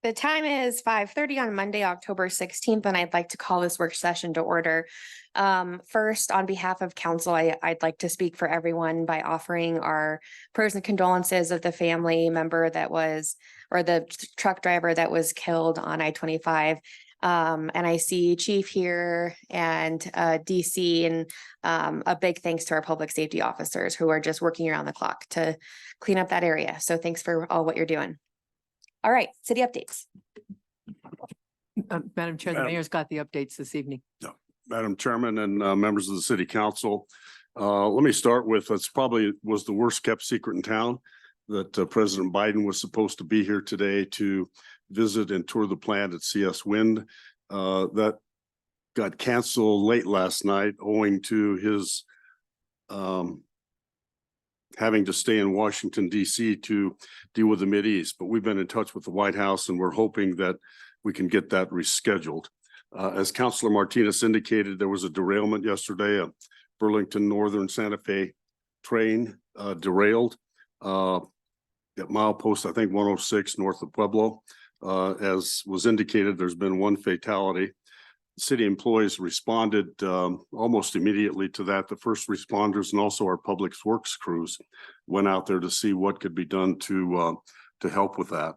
The time is 5:30 on Monday, October 16th, and I'd like to call this work session to order. First, on behalf of council, I'd like to speak for everyone by offering our prayers and condolences of the family member that was, or the truck driver that was killed on I-25. And I see Chief here and DC, and a big thanks to our public safety officers who are just working around the clock to clean up that area. So thanks for all what you're doing. All right, city updates. Madam Chair, the mayor's got the updates this evening. No, Madam Chairman and members of the city council. Let me start with, it's probably was the worst kept secret in town that President Biden was supposed to be here today to visit and tour the plant at CS Wind. That got canceled late last night owing to his having to stay in Washington, D.C. to deal with the Mideast. But we've been in touch with the White House and we're hoping that we can get that rescheduled. As Councilor Martinez indicated, there was a derailment yesterday. A Burlington Northern Santa Fe train derailed at milepost, I think 106 north of Pueblo. As was indicated, there's been one fatality. City employees responded almost immediately to that. The first responders and also our public works crews went out there to see what could be done to help with that.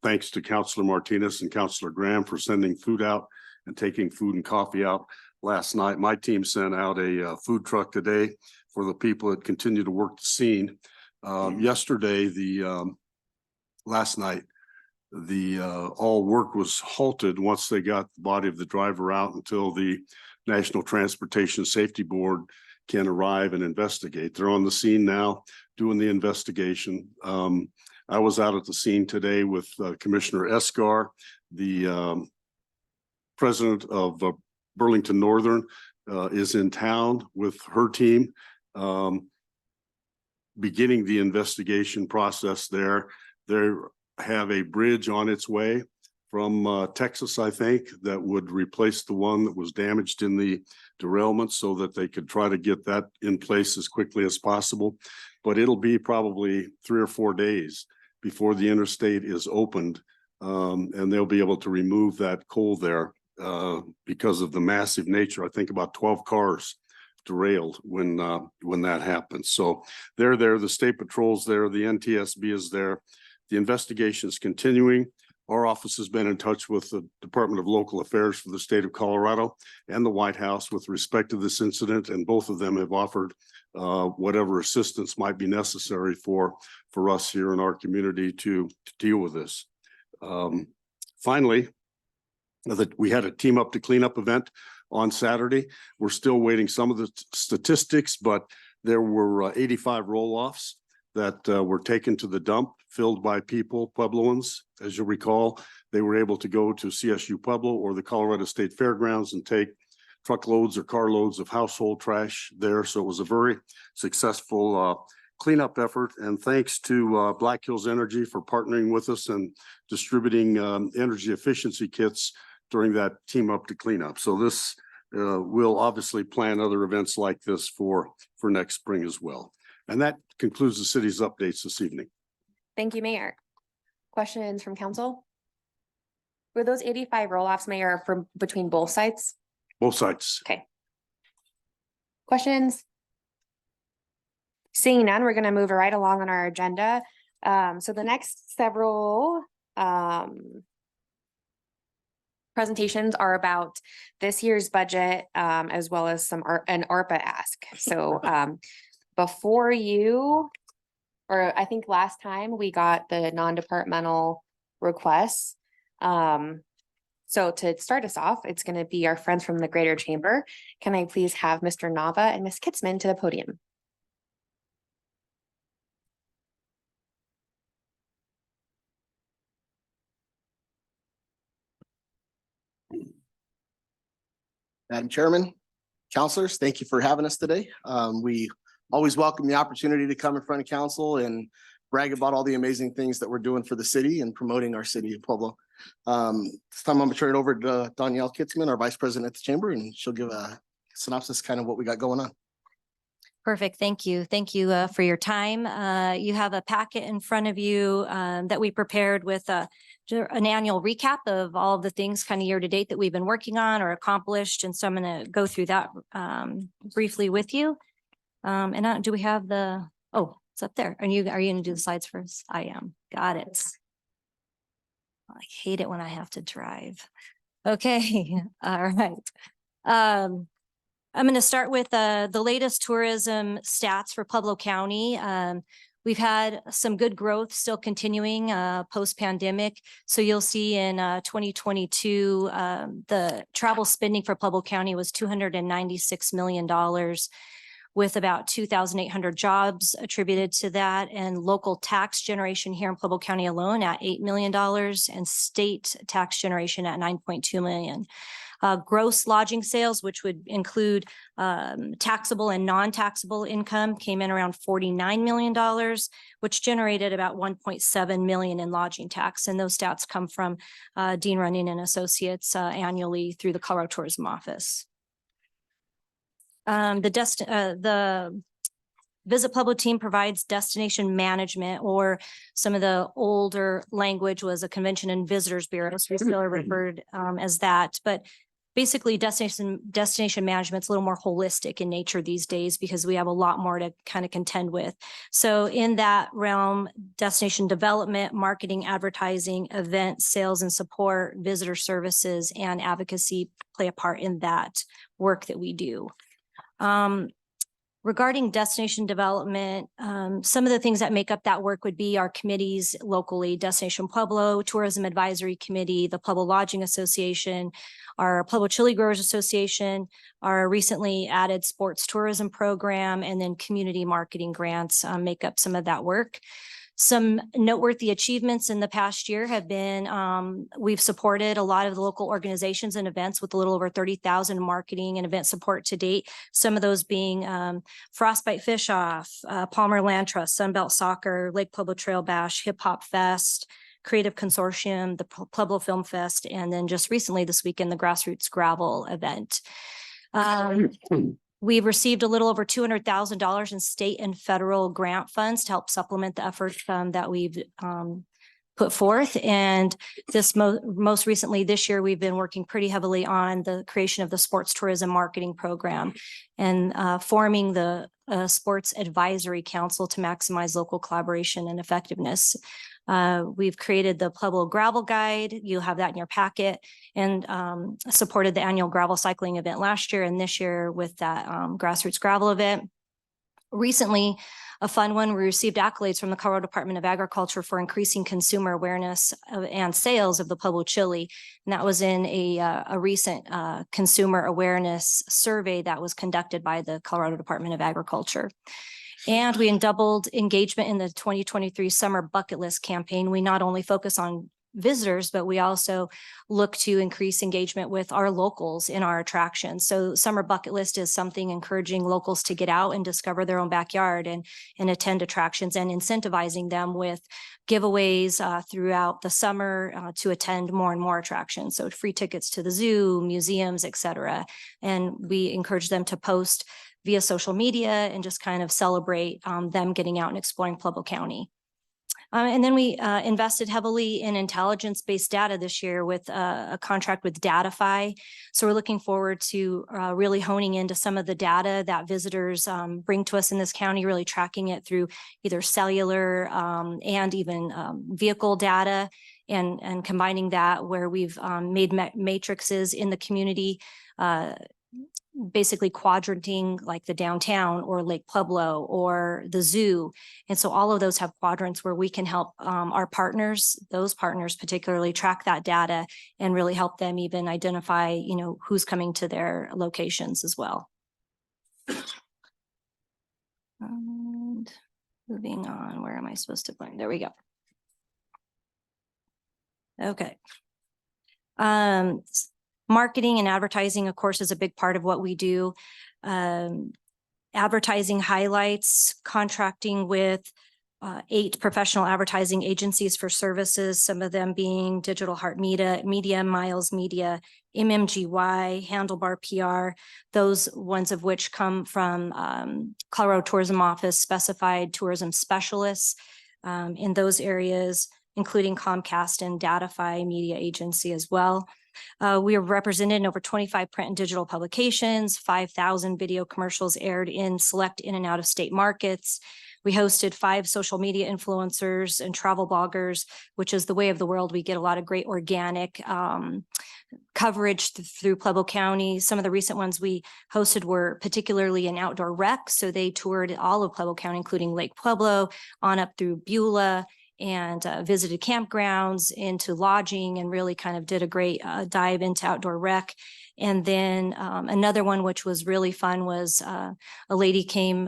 Thanks to Councilor Martinez and Councilor Graham for sending food out and taking food and coffee out last night. My team sent out a food truck today for the people that continue to work the scene. Yesterday, last night, all work was halted once they got the body of the driver out until the National Transportation Safety Board can arrive and investigate. They're on the scene now doing the investigation. I was out at the scene today with Commissioner Escar, the president of Burlington Northern is in town with her team, beginning the investigation process there. They have a bridge on its way from Texas, I think, that would replace the one that was damaged in the derailment so that they could try to get that in place as quickly as possible. But it'll be probably 3 or 4 days before the interstate is opened, and they'll be able to remove that coal there because of the massive nature. I think about 12 cars derailed when that happened. So they're there, the state patrol's there, the NTSB is there. The investigation is continuing. Our office has been in touch with the Department of Local Affairs for the state of Colorado and the White House with respect to this incident, and both of them have offered whatever assistance might be necessary for us here in our community to deal with this. Finally, we had a Team Up to Clean Up event on Saturday. We're still waiting some of the statistics, but there were 85 roll-offs that were taken to the dump, filled by people, Puebloans. As you recall, they were able to go to CSU Pueblo or the Colorado State Fairgrounds and take truckloads or carloads of household trash there. So it was a very successful cleanup effort. And thanks to Black Hills Energy for partnering with us and distributing energy efficiency kits during that Team Up to Cleanup. So this we'll obviously plan other events like this for next spring as well. And that concludes the city's updates this evening. Thank you, Mayor. Questions from council? Were those 85 roll-offs, Mayor, from between both sites? Both sides. Okay. Questions? Seeing none, we're going to move right along on our agenda. So the next several presentations are about this year's budget, as well as an ARPA ask. So before you, or I think last time we got the non-departmental requests. So to start us off, it's going to be our friends from the Greater Chamber. Can I please have Mr. Nava and Ms. Kitzman to the podium? Madam Chairman, councilors, thank you for having us today. We always welcome the opportunity to come in front of council and brag about all the amazing things that we're doing for the city and promoting our city of Pueblo. This time I'm gonna turn it over to Danielle Kitzman, our Vice President at the Chamber, and she'll give a synopsis kind of what we got going on. Perfect. Thank you. Thank you for your time. You have a packet in front of you that we prepared with an annual recap of all of the things kind of year to date that we've been working on or accomplished. And so I'm going to go through that briefly with you. Do we have oh, it's up there. Are you going to do the slides first? I am. Got it. I hate it when I have to drive. Okay. All right. I'm going to start with the latest tourism stats for Pueblo County. We've had some good growth still continuing post-pandemic. So you'll see in 2022, the travel spending for Pueblo County was $296 million, with about 2,800 jobs attributed to that, and local tax generation here in Pueblo County alone at $8 million, and state tax generation at $9.2 million. Gross lodging sales, which would include taxable and non-taxable income, came in around $49 million, which generated about $1.7 million in lodging tax. And those stats come from Dean Running and Associates annually through the Colorado Tourism Office. The Visit Pueblo team provides destination management, or some of the older language was a convention and visitors bureau. So we still are referred as that, but basically destination management is a little more holistic in nature these days because we have a lot more to kind of contend with. So in that realm, destination development, marketing, advertising, events, sales and support, visitor services, and advocacy play a part in that work that we do. Regarding destination development, some of the things that make up that work would be our committees locally: Destination Pueblo, Tourism Advisory Committee, the Pueblo Lodging Association, our Pueblo Chili Growers Association, our recently added sports tourism program, and then community marketing grants make up some of that work. Some noteworthy achievements in the past year have been, we've supported a lot of the local organizations and events with a little over 30,000 marketing and event support to date. Some of those being Frostbite Fish Off, Palmer Land Trust, Sunbelt Soccer, Lake Pueblo Trail Bash, Hip Hop Fest, Creative Consortium, the Pueblo Film Fest, and then just recently this weekend, the Grassroots Gravel event. We've received a little over $200,000 in state and federal grant funds to help supplement the efforts that we've put forth. And this most recently this year, we've been working pretty heavily on the creation of the sports tourism marketing program and forming the Sports Advisory Council to maximize local collaboration and effectiveness. We've created the Pueblo Gravel Guide. You'll have that in your packet, and supported the annual gravel cycling event last year, and this year with that Grassroots Gravel event. Recently, a fun one, we received accolades from the Colorado Department of Agriculture for increasing consumer awareness and sales of the Pueblo chili. And that was in a recent consumer awareness survey that was conducted by the Colorado Department of Agriculture. And we doubled engagement in the 2023 Summer Bucket List campaign. We not only focus on visitors, but we also look to increase engagement with our locals in our attractions. So Summer Bucket List is something encouraging locals to get out and discover their own backyard and attend attractions, and incentivizing them with giveaways throughout the summer to attend more and more attractions. So free tickets to the zoo, museums, etc. And we encourage them to post via social media and just kind of celebrate them getting out and exploring Pueblo County. And then we invested heavily in intelligence-based data this year with a contract with Datify. So we're looking forward to really honing into some of the data that visitors bring to us in this county, really tracking it through either cellular and even vehicle data, and combining that where we've made matrices in the community, basically quadranting like the downtown or Lake Pueblo or the zoo. And so all of those have quadrants where we can help our partners, those partners particularly, track that data and really help them even identify, you know, who's coming to their locations as well. And moving on, where am I supposed to find? There we go. Okay. Marketing and advertising, of course, is a big part of what we do. Advertising highlights, contracting with 8 professional advertising agencies for services, some of them being Digital Heart Media, Miles Media, MMGY, Handlebar PR, those ones of which come from Colorado Tourism Office specified tourism specialists in those areas, including Comcast and Datify Media Agency as well. We are represented in over 25 print and digital publications, 5,000 video commercials aired in select in and out of state markets. We hosted 5 social media influencers and travel bloggers, which is the way of the world. We get a lot of great organic coverage through Pueblo County. Some of the recent ones we hosted were particularly in outdoor rec. So they toured all of Pueblo County, including Lake Pueblo, on up through Beulah, and visited campgrounds, into lodging, and really kind of did a great dive into outdoor rec. And then another one, which was really fun, was a lady came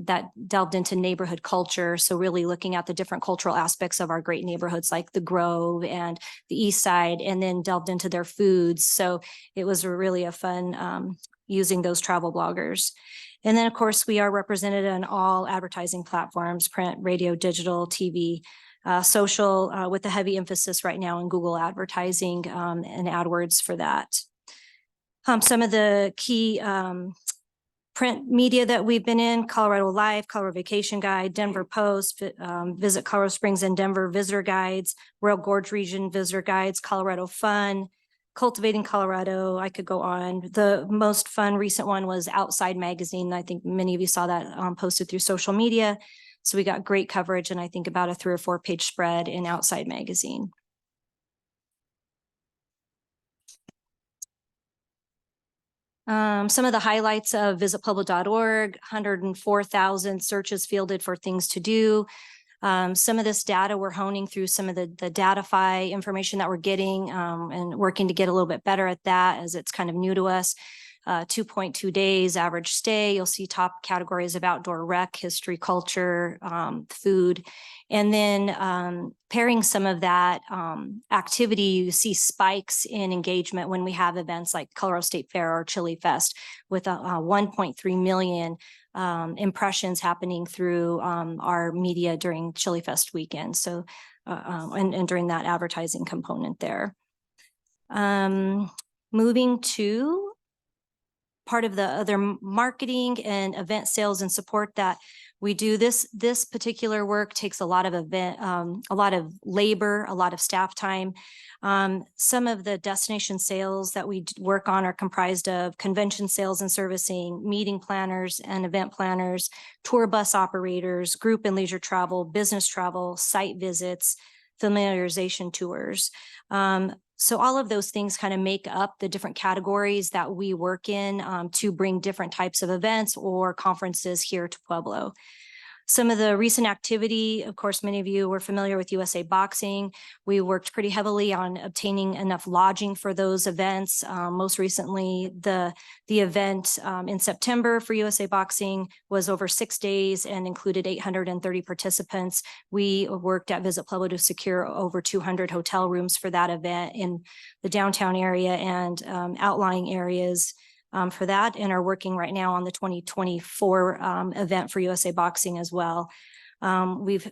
that delved into neighborhood culture. So really looking at the different cultural aspects of our great neighborhoods like the Grove and the East Side, and then delved into their foods. So it was really a fun using those travel bloggers. And then, of course, we are represented on all advertising platforms: print, radio, digital, TV, social, with a heavy emphasis right now in Google advertising and AdWords for that. Some of the key print media that we've been in: Colorado Life, Colorado Vacation Guide, Denver Post, Visit Colorado Springs and Denver Visitor Guides, Royal Gorge Region Visitor Guides, Colorado Fun, Cultivating Colorado. I could go on. The most fun recent one was Outside Magazine. I think many of you saw that posted through social media. So we got great coverage, and I think about a 3 or 4 page spread in Outside Magazine. Some of the highlights of visitpueblo.org: 104,000 searches fielded for things to do. Some of this data we're honing through some of the Datify information that we're getting and working to get a little bit better at that, as it's kind of new to us. 2.2 days average stay. You'll see top categories of outdoor rec, history, culture, food. And then pairing some of that activity, you see spikes in engagement when we have events like Colorado State Fair or Chili Fest, with 1.3 million impressions happening through our media during Chili Fest weekend. So, and during that advertising component there. Moving to part of the other marketing and event sales and support that we do. This particular work takes a lot of labor, a lot of staff time. Some of the destination sales that we work on are comprised of convention sales and servicing, meeting planners and event planners, tour bus operators, group and leisure travel, business travel, site visits, familiarization tours. So all of those things kind of make up the different categories that we work in to bring different types of events or conferences here to Pueblo. Some of the recent activity, of course, many of you were familiar with USA Boxing. We worked pretty heavily on obtaining enough lodging for those events. Most recently, the event in September for USA Boxing was over 6 days and included 830 participants. We worked at Visit Pueblo to secure over 200 hotel rooms for that event in the downtown area and outlying areas for that, and are working right now on the 2024 event for USA Boxing as well. We've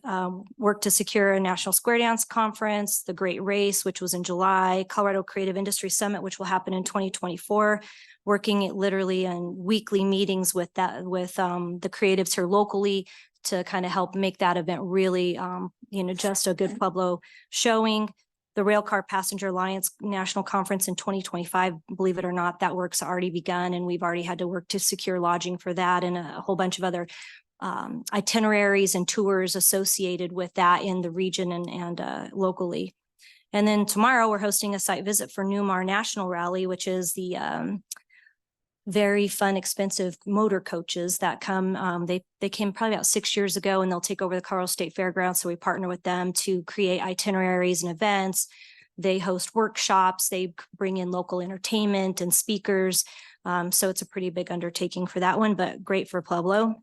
worked to secure a National Square Dance Conference, the Great Race, which was in July, Colorado Creative Industry Summit, which will happen in 2024, working literally in weekly meetings with the creatives here locally to kind of help make that event really, just a good Pueblo showing. The Railcar Passenger Alliance National Conference in 2025, believe it or not, that work's already begun, and we've already had to work to secure lodging for that and a whole bunch of other itineraries and tours associated with that in the region and locally. And then tomorrow we're hosting a site visit for Newmar National Rally, which is the very fun, expensive motor coaches that come. They came probably about 6 years ago, and they'll take over the Colorado State Fairgrounds. So we partner with them to create itineraries and events. They host workshops. They bring in local entertainment and speakers. So it's a pretty big undertaking for that one, but great for Pueblo.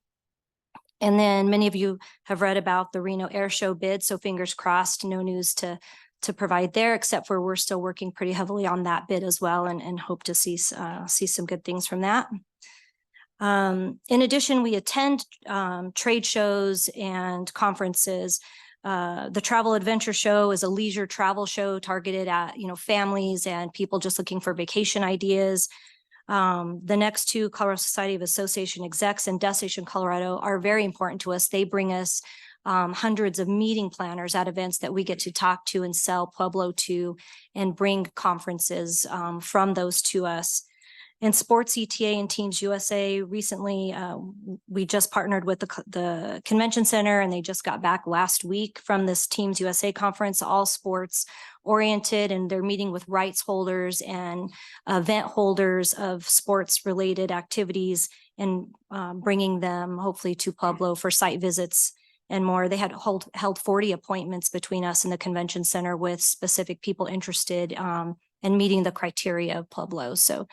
And then many of you have read about the Reno Air Show bid. So fingers crossed, no news to provide there, except for we're still working pretty heavily on that bid as well, and hope to see some good things from that. In addition, we attend trade shows and conferences. The Travel Adventure Show is a leisure travel show targeted at, families and people just looking for vacation ideas. The next two, Colorado Society of Association Execs and Destination Colorado, are very important to us. They bring us hundreds of meeting planners at events that we get to talk to and sell Pueblo to and bring conferences from those to us. And Sports ETA and Teams USA, recently, we just partnered with the Convention Center, and they just got back last week from this Teams USA conference, all sports oriented, and they're meeting with rights holders and event holders of sports related activities and bringing them hopefully to Pueblo for site visits and more. They had held 40 appointments between us and the Convention Center with specific people interested in meeting the criteria of Pueblo. So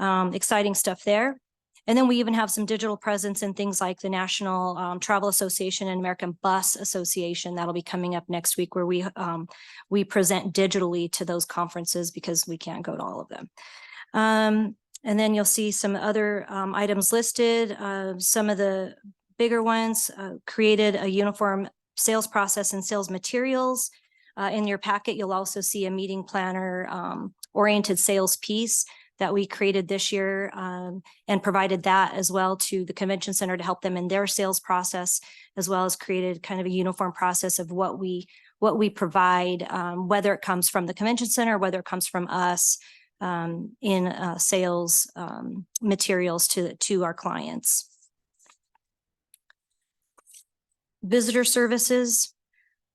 exciting stuff there. And then we even have some digital presence in things like the National Travel Association and American Bus Association. That'll be coming up next week, where we present digitally to those conferences because we can't go to all of them. And then you'll see some other items listed. Some of the bigger ones created a uniform sales process and sales materials. In your packet, you'll also see a meeting planner oriented sales piece that we created this year and provided that as well to the Convention Center to help them in their sales process, as well as created kind of a uniform process of what we provide, whether it comes from the Convention Center, whether it comes from us in sales materials to our clients. Visitor services.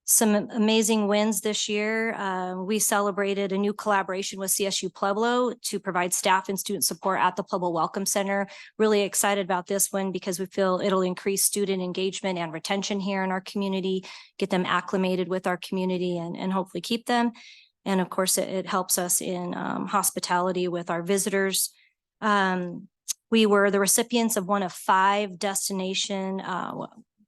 Some amazing wins this year. We celebrated a new collaboration with CSU Pueblo to provide staff and student support at the Pueblo Welcome Center. Really excited about this one because we feel it'll increase student engagement and retention here in our community, get them acclimated with our community and hopefully keep them. And of course, it helps us in hospitality with our visitors. We were the recipients of one of 5 destination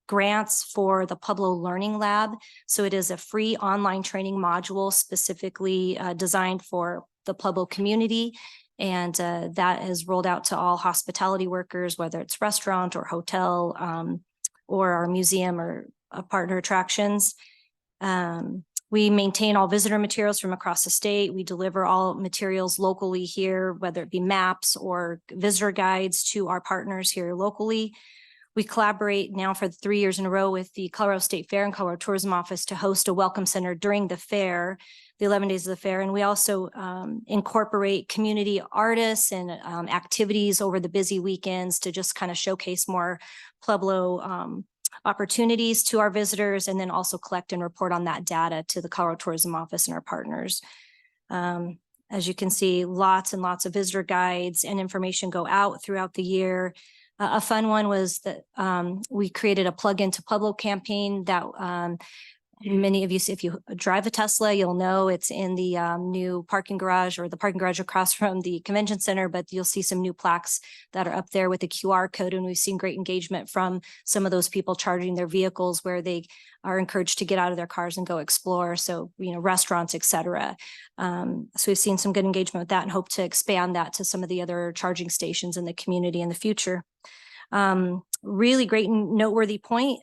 grants for the Pueblo Learning Lab. So it is a free online training module specifically designed for the Pueblo community. And that is rolled out to all hospitality workers, whether it's restaurant or hotel or our museum or partner attractions. We maintain all visitor materials from across the state. We deliver all materials locally here, whether it be maps or visitor guides to our partners here locally. We collaborate now for 3 years in a row with the Colorado State Fair and Colorado Tourism Office to host a welcome center during the fair, the 11 days of the fair. And we also incorporate community artists and activities over the busy weekends to just kind of showcase more Pueblo opportunities to our visitors, and then also collect and report on that data to the Colorado Tourism Office and our partners. As you can see, lots and lots of visitor guides and information go out throughout the year. A fun one was that we created a plug into Pueblo campaign that many of you, if you drive a Tesla, you'll know it's in the new parking garage or the parking garage across from the Convention Center, but you'll see some new plaques that are up there with the QR code. And we've seen great engagement from some of those people charging their vehicles where they are encouraged to get out of their cars and go explore. So, restaurants, et cetera. So we've seen some good engagement with that and hope to expand that to some of the other charging stations in the community in the future. Really great and noteworthy point.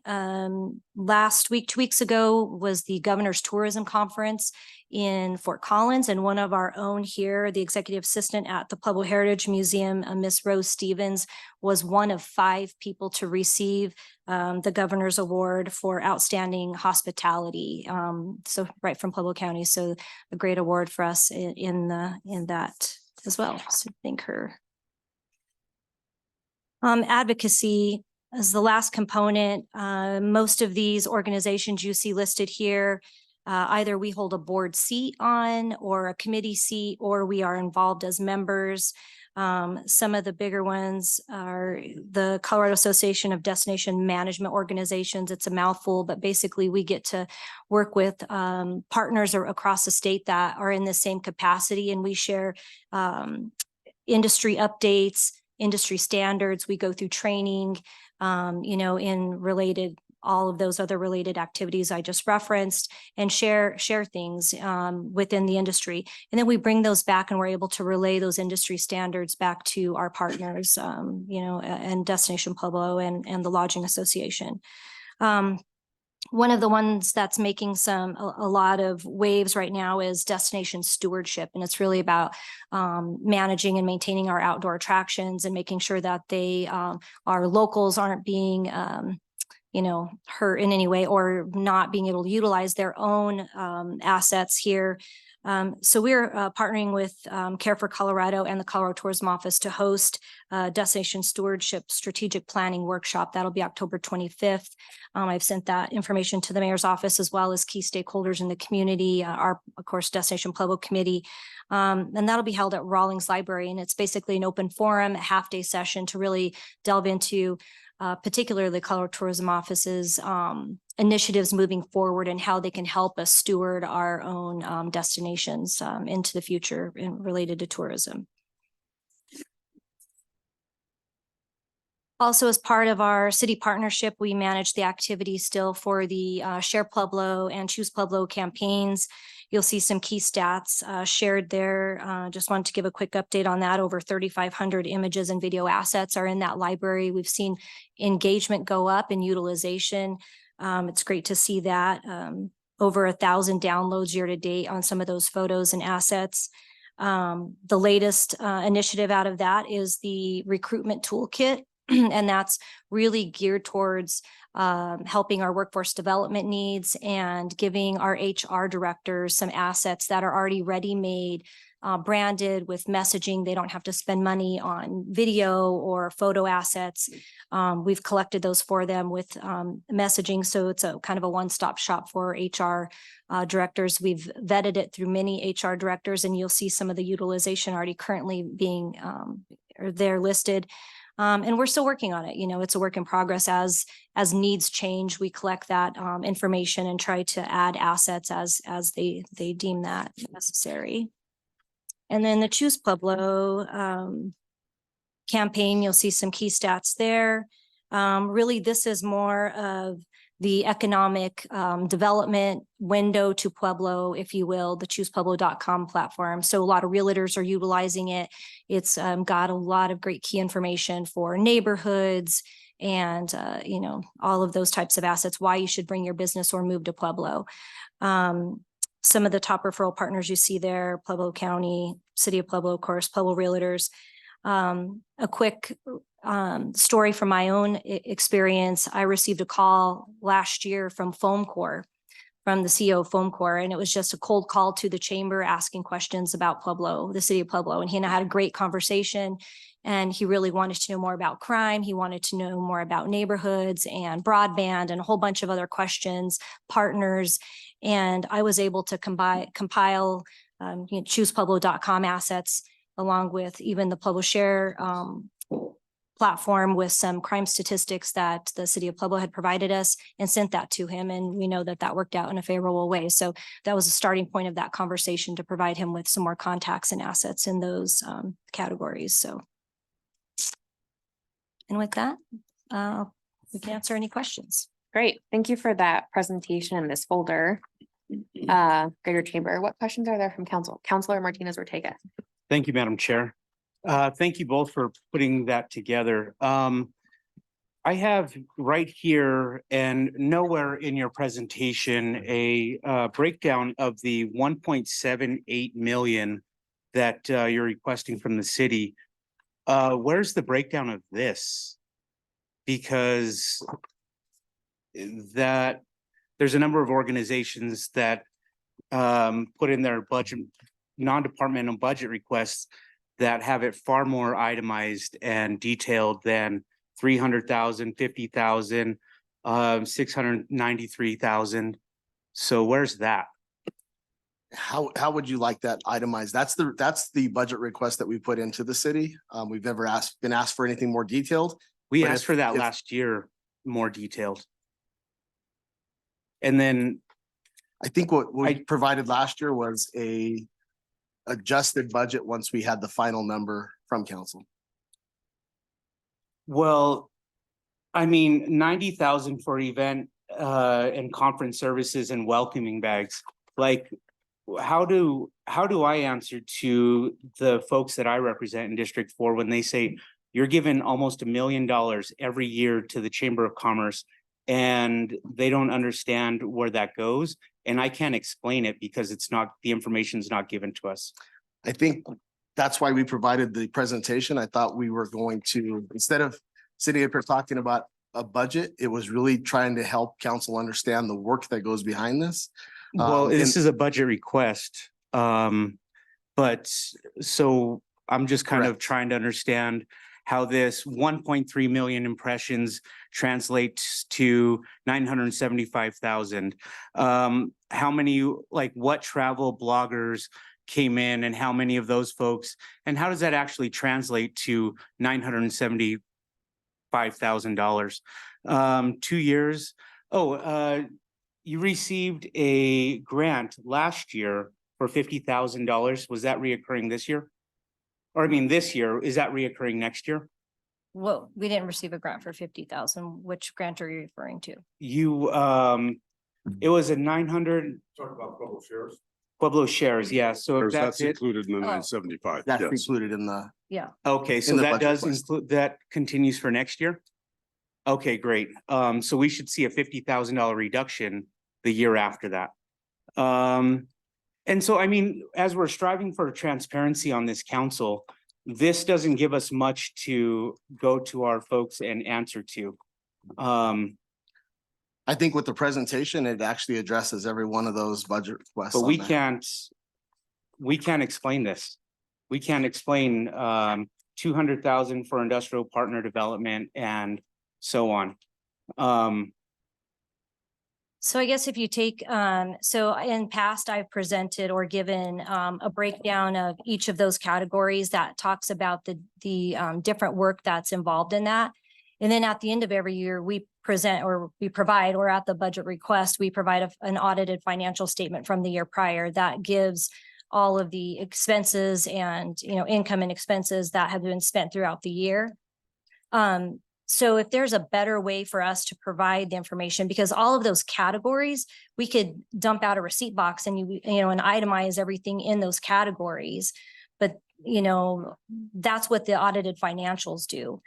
Last week, 2 weeks ago, was the Governor's Tourism Conference in Fort Collins, and one of our own here, the executive assistant at the Pueblo Heritage Museum, Miss Rose Stevens, was one of 5 people to receive the Governor's Award for Outstanding Hospitality. So right from Pueblo County, so a great award for us in that as well. So thank her. Advocacy is the last component. Most of these organizations you see listed here, either we hold a board seat on or a committee seat, or we are involved as members. Some of the bigger ones are the Colorado Association of Destination Management Organizations. It's a mouthful, but basically we get to work with partners across the state that are in the same capacity, and we share industry updates, industry standards. We go through training, in related all of those other related activities I just referenced and share things within the industry. And then we bring those back and we're able to relay those industry standards back to our partners, and Destination Pueblo and the Lodging Association. One of the ones that's making a lot of waves right now is destination stewardship. And it's really about managing and maintaining our outdoor attractions and making sure that our locals aren't being hurt in any way or not being able to utilize their own assets here. So we're partnering with Care for Colorado and the Colorado Tourism Office to host a Destination Stewardship Strategic Planning Workshop. That'll be October 25th. I've sent that information to the mayor's office as well as key stakeholders in the community, our, of course, Destination Pueblo Committee. And that'll be held at Rawlings Library. And it's basically an open forum, a half-day session to really delve into particularly the Colorado Tourism Office's initiatives moving forward and how they can help us steward our own destinations into the future related to tourism. Also, as part of our city partnership, we manage the activity still for the Share Pueblo and Choose Pueblo campaigns. You'll see some key stats shared there. Just wanted to give a quick update on that. Over 3,500 images and video assets are in that library. We've seen engagement go up and utilization. It's great to see that. Over 1,000 downloads year to date on some of those photos and assets. The latest initiative out of that is the recruitment toolkit. And that's really geared towards helping our workforce development needs and giving our HR directors some assets that are already ready-made, branded with messaging. They don't have to spend money on video or photo assets. We've collected those for them with messaging. So it's a kind of a one-stop shop for HR directors. We've vetted it through many HR directors, and you'll see some of the utilization already currently being there listed. And we're still working on it. It's a work in progress. As needs change, we collect that information and try to add assets as they deem that necessary. And then the Choose Pueblo campaign, you'll see some key stats there. Really, this is more of the economic development window to Pueblo, if you will, the choosepueblo.com platform. So a lot of realtors are utilizing it. It's got a lot of great key information for neighborhoods and, all of those types of assets, why you should bring your business or move to Pueblo. Some of the top referral partners you see there, Pueblo County, City of Pueblo, of course, Pueblo Realtors. A quick story from my own experience. I received a call last year from Foam Corps, from the CEO of Foam Corps, and it was just a cold call to the chamber asking questions about Pueblo, the city of Pueblo. And he and I had a great conversation, and he really wanted to know more about crime. He wanted to know more about neighborhoods and broadband and a whole bunch of other questions, partners. And I was able to compile choosepueblo.com assets along with even the Pueblo Share platform with some crime statistics that the city of Pueblo had provided us and sent that to him. And we know that worked out in a favorable way. So that was a starting point of that conversation to provide him with some more contacts and assets in those categories. So, and with that, we can answer any questions. Great. Thank you for that presentation in this folder. Greater Chamber, what questions are there from council? Councilor Martinez Ortega. Thank you, Madam Chair. Thank you both for putting that together. I have right here and nowhere in your presentation a breakdown of the 1.78 million that you're requesting from the city. Where's the breakdown of this? Because there's a number of organizations that put in their budget, non-departmental budget requests that have it far more itemized and detailed than 300,000, 50,000, 693,000. So where's that? How would you like that itemized? That's the budget request that we put into the city. We've never been asked for anything more detailed. We But asked for that last year, more detailed. And then I think what we provided last year was a adjusted budget once we had the final number from council. well, I mean, 90,000 for event and conference services and welcoming bags. Like, how do I answer to the folks that I represent in District 4 when they say you're giving almost $1 million every year to the Chamber of Commerce and they don't understand where that goes? And I can't explain it because the information's not given to us. I think that's why we provided the presentation. I thought we were going to, instead of sitting up here talking about a budget, it was really trying to help council understand the work that goes behind this. Well, this and- is a budget request. But so I'm just kind of Correct. trying to understand how this 1.3 million impressions translates to 975,000. How many, like what travel bloggers came in and how many of those folks, and how does that actually translate to $975,000? 2 years. You received a grant last year for $50,000. Was that reoccurring this year? Or I mean, this year, is that reoccurring next year? Well, we didn't receive a grant for 50,000. Which grant are you referring to? You, it was a 900. Talk about Pueblo shares. Pueblo shares, yeah. So if That's that's it, included in the Oh. 975. That's Yes. included in the, okay, so in the that budget does request. include, that continues for next year? Okay, great. So we should see a $50,000 reduction the year after that. And so, I mean, as we're striving for transparency on this council, this doesn't give us much to go to our folks and answer to. I think with the presentation, it actually addresses every one of those budget requests. But on there. we can't explain this. We can't explain 200,000 for industrial partner development and so on. So I guess if you take, so in past, I've presented or given a breakdown of each of those categories that talks about the different work that's involved in that. And then at the end of every year, we present or we provide, or at the budget request, we provide an audited financial statement from the year prior that gives all of the expenses and, income and expenses that have been spent throughout the year. So if there's a better way for us to provide the information, because all of those categories, we could dump out a receipt box and and itemize everything in those categories. But, that's what the audited financials do.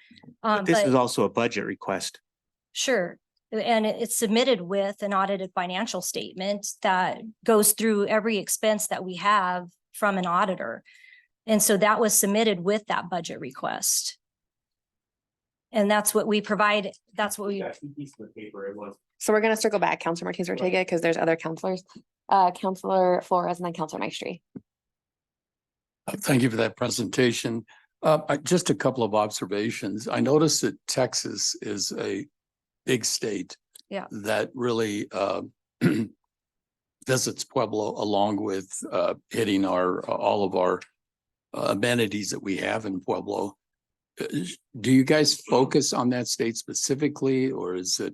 This But is also a budget request. sure. And it's submitted with an audited financial statement that goes through every expense that we have from an auditor. And so that was submitted with that budget request. And that's what we provide. That's what we, So we're gonna circle back, Counselor Martinez Ortega, because there's other counselors. Counselor Flores and then Counselor Maestri. Thank you for that presentation. Just a couple of observations. I noticed that Texas is a big state. Yeah. That really visits Pueblo along with hitting all of our amenities that we have in Pueblo. Do you guys focus on that state specifically, or is it,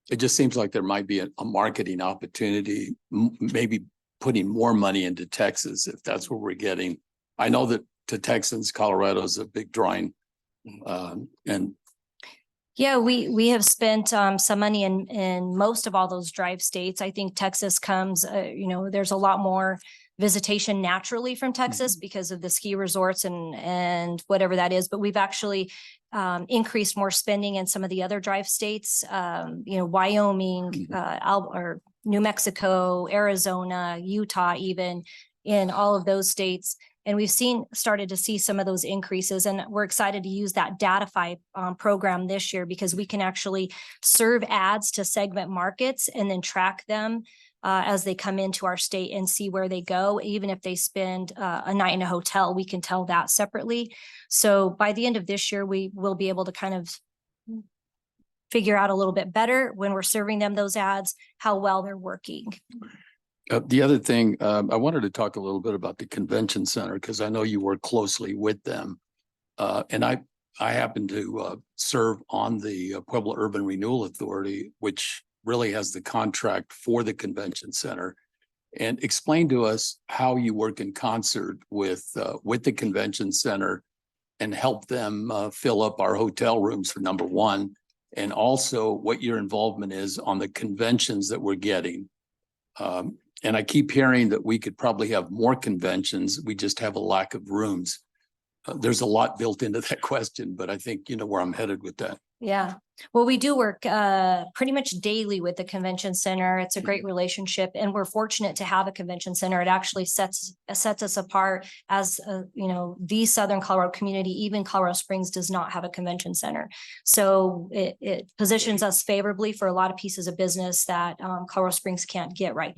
it just seems like there might be a marketing opportunity, maybe putting more money into Texas if that's where we're getting. I know that to Texans, Colorado is a big drawing. And yeah, we have spent some money in most of all those drive states. I think Texas comes, there's a lot more visitation naturally from Texas because of the ski resorts and whatever that is. But we've actually increased more spending in some of the other drive states, Wyoming, or New Mexico, Arizona, Utah, even in all of those states. And we've started to see some of those increases, and we're excited to use that Datify program this year because we can actually serve ads to segment markets and then track them as they come into our state and see where they go. Even if they spend a night in a hotel, we can tell that separately. So by the end of this year, we will be able to kind of figure out a little bit better when we're serving them those ads, how well they're working. the other thing, I wanted to talk a little bit about the convention center because I know you work closely with them. And I happen to serve on the Pueblo Urban Renewal Authority, which really has the contract for the convention center. And explain to us how you work in concert with the convention center and help them fill up our hotel rooms for number one. and also what your involvement is on the conventions that we're getting. And I keep hearing that we could probably have more conventions. We just have a lack of rooms. There's a lot built into that question, but I think you know where I'm headed with that. Yeah, well, we do work pretty much daily with the convention center. It's a great relationship, and we're fortunate to have a convention center. It actually sets us apart as you know, the Southern Colorado community. Even Colorado Springs does not have a convention center, so it positions us favorably for a lot of pieces of business that Colorado Springs can't get right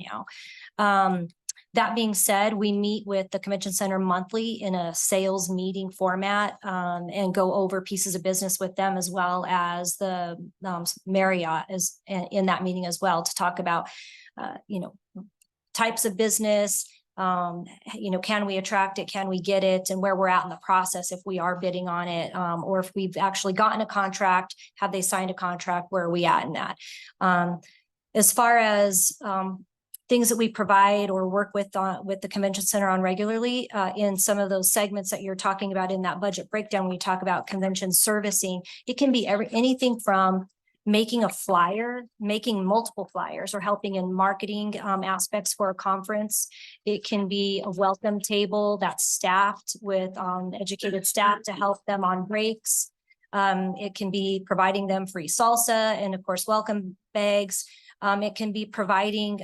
now. That being said, we meet with the convention center monthly in a sales meeting format and go over pieces of business with them, as well as the Marriott is in that meeting as well, to talk about, you know, types of business, you know, can we attract it? Can we get it? And where we're at in the process, if we are bidding on it, or if we've actually gotten a contract, have they signed a contract? Where are we at in that? As far as things that we provide or work with the convention center on regularly, in some of those segments that you're talking about in that budget breakdown, when we talk about convention servicing, it can be anything from making a flyer, making multiple flyers, or helping in marketing aspects for a conference. It can be a welcome table that's staffed with educated staff to help them on breaks. It can be providing them free salsa and of course, welcome bags. It can be providing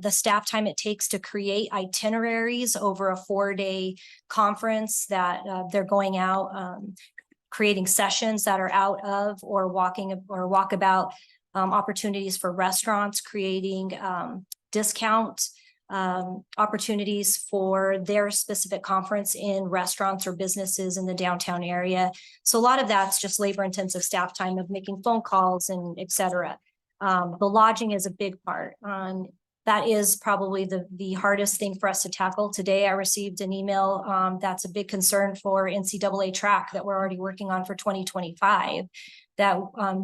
the staff time it takes to create itineraries over a 4-day conference that they're going out, creating sessions that are out of or walkabout opportunities for restaurants, creating discount opportunities for their specific conference in restaurants or businesses in the downtown area. So a lot of that's just labor intensive staff time of making phone calls and et cetera. The lodging is a big part. That is probably the hardest thing for us to tackle. Today, I received an email that's a big concern for NCAA track that we're already working on for 2025, that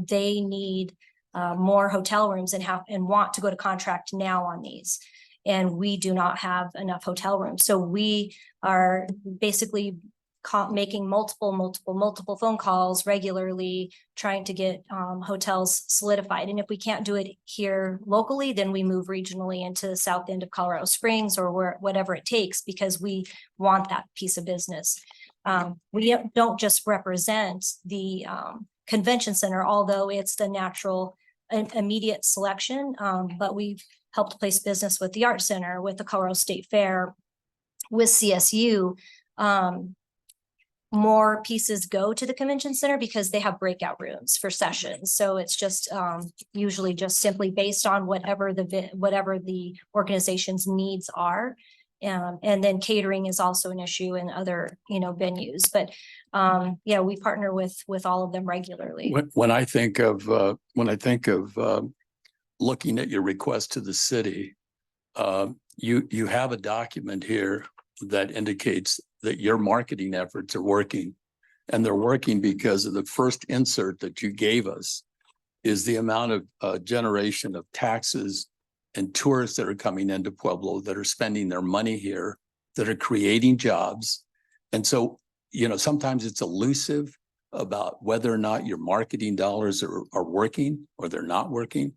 they need more hotel rooms and want to go to contract now on these. And we do not have enough hotel rooms. So we are basically making multiple phone calls regularly, trying to get hotels solidified. And if we can't do it here locally, then we move regionally into the south end of Colorado Springs or whatever it takes, because we want that piece of business. We don't just represent the convention center, although it's the natural and immediate selection, but we've helped place business with the Art Center, with the Colorado State Fair, with CSU. More pieces go to the convention center because they have breakout rooms for sessions. So it's just usually just simply based on whatever the organization's needs are. And then catering is also an issue in other, you know, venues. But yeah, we partner with all of them regularly. When I think of looking at your request to the city, you have a document here that indicates that your marketing efforts are working, and they're working because of the first insert that you gave us is the amount of generation of taxes and tourists that are coming into Pueblo, that are spending their money here, that are creating jobs. And so, you know, sometimes it's elusive about whether or not your marketing dollars are working or they're not working.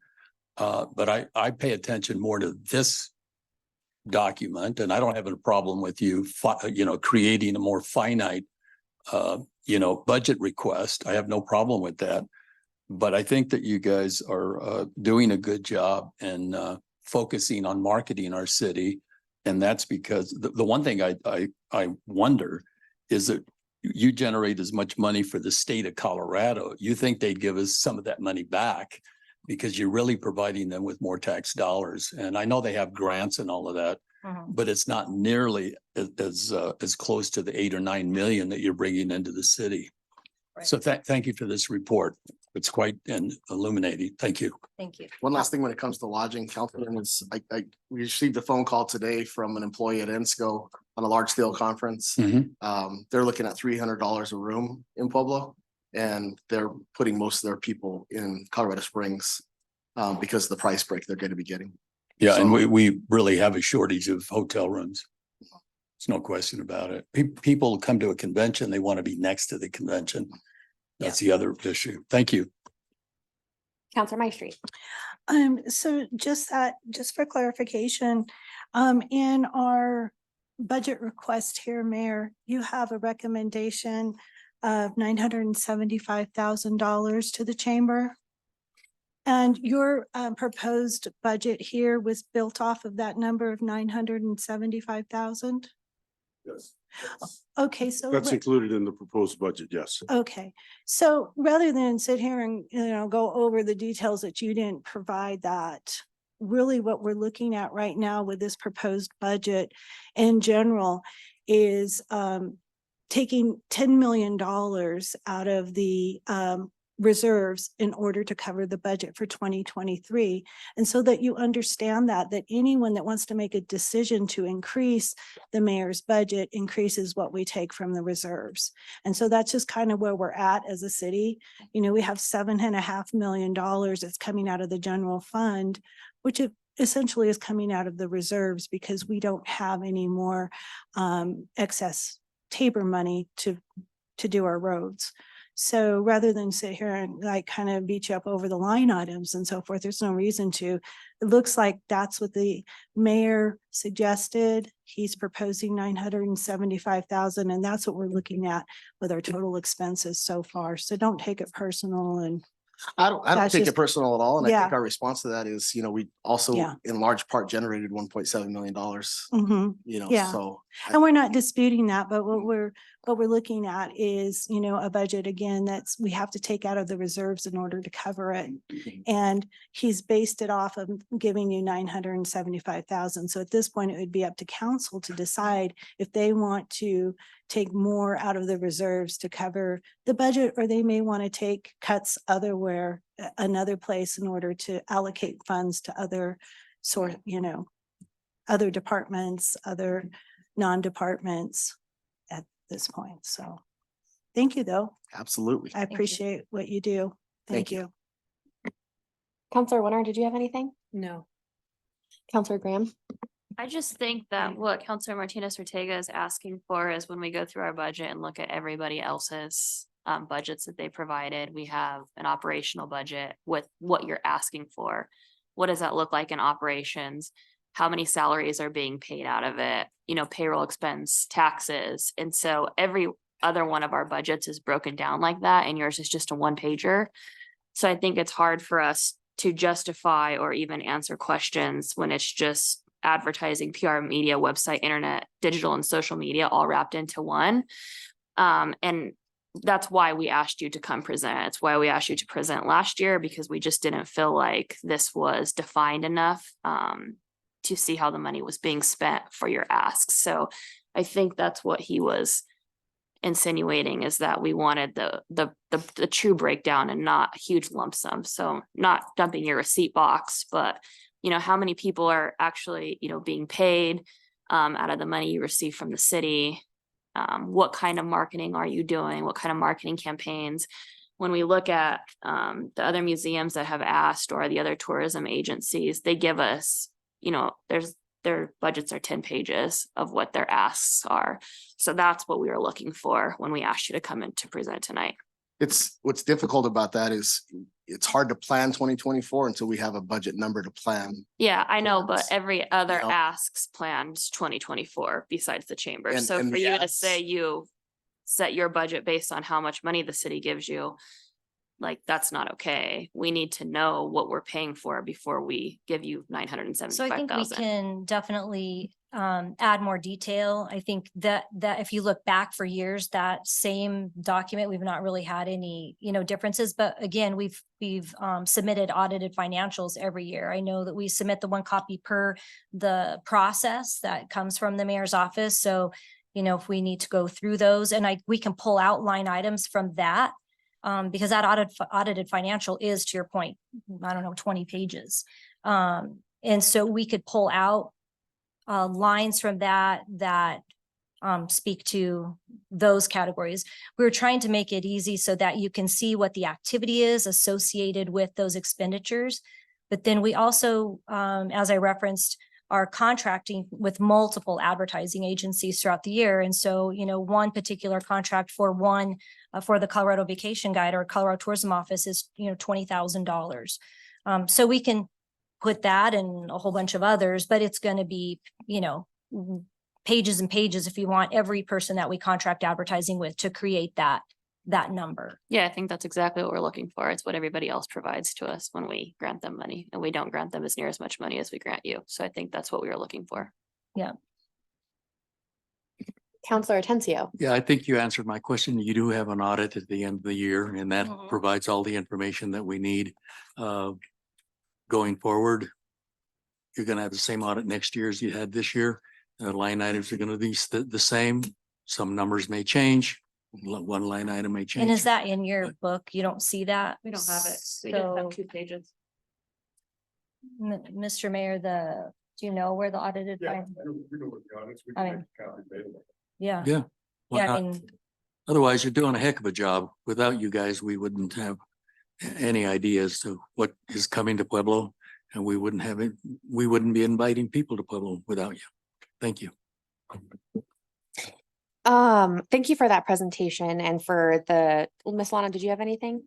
But I pay attention more to this document, and I don't have a problem with you know, creating a more finite you know, budget request. I have no problem with that, but I think that you guys are doing a good job and focusing on marketing our city. And that's because the one thing I wonder is that you generate as much money for the state of Colorado. You think they'd give us some of that money back, because you're really providing them with more tax dollars. And I know they have grants and all of that, but it's not nearly as close to the 8 or 9 million that you're bringing into the city. Right. So thank you for this report. It's quite illuminating. Thank you. Thank you. One last thing when it comes to lodging, Councilman, is we received a phone call today from an employee at ENSCO on a large scale conference. They're looking at $300 a room in Pueblo, and they're putting most of their people in Colorado Springs because of the price break they're going to be getting. Yeah, So- and we really have a shortage of hotel rooms. There's no question about it. People come to a convention, they want to be next to the convention. That's the other issue. Thank you. Counselor Maestri. So just for clarification, in our budget request here, Mayor, you have a recommendation of $975,000 to the chamber. And your proposed budget here was built off of that number of 975,000? Yes. Okay, so. That's included in the proposed budget, yes. Okay, so rather than sit here and, go over the details that you didn't provide that, really what we're looking at right now with this proposed budget in general is taking $10 million out of the reserves in order to cover the budget for 2023. And so that you understand that anyone that wants to make a decision to increase the mayor's budget increases what we take from the reserves. And so that's just kind of where we're at as a city. We have $7.5 million that's coming out of the general fund, which essentially is coming out of the reserves because we don't have any more excess Tabor money to do our roads. So rather than sit here and kind of beat you up over the line items and so forth, there's no reason to. It looks like that's what the mayor suggested. He's proposing 975,000, and that's what we're looking at with our total expenses so far. So don't take it personal. And I don't That's take it just- personal at all. And I Yeah. think our response to that is, we also Yeah. in large part generated $1.7 million, Mhm. Yeah. so. And we're not disputing that, but what we're looking at is, a budget again, we have to take out of the reserves in order to cover it. And he's based it off of giving you 975,000. So at this point, it would be up to council to decide if they want to take more out of the reserves to cover the budget, or they may want to take cuts another place in order to allocate funds to other other departments, other non-departments at this point. So thank you, though. Absolutely. I appreciate what you do. Thank Thank you. you. Counselor Winter, did you have anything? No. Counselor Graham. I just think that what Councilor Martinez Ortega is asking for is when we go through our budget and look at everybody else's budgets that they provided, we have an operational budget with what you're asking for. What does that look like in operations? How many salaries are being paid out of it? Payroll expense, taxes. And so every other one of our budgets is broken down like that, and yours is just a one pager. So I think it's hard for us to justify or even answer questions when it's just advertising, PR, media, website, internet, digital, and social media all wrapped into one. And that's why we asked you to come present. It's why we asked you to present last year, because we just didn't feel like this was defined enough to see how the money was being spent for your asks. So I think that's what he was insinuating, is that we wanted the true breakdown and not huge lump sum. So not dumping your receipt box, but how many people are actually, being paid out of the money you receive from the city? What kind of marketing are you doing? What kind of marketing campaigns? When we look at the other museums that have asked, or the other tourism agencies, they give us, their budgets are 10 pages of what their asks are. So that's what we were looking for when we asked you to come in to present tonight. What's difficult about that is it's hard to plan 2024 until we have a budget number to plan. Yeah, I know, but Yes. every other You know? asks planned 2024 besides the chamber. And- So and for the you to asks- say you set your budget based on how much money the city gives you, that's not okay. We need to know what we're paying for before we give you So I think we 975,000. can definitely add more detail. I think that if you look back for years, that same document, we've not really had any, differences. But again, we've submitted audited financials every year. I know that we submit the one copy per the process that comes from the mayor's office. So, if we need to go through those, and we can pull out line items from that. Because that audited financial is, to your point, 20 pages. And so we could pull out lines from that speak to those categories. We were trying to make it easy so that you can see what the activity is associated with those expenditures. But then we also, as I referenced, are contracting with multiple advertising agencies throughout the year. And so, one particular contract for for the Colorado Vacation Guide or Colorado Tourism Office is, $20,000. So we can put that and a whole bunch of others, but it's going to be, pages and pages if you want every person that we contract advertising with to create that number. Yeah, I think that's exactly what we're looking for. It's what everybody else provides to us when we grant them money, and we don't grant them as near as much money as we grant you. So I think that's what we were looking for. Counselor Atencio. Yeah, I think you answered my question. You do have an audit at the end of the year, and that Mhm. provides all the information that we need. Going forward, you're gonna have the same audit next year as you had this year. Line items are gonna be the same. Some numbers may change. One line item may change. And is that in your book? You don't see that? We don't have it. We So, just have 2 pages. Mr. Mayor, do you know where the audited? Yeah, fin- we know what the audits, we I can mean- make a copy available. Yeah, Yeah. Why yeah, I not? mean, Otherwise, you're doing a heck of a job. Without you guys, we wouldn't have any idea as to what is coming to Pueblo. And we wouldn't have it, we wouldn't be inviting people to Pueblo without you. Thank you. Thank you for that presentation and for Miss Lana, did you have anything?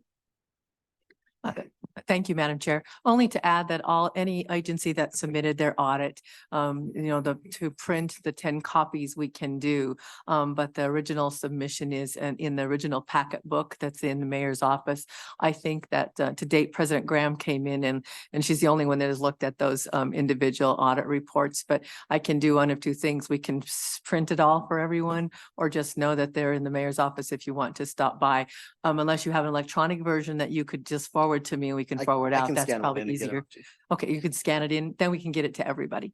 Thank you, Madam Chair. Only to add that any agency that submitted their audit, to print the 10 copies we can do. But the original submission is in the original packet book that's in the mayor's office. I think that to date, President Graham came in and she's the only one that has looked at those individual audit reports. But I can do one of two things. We can print it all for everyone, or just know that they're in the mayor's office if you want to stop by. Unless you have an electronic version that you could just forward to me and we can forward I out. can That's scan it probably in and get it easier. out to you. Okay, you could scan it in, then we can get it to everybody.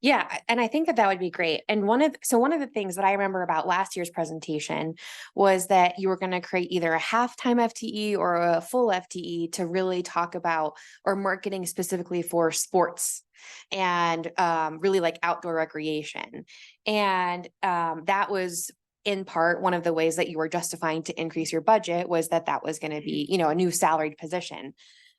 Yeah, and I think that would be great. And one of the things that I remember about last year's presentation was that you were going to create either a half-time FTE or a full FTE to really talk about or marketing specifically for sports and really like outdoor recreation. And that was in part one of the ways that you were justifying to increase your budget was that was going to be, a new salaried position.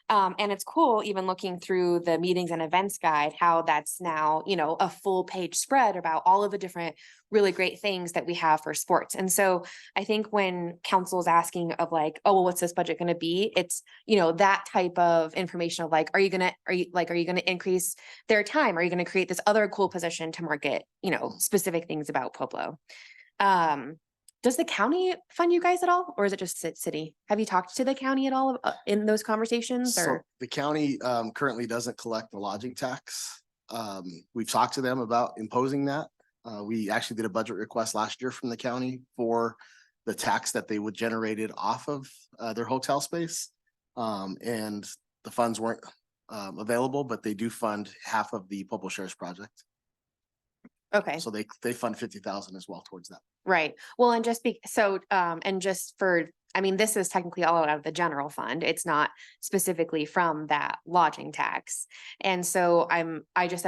And it's cool, even looking through the meetings and events guide, how that's now, a full page spread about all of the different really great things that we have for sports. And so I think when council is asking of like, oh, well, what's this budget going to be? It's, that type of information of like, are you going to increase their time? Are you going to create this other cool position to market, specific things about Pueblo? Does the county fund you guys at all, or is it just city? Have you talked to the county at all in those conversations? So Or the county currently doesn't collect the lodging tax. We've talked to them about imposing that. We actually did a budget request last year from the county for the tax that they would generated off of their hotel space. And the funds weren't available, but they do fund half of the Pueblo Sheriff's Project. okay, So they fund 50,000 as well towards that. right. Well, and this is technically all out of the general fund. It's not specifically from that lodging tax. And so I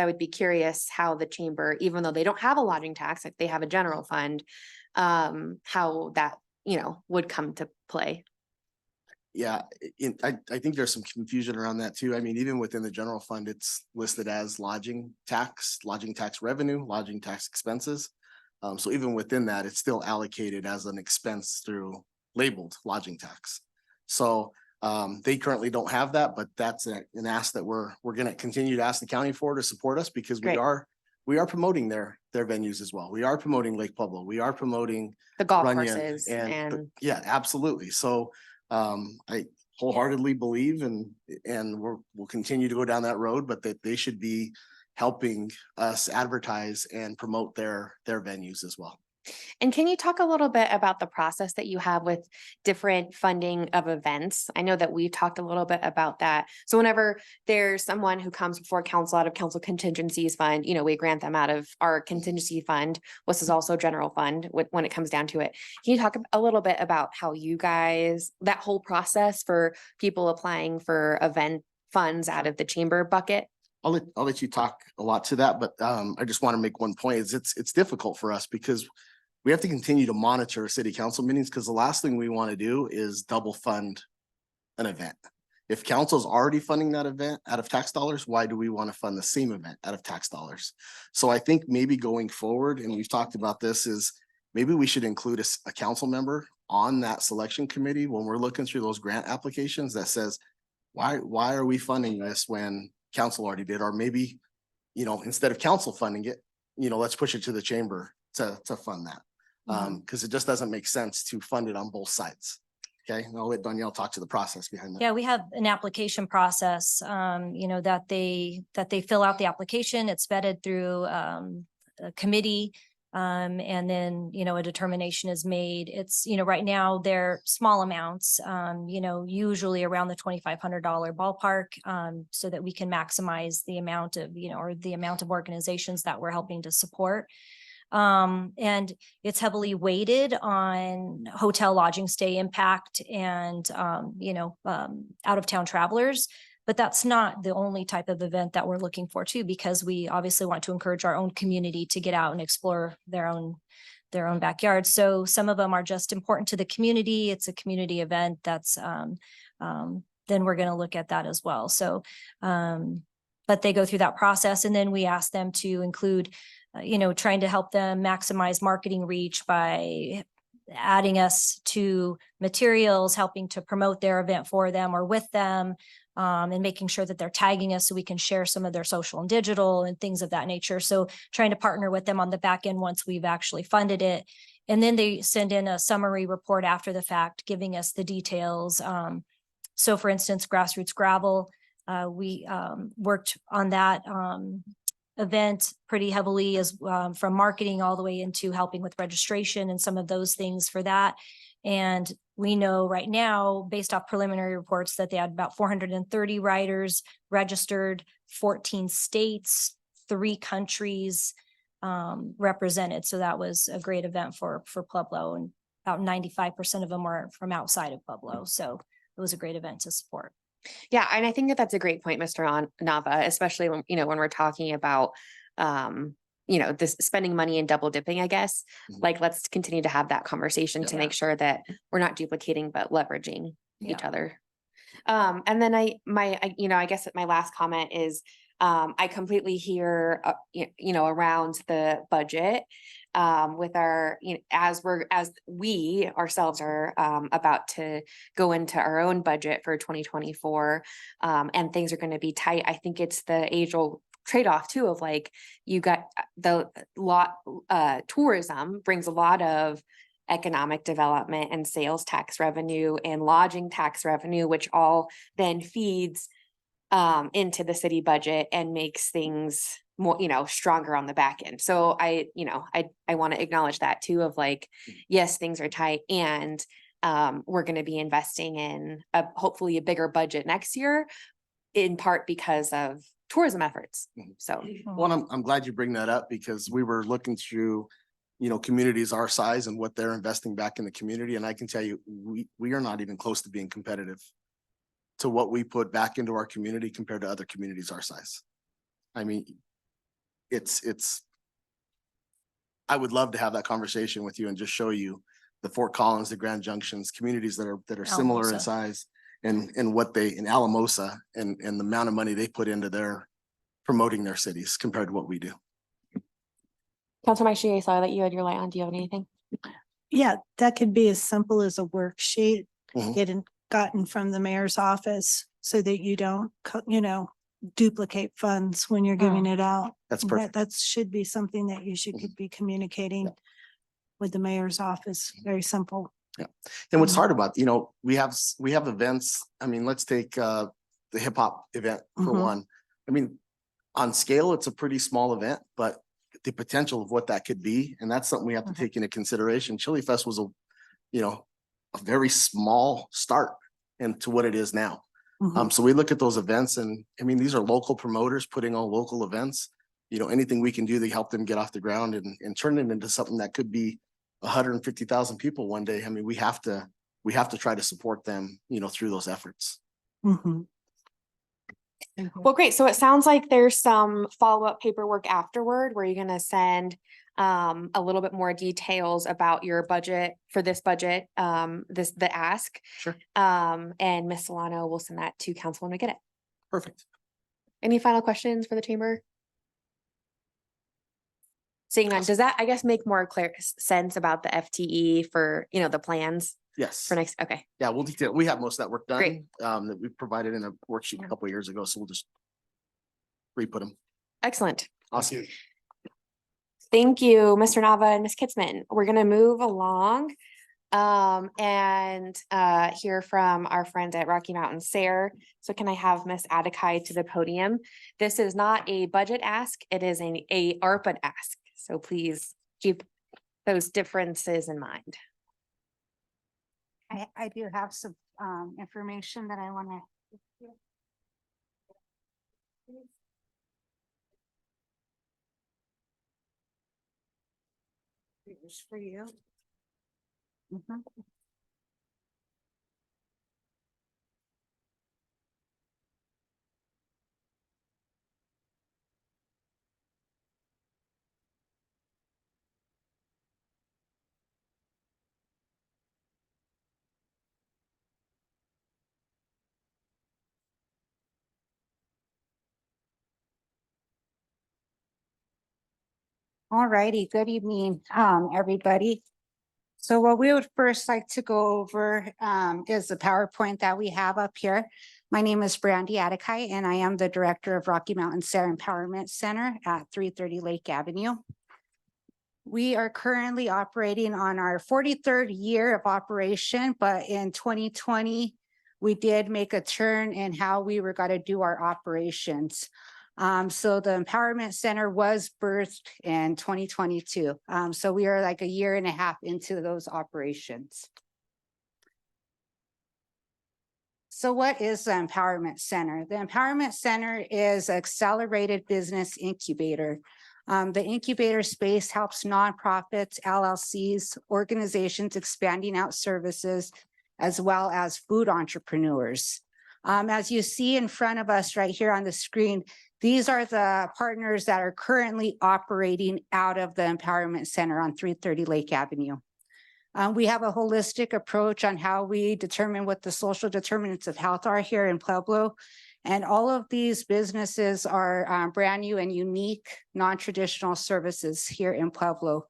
would be curious how the chamber, even though they don't have a lodging tax, like they have a general fund, how that, would come to play. Yeah, I think there's some confusion around that too. I mean, even within the general fund, it's listed as lodging tax revenue, lodging tax expenses. So even within that, it's still allocated as an expense through labeled lodging tax. So they currently don't have that, but that's an ask that we're going to continue to ask the county for to support us because Great. we are promoting their venues as well. We are promoting Lake Pueblo. We are promoting The golf Runyon courses and yeah, absolutely. So I wholeheartedly believe and we'll continue to go down that road, but that they should be helping us advertise and promote their venues as well. And can you talk a little bit about the process that you have with different funding of events? I know that we've talked a little bit about that. So whenever there's someone who comes before council out of council contingencies fund, we grant them out of our contingency fund, which is also general fund when it comes down to it. Can you talk a little bit about how you guys, that whole process for people applying for event funds out of the chamber bucket? I'll let you talk a lot to that, but I just want to make one point is it's difficult for us because we have to continue to monitor city council meetings because the last thing we want to do is double fund an event. If council's already funding that event out of tax dollars, why do we want to fund the same event out of tax dollars? So I think maybe going forward, and we've talked about this, is maybe we should include a council member on that selection committee when we're looking through those grant applications that says, why are we funding this when council already did? Or maybe, instead of council funding it, let's push it to the chamber to fund that. Because it just doesn't make sense to fund it on both sides. Okay, and I'll let Danielle talk to the process behind that. Yeah, we have an application process, that they fill out the application. It's vetted through a committee. And then, a determination is made. It's, right now they're small amounts, usually around the $2,500 ballpark, so that we can maximize the amount of, or the amount of organizations that we're helping to support. And it's heavily weighted on hotel lodging stay impact and, out of town travelers. But that's not the only type of event that we're looking for too, because we obviously want to encourage our own community to get out and explore their own backyard. So some of them are just important to the community. It's a community event that's, then we're going to look at that as well. So, but they go through that process, and then we ask them to include, trying to help them maximize marketing reach by adding us to materials, helping to promote their event for them or with them, and making sure that they're tagging us so we can share some of their social and digital and things of that nature. So trying to partner with them on the back end once we've actually funded it. And then they send in a summary report after the fact, giving us the details. So for instance, Grassroots Gravel, we worked on that event pretty heavily as from marketing all the way into helping with registration and some of those things for that. And we know right now, based off preliminary reports, that they had about 430 riders registered, 14 states, 3 countries represented. So that was a great event for Pueblo, and about 95% of them were from outside of Pueblo. So it was a great event to support. Yeah, and I think that that's a great point, Mr. Nava, especially when, when we're talking about, this spending money and double dipping, I guess. Like, let's continue to have that conversation to make sure that we're not duplicating, but leveraging each other. And then I guess my last comment is, I completely hear, around the budget, with our, as we ourselves are, about to go into our own budget for 2024, and things are going to be tight. I think it's the age-old trade-off too of like, you got tourism brings a lot of economic development and sales tax revenue and lodging tax revenue, which all then feeds into the city budget and makes things more, stronger on the back end. So I want to acknowledge that too, of like, yes, things are tight, and we're going to be investing in hopefully a bigger budget next year, in part because of tourism efforts. So, well, I'm glad you bring that up, because we were looking through, communities our size and what they're investing back in the community. And I can tell you, we are not even close to being competitive to what we put back into our community compared to other communities our size. I mean, I would love to have that conversation with you and just show you the Fort Collins, the Grand Junctions, communities that are similar in size, and what they in Alamosa and the amount of money they put into their promoting their cities compared to what we do. Councilor Maisha, I saw that you had your light on. Do you have anything? Yeah, that could be as simple as a worksheet Mhm. gotten from the mayor's office, so that you don't, duplicate funds when you're giving it out. That's perfect. That should be something that you should be communicating with the mayor's office. Very simple. And what's hard about, we have events. I mean, let's take the hip hop event for one. I mean, on scale, it's a pretty small event, but the potential of what that could be, and that's something we have to take into consideration. Chili Fest was a very small start into what it is now. So we look at those events, and I mean, these are local promoters putting on local events. Anything we can do to help them get off the ground and turn it into something that could be 150,000 people one day. I mean, we have to try to support them, through those efforts. Well, great. So it sounds like there's some follow-up paperwork afterward where you're gonna send a little bit more details about your budget for this budget, the ask. Sure. And Ms. Solano will send that to council when we get it. Perfect. Any final questions for the chamber? Seeing none, does that, I guess, make more clear sense about the FTE for, the plans Yes. for next? Okay, Yeah, we'll detail. We have most of that work done. Great. That we provided in a worksheet a couple of years ago, so we'll just re-put them. excellent. Awesome. Thank you, Mr. Nava and Ms. Kitzman. We're gonna move along and hear from our friends at Rocky Mountain SARE. So can I have Ms. Adikai to the podium? This is not a budget ask, it is a ARPA ask. So please keep those differences in mind. I do have some information that I want to. Here's for you. Mhm. All righty, good evening, everybody. So what we would first like to go over is the PowerPoint that we have up here. My name is Brandy Adikai, and I am the Director of Rocky Mountain SARE Empowerment Center at 330 Lake Avenue. We are currently operating on our 43rd year of operation, but in 2020, we did make a turn in how we were going to do our operations. So the Empowerment Center was birthed in 2022. So we are like a year and a half into those operations. So what is the Empowerment Center? The Empowerment Center is an accelerated business incubator. The incubator space helps nonprofits, LLCs, organizations expanding out services, as well as food entrepreneurs. As you see in front of us right here on the screen, these are the partners that are currently operating out of the Empowerment Center on 330 Lake Avenue. We have a holistic approach on how we determine what the social determinants of health are here in Pueblo. And all of these businesses are brand new and unique, non-traditional services here in Pueblo.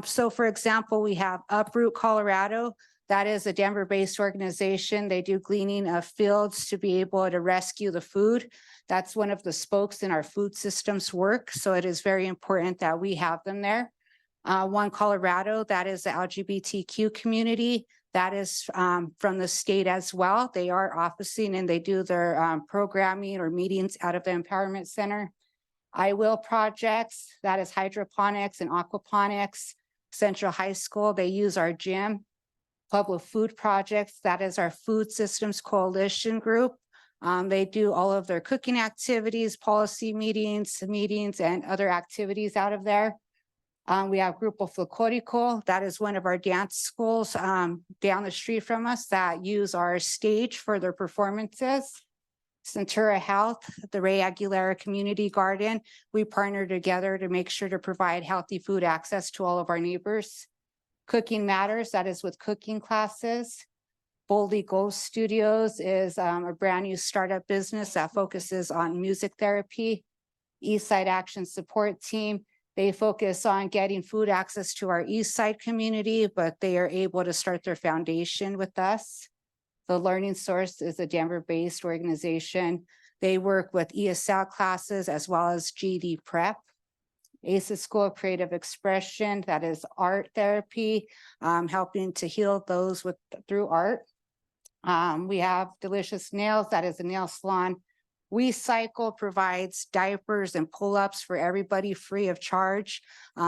So for example, we have Uproot Colorado. That is a Denver-based organization. They do gleaning of fields to be able to rescue the food. That's one of the spokes in our food systems work. So it is very important that we have them there. One Colorado, that is the LGBTQ community. That is from the state as well. They are officing and they do their programming or meetings out of the Empowerment Center. I Will Projects, that is hydroponics and aquaponics. Central High School, they use our gym. Pueblo Food Projects, that is our Food Systems Coalition group. They do all of their cooking activities, policy meetings, and other activities out of there. We have Grupo Folclórico, that is one of our dance schools down the street from us that use our stage for their performances. Centura Health, the Ray Aguilera Community Garden, we partner together to make sure to provide healthy food access to all of our neighbors. Cooking Matters, that is with cooking classes. Boldly Ghost Studios is a brand new startup business that focuses on music therapy. Eastside Action Support Team, they focus on getting food access to our Eastside community, but they are able to start their foundation with us. The Learning Source is a Denver-based organization. They work with ESL classes as well as GED prep. ACES School of Creative Expression, that is art therapy, helping to heal those through art. We have Delicious Nails, that is a nail salon. We Cycle provides diapers and pull-ups for everybody free of charge.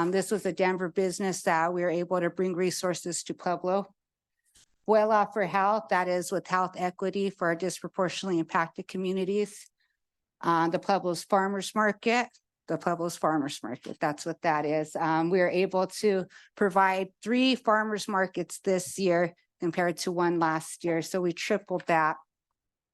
This was a Denver business that we were able to bring resources to Pueblo. Vuela for Health, that is with health equity for our disproportionately impacted communities. The Pueblo's Farmers Market. The Pueblo's Farmers Market, that's what that is. We are able to provide 3 farmers markets this year compared to 1 last year, so we tripled that.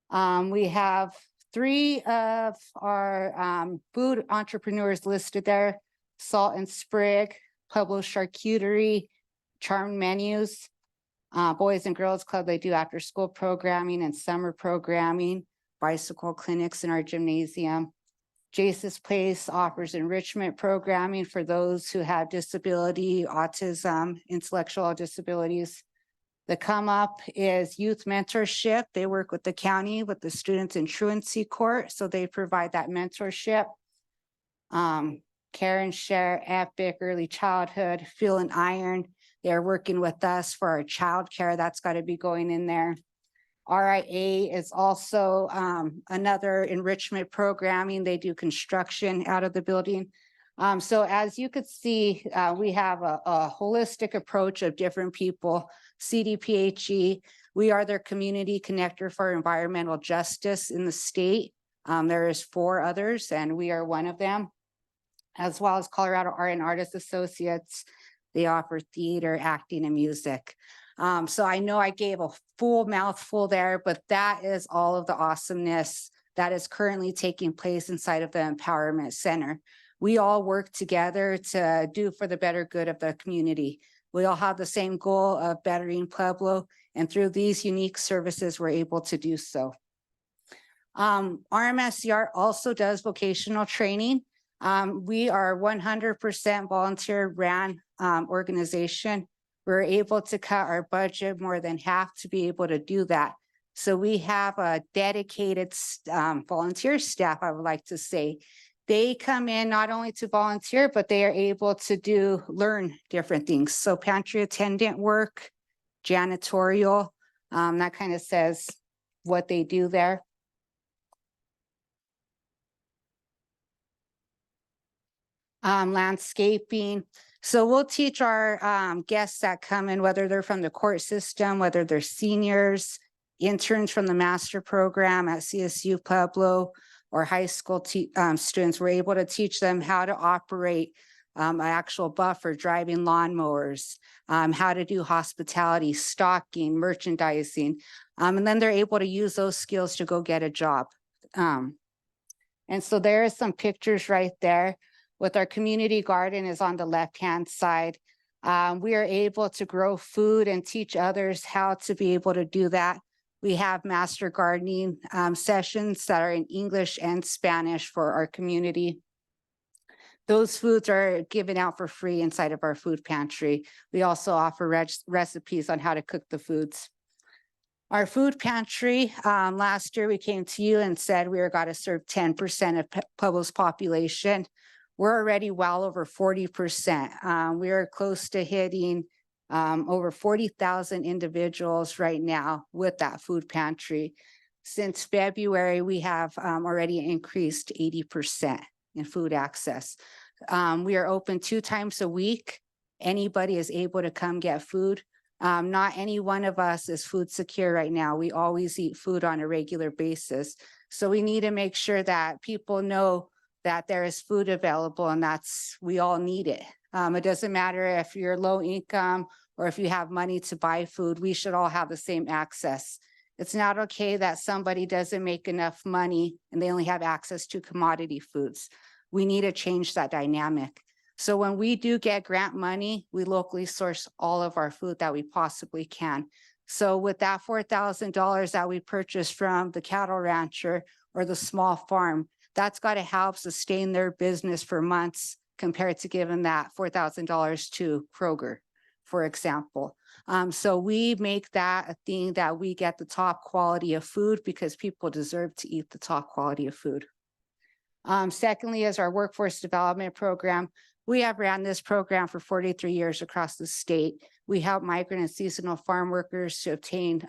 We have 3 of our food entrepreneurs listed there, Salt and Sprig, Pueblo Charcuterie, Charm Menus, Boys and Girls Club, they do after-school programming and summer programming, bicycle clinics in our gymnasium. Jace's Place offers enrichment programming for those who have disability, autism, intellectual disabilities. The Come Up is youth mentorship. They work with the county, with the students in truancy court, so they provide that mentorship. Care and Share, Epic, Early Childhood, Fuel and Iron. They're working with us for our childcare. That's got to be going in there. RIA is also another enrichment programming. They do construction out of the building. So as you could see, we have a holistic approach of different people. CDPHE, we are their community connector for environmental justice in the state. There is 4 others and we are one of them, as well as Colorado Art and Artists Associates. They offer theater, acting, and music. So I know I gave a full mouthful there, but that is all of the awesomeness that is currently taking place inside of the Empowerment Center. We all work together to do for the better good of the community. We all have the same goal of bettering Pueblo, and through these unique services, we're able to do so. RMSCR also does vocational training. We are 100% volunteer ran organization. We're able to cut our budget more than half to be able to do that. So we have a dedicated volunteer staff, I would like to say. They come in not only to volunteer, but they are able to learn different things. So pantry attendant work, janitorial, that kind of says what they do there. Landscaping. So we'll teach our guests that come in, whether they're from the court system, whether they're seniors, interns from the master program at CSU Pueblo, or high school students. We're able to teach them how to operate an actual buffer, driving lawnmowers, how to do hospitality, stocking, merchandising. And then they're able to use those skills to go get a job. And so there are some pictures right there. With our community garden is on the left-hand side. We are able to grow food and teach others how to be able to do that. We have master gardening sessions that are in English and Spanish for our community. Those foods are given out for free inside of our food pantry. We also offer recipes on how to cook the foods. Our food pantry, last year we came to you and said we were going to serve 10% of Pueblo's population. We're already well over 40%. We are close to hitting over 40,000 individuals right now with that food pantry. Since February, we have already increased 80% in food access. We are open 2 times a week. Anybody is able to come get food. Not any one of us is food secure right now. We always eat food on a regular basis. So we need to make sure that people know that there is food available, and we all need it. It doesn't matter if you're low income or if you have money to buy food, we should all have the same access. It's not okay that somebody doesn't make enough money and they only have access to commodity foods. We need to change that dynamic. So when we do get grant money, we locally source all of our food that we possibly can. So with that $4,000 that we purchased from the cattle rancher or the small farm, that's got to help sustain their business for months compared to giving that $4,000 to Kroger, for example. So we make that a thing that we get the top quality of food because people deserve to eat the top quality of food. Secondly, is our workforce development program. We have ran this program for 43 years across the state. We help migrant and seasonal farm workers to obtain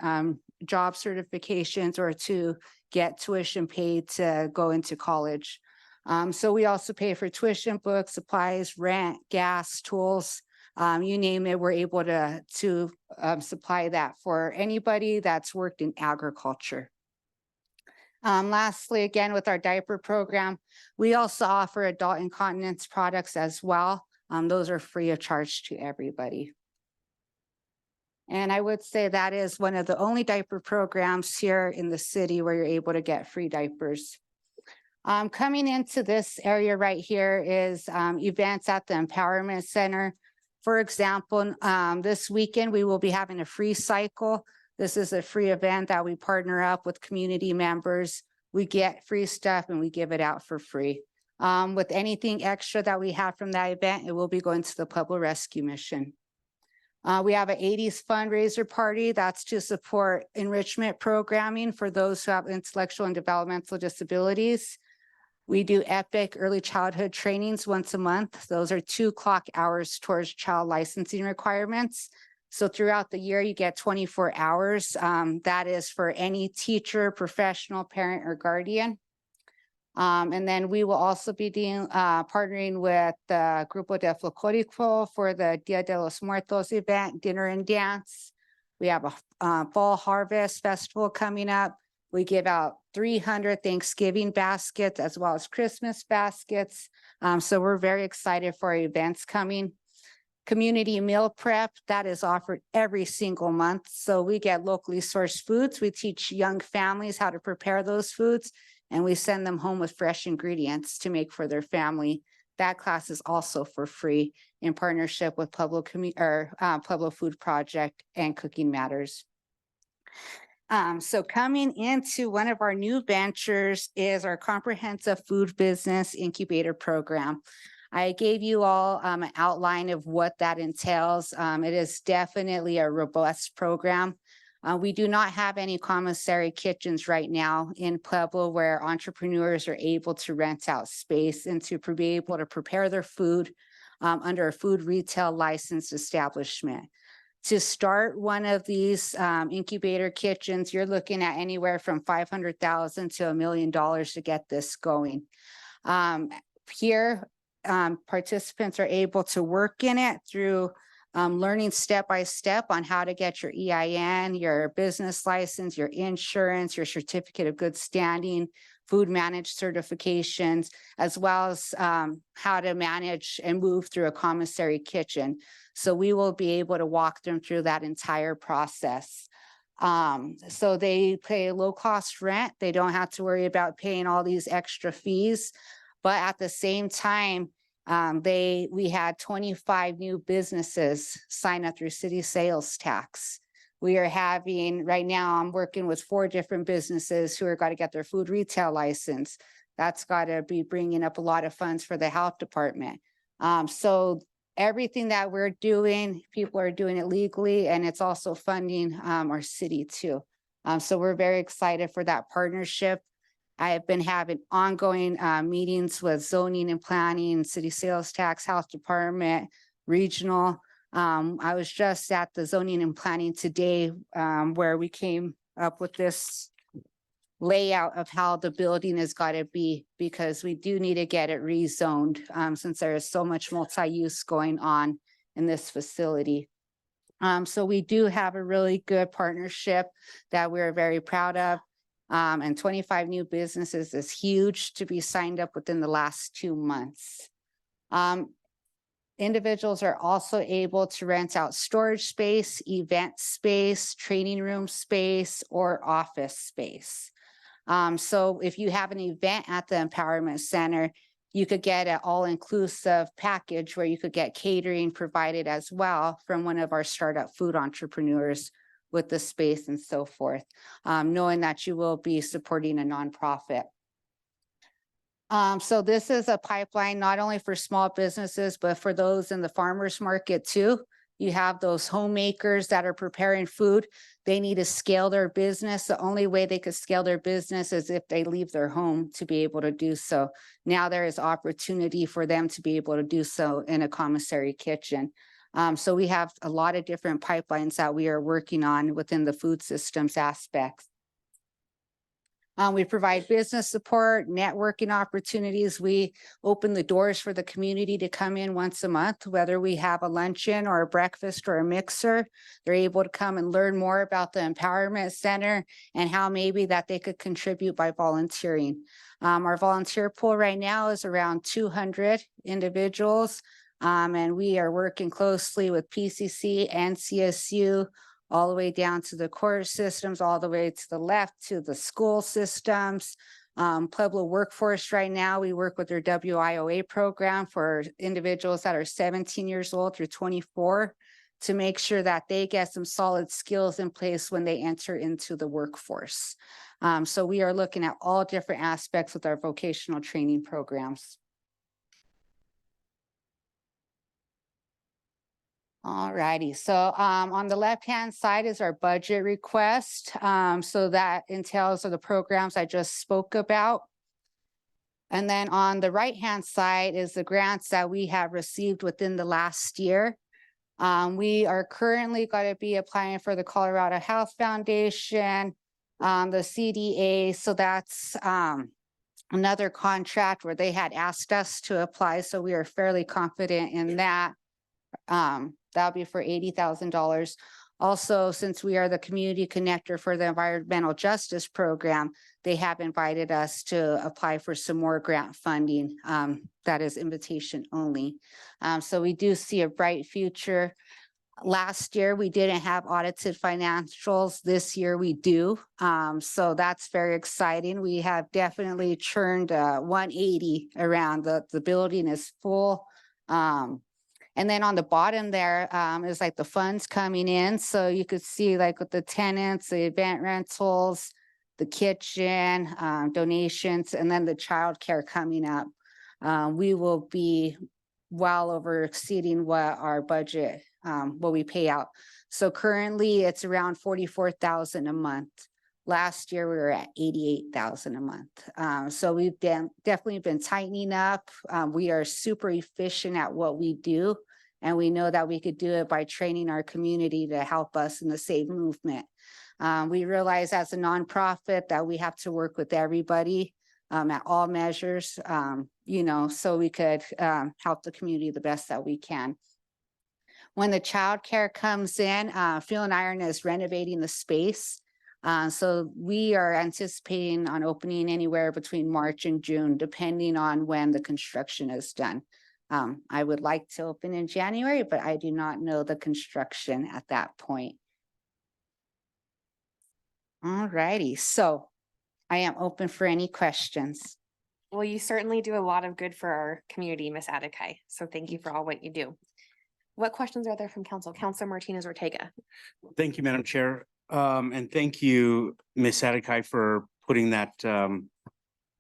job certifications or to get tuition paid to go into college. So we also pay for tuition, books, supplies, rent, gas, tools, you name it. We're able to supply that for anybody that's worked in agriculture. Lastly, again, with our diaper program, we also offer adult incontinence products as well. Those are free of charge to everybody. And I would say that is one of the only diaper programs here in the city where you're able to get free diapers. Coming into this area right here is events at the Empowerment Center. For example, this weekend, we will be having a free cycle. This is a free event that we partner up with community members. We get free stuff and we give it out for free. With anything extra that we have from that event, it will be going to the Pueblo Rescue Mission. We have an 80s fundraiser party that's to support enrichment programming for those who have intellectual and developmental disabilities. We do EPIC early childhood trainings once a month. Those are 2 clock hours towards child licensing requirements. So throughout the year, you get 24 hours. That is for any teacher, professional, parent, or guardian. And then we will also be partnering with the Grupo de Folclórico for the Dia de los Muertos event, dinner and dance. We have a fall harvest festival coming up. We give out 300 Thanksgiving baskets as well as Christmas baskets. So we're very excited for our events coming. Community meal prep, that is offered every single month. So we get locally sourced foods. We teach young families how to prepare those foods, and we send them home with fresh ingredients to make for their family. That class is also for free in partnership with Pueblo Food Project and Cooking Matters. So coming into one of our new ventures is our comprehensive food business incubator program. I gave you all an outline of what that entails. It is definitely a robust program. We do not have any commissary kitchens right now in Pueblo where entrepreneurs are able to rent out space and to be able to prepare their food under a food retail licensed establishment. To start one of these incubator kitchens, you're looking at anywhere from $500,000 to $1 million to get this going. Here, participants are able to work in it through learning step by step on how to get your EIN, your business license, your insurance, your certificate of good standing, food managed certifications, as well as how to manage and move through a commissary kitchen. So we will be able to walk them through that entire process. So they pay low cost rent. They don't have to worry about paying all these extra fees. But at the same time, we had 25 new businesses sign up through city sales tax. We are having, right now, I'm working with 4 different businesses who are got to get their food retail license. That's got to be bringing up a lot of funds for the health department. So everything that we're doing, people are doing it legally, and it's also funding our city too. So we're very excited for that partnership. I have been having ongoing meetings with zoning and planning, city sales tax, health department, regional. I was just at the zoning and planning today where we came up with this layout of how the building has got to be, because we do need to get it rezoned since there is so much multi-use going on in this facility. So we do have a really good partnership that we're very proud of. And 25 new businesses is huge to be signed up within the last 2 months. Individuals are also able to rent out storage space, event space, training room space, or office space. So if you have an event at the Empowerment Center, you could get an all-inclusive package where you could get catering provided as well from one of our startup food entrepreneurs with the space and so forth, knowing that you will be supporting a nonprofit. So this is a pipeline not only for small businesses, but for those in the farmers market too. You have those homemakers that are preparing food. They need to scale their business. The only way they could scale their business is if they leave their home to be able to do so. Now there is opportunity for them to be able to do so in a commissary kitchen. So we have a lot of different pipelines that we are working on within the food systems aspects. We provide business support, networking opportunities. We open the doors for the community to come in once a month, whether we have a luncheon or a breakfast or a mixer. They're able to come and learn more about the Empowerment Center and how maybe that they could contribute by volunteering. Our volunteer pool right now is around 200 individuals. And we are working closely with PCC and CSU all the way down to the court systems, all the way to the left to the school systems. Pueblo Workforce right now, we work with their WIOA program for individuals that are 17 years old through 24 to make sure that they get some solid skills in place when they enter into the workforce. So we are looking at all different aspects with our vocational training programs. All righty, so on the left-hand side is our budget request. So that entails of the programs I just spoke about. And then on the right-hand side is the grants that we have received within the last year. We are currently going to be applying for the Colorado Health Foundation, the CDA, so that's another contract where they had asked us to apply, so we are fairly confident in that. That'll be for $80,000. Also, since we are the community connector for the environmental justice program, they have invited us to apply for some more grant funding. That is invitation only. So we do see a bright future. Last year, we didn't have audited financials. This year we do. So that's very exciting. We have definitely churned 180 around. The building is full. And then on the bottom there is like the funds coming in. So you could see like with the tenants, the event rentals, the kitchen, donations, and then the childcare coming up. We will be well over exceeding what our budget, what we pay out. So currently it's around 44,000 a month. Last year we were at 88,000 a month. So we've definitely been tightening up. We are super efficient at what we do. And we know that we could do it by training our community to help us in the SAVE movement. We realize as a nonprofit that we have to work with everybody at all measures, you know, so we could help the community the best that we can. When the childcare comes in, Fuel and Iron is renovating the space. So we are anticipating on opening anywhere between March and June, depending on when the construction is done. I would like to open in January, but I do not know the construction at that point. All righty, so I am open for any questions. Well, you certainly do a lot of good for our community, Ms. Adekai. So thank you for all what you do. What questions are there from council? Councilor Martinez Ortega. Thank you, Madam Chair. And thank you, Ms. Adekai, for putting that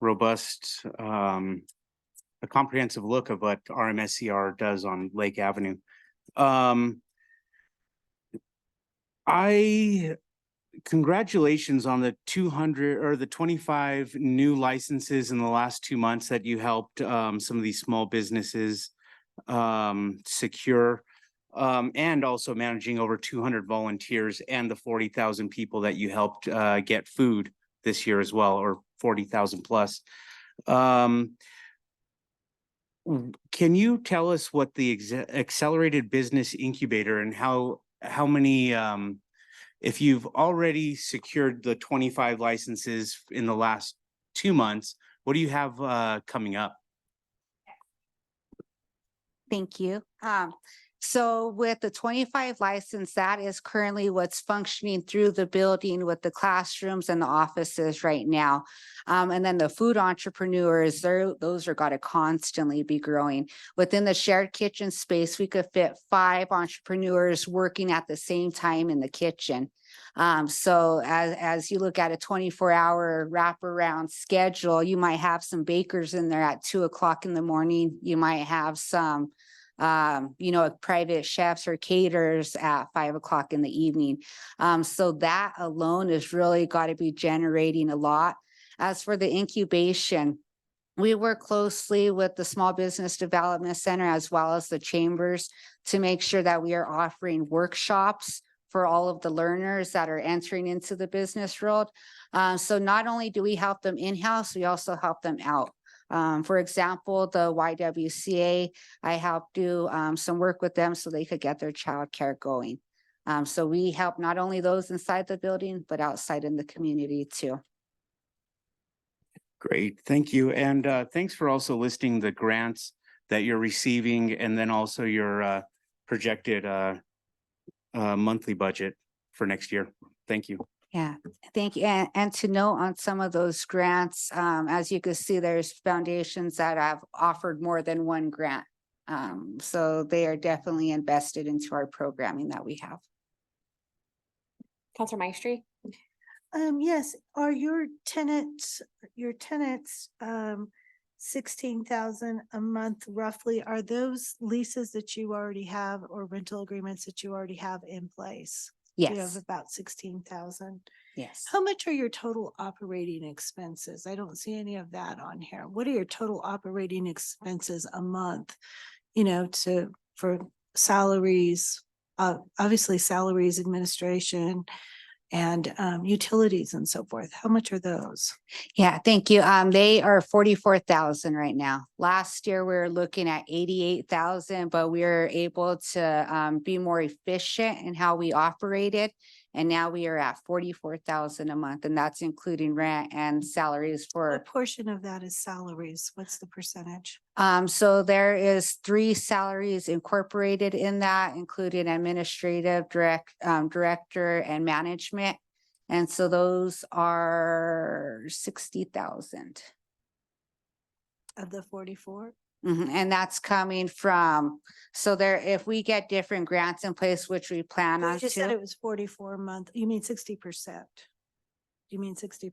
robust, a comprehensive look of what RMSCR does on Lake Avenue. Congratulations on the 200 or the 25 new licenses in the last 2 months that you helped some of these small businesses secure, and also managing over 200 volunteers and the 40,000 people that you helped get food this year as well, or 40,000 plus. Can you tell us what the accelerated business incubator and how many, if you've already secured the 25 licenses in the last 2 months, what do you have coming up? Thank you. So with the 25 license, that is currently what's functioning through the building with the classrooms and the offices right now. And then the food entrepreneurs, those are got to constantly be growing. Within the shared kitchen space, we could fit 5 entrepreneurs working at the same time in the kitchen. So as you look at a 24-hour wraparound schedule, you might have some bakers in there at 2 o'clock in the morning. You might have some private chefs or caterers at 5 o'clock in the evening. So that alone is really got to be generating a lot. As for the incubation, we work closely with the Small Business Development Center as well as the chambers to make sure that we are offering workshops for all of the learners that are entering into the business world. So not only do we help them in-house, we also help them out. For example, the YWCA, I helped do some work with them so they could get their childcare going. So we help not only those inside the building, but outside in the community too. Great, thank you. And thanks for also listing the grants that you're receiving and then also your projected monthly budget for next year. Thank you. Yeah, thank you. And to note on some of those grants, as you can see, there's foundations that have offered more than one grant. So they are definitely invested into our programming that we have. Counselor Maestri? Yes, are your tenants, 16,000 a month roughly, are those leases that you already have or rental agreements that you already have in place? You have Yes, about 16,000. yes. How much are your total operating expenses? I don't see any of that on here. What are your total operating expenses a month? For salaries, obviously salaries, administration, and utilities and so forth. How much are those? Yeah, thank you. They are 44,000 right now. Last year, we were looking at 88,000, but we were able to be more efficient in how we operated. And now we are at 44,000 a month, and that's including rent and salaries for. What portion of that is salaries? What's the percentage? So there is 3 salaries incorporated in that, including administrative, director and management. And so those are 60,000. Of the 44? And that's coming from, so there, if we get different grants in place, which we plan You on just said to, it was 44 a month. You mean 60%? You mean 60%?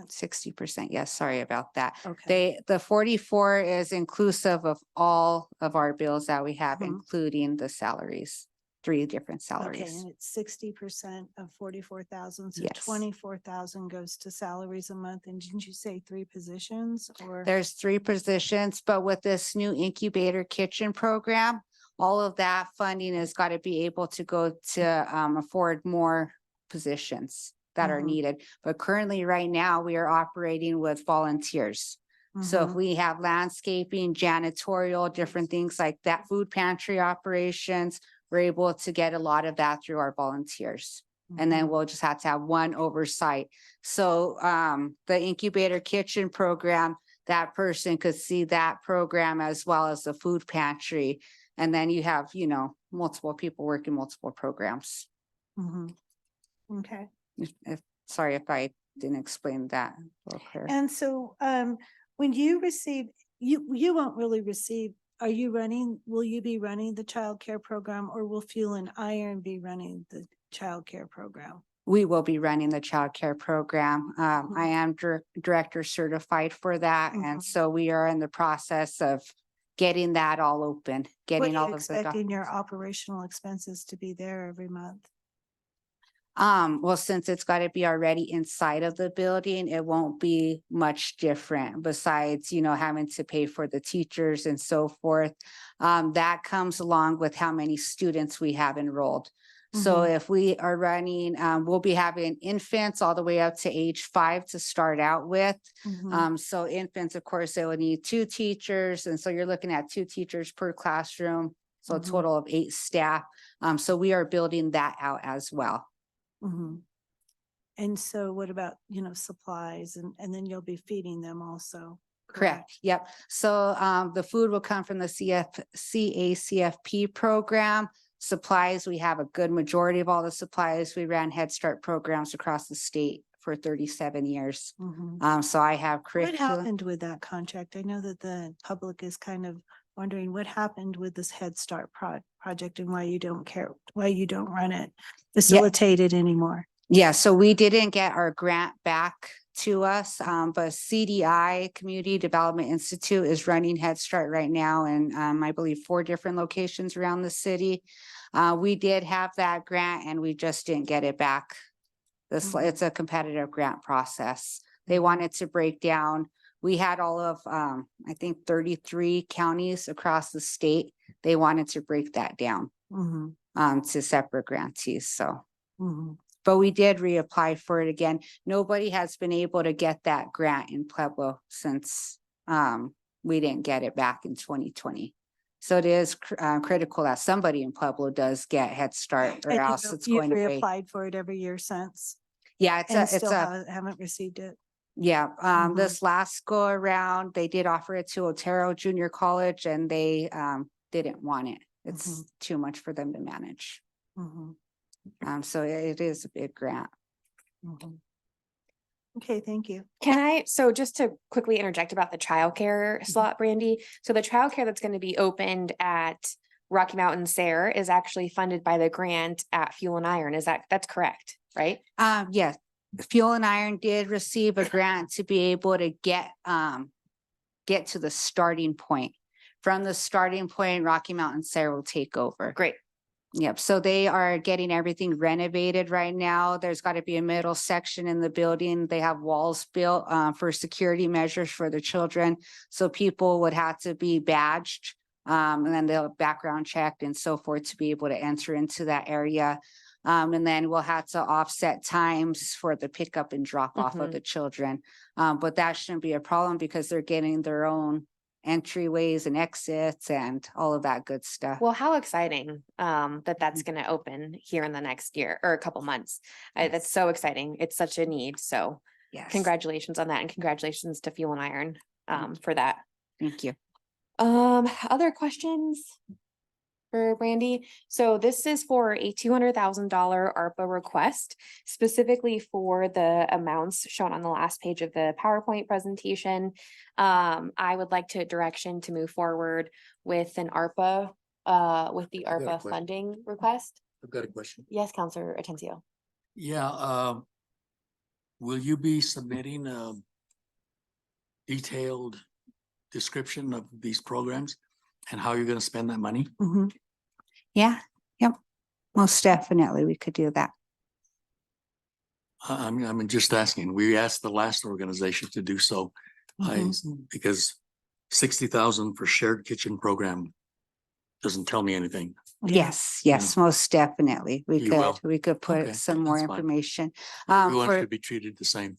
60%. Yes, sorry about that. Okay. The 44 is inclusive of all of our bills that we have, Mhm. including the salaries, 3 different Okay, salaries. and it's 60% of 44,000, so Yes. 24,000 goes to salaries a month. And didn't you say 3 positions or? There's 3 positions, but with this new incubator kitchen program, all of that funding has got to be able to go to afford more positions that are Mhm. needed. But currently, right now, we are operating with volunteers. So if Mhm. we have landscaping, janitorial, different things like that, food pantry operations, we're able to get a lot of that through our volunteers. And then Mhm. we'll just have to have one oversight. So the incubator kitchen program, that person could see that program as well as the food pantry. And then you have, multiple people working multiple programs. Mhm. Okay. Sorry if I didn't explain that a little clear. And so, when you receive, you won't really receive, will you be running the childcare program, or will Fuel and Iron be running the childcare program? We will be running the childcare program. Mhm. I am director certified for that. Mhm. And so we are in the process of getting that all open, What getting are all you of the. expecting your operational expenses to be there every month? Well, since it's got to be already inside of the building, it won't be much different besides, having to pay for the teachers and so forth. That comes along with how many students we have enrolled. So Mhm. if we are running, we'll be having infants all the way up to age 5 to start out with. Mhm. So infants, of course, they will need 2 teachers. And so you're looking at 2 teachers per classroom. So a Mhm. total of 8 staff. So we are building that out as well. Mhm. And so what about, supplies and then you'll be feeding them also? Correct. Yep. So the food will come from the CACFP program. Supplies, we have a good majority of all the supplies. We ran Head Start programs across the state for 37 years. Mhm. So I have What curriculum. happened with that contract? I know that the public is kind of wondering what happened with this Head Start project and why you don't run it, facilitate it anymore. Yeah, so we didn't get our grant back to us, but CDI, Community Development Institute, is running Head Start right now in, I believe, 4 different locations around the city. We did have that grant and we just didn't get it back. It's a competitive grant process. They wanted to break down. We had all of, I think 33 counties across the state. They wanted to break that down Mhm. to separate grantees, so. Mhm. But we did reapply for it again. Nobody has been able to get that grant in Pueblo since we didn't get it back in 2020. So it is critical that somebody in Pueblo does get Head Start or And else it's you've going to be. reapplied for it every year since Yeah, and still haven't received it. yeah. Mhm. This last go around, they did offer it to Otero Junior College and they didn't want it. It's too much for them to manage. Mhm. So it is a big grant. Okay, thank you. Can I, so just to quickly interject about the childcare slot, Brandy. So the childcare that's going to be opened at Rocky Mountain Sayre is actually funded by the grant at Fuel and Iron. That's correct, right? Yes, Fuel and Iron did receive a grant to be able to get to the starting point. From the starting point, Rocky Mountain Sayre will take over. Great. Yep, so they are getting everything renovated right now. There's got to be a middle section in the building. They have walls built for security measures for the children. So people would have to be badged, and then they'll background checked and so forth to be able to enter into that area. And then we'll have to offset times for the pickup and drop off of Mhm. the children. But that shouldn't be a problem because they're getting their own entryways and exits and all of that good stuff. Well, how exciting that that's going to open here in the next year or a couple months. That's so exciting. It's such a need. So Yes. congratulations on that, and congratulations to Fuel and Iron for that. Thank you. Other questions for Brandy? So this is for a $200,000 ARPA request, specifically for the amounts shown on the last page of the PowerPoint presentation. I would like direction to move forward with an ARPA, with the got a ARPA question. funding request. I've got a question. Yes, Counselor Atencio. Yeah, will you be submitting a detailed description of these programs and how you're gonna spend that money? Mhm. Yeah, yep. Most definitely, we could do that. I'm just asking. We asked the last organization to do so. Because 60,000 for shared kitchen program doesn't tell me anything. Yes, yes, most definitely. You will. We could Okay, put some more that's fine. information. Everyone For, should be treated the same.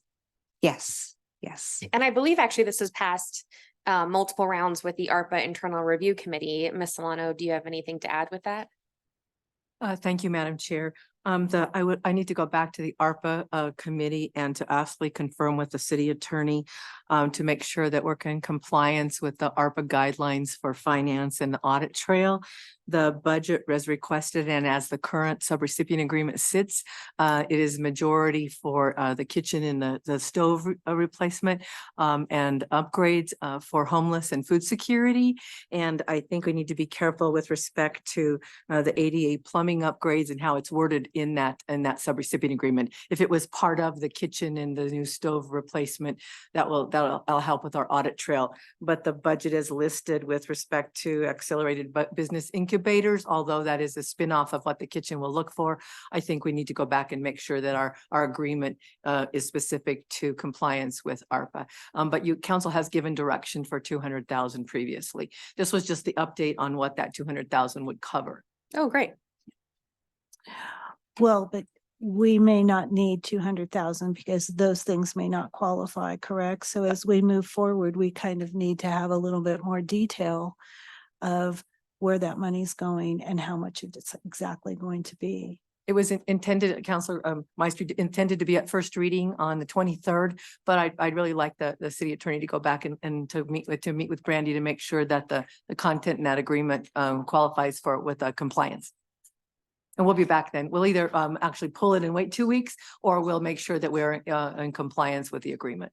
yes, yes. And I believe actually this has passed multiple rounds with the ARPA Internal Review Committee. Ms. Solano, do you have anything to add with that? Thank you, Madam Chair. I need to go back to the ARPA committee and to actually confirm with the city attorney to make sure that we're in compliance with the ARPA guidelines for finance and the audit trail. The budget was requested, and as the current subrecipient agreement sits, it is majority for the kitchen and the stove replacement and upgrades for homeless and food security. And I think we need to be careful with respect to the ADA plumbing upgrades and how it's worded in that subrecipient agreement. If it was part of the kitchen and the new stove replacement, that'll help with our audit trail. But the budget is listed with respect to accelerated business incubators, although that is a spinoff of what the kitchen will look for. I think we need to go back and make sure that our agreement is specific to compliance with ARPA. But council has given direction for 200,000 previously. This was just the update on what that 200,000 would cover. Oh, great. Well, but we may not need 200,000 because those things may not qualify, correct? So as we move forward, we kind of need to have a little bit more detail of where that money's going and how much it's exactly going to be. It was intended, Councilor Meister, intended to be at first reading on the 23rd, but I'd really like the city attorney to go back and to meet with Brandy to make sure that the content in that agreement qualifies with compliance. And we'll be back then. We'll either actually pull it and wait 2 weeks, or we'll make sure that we're in compliance with the agreement.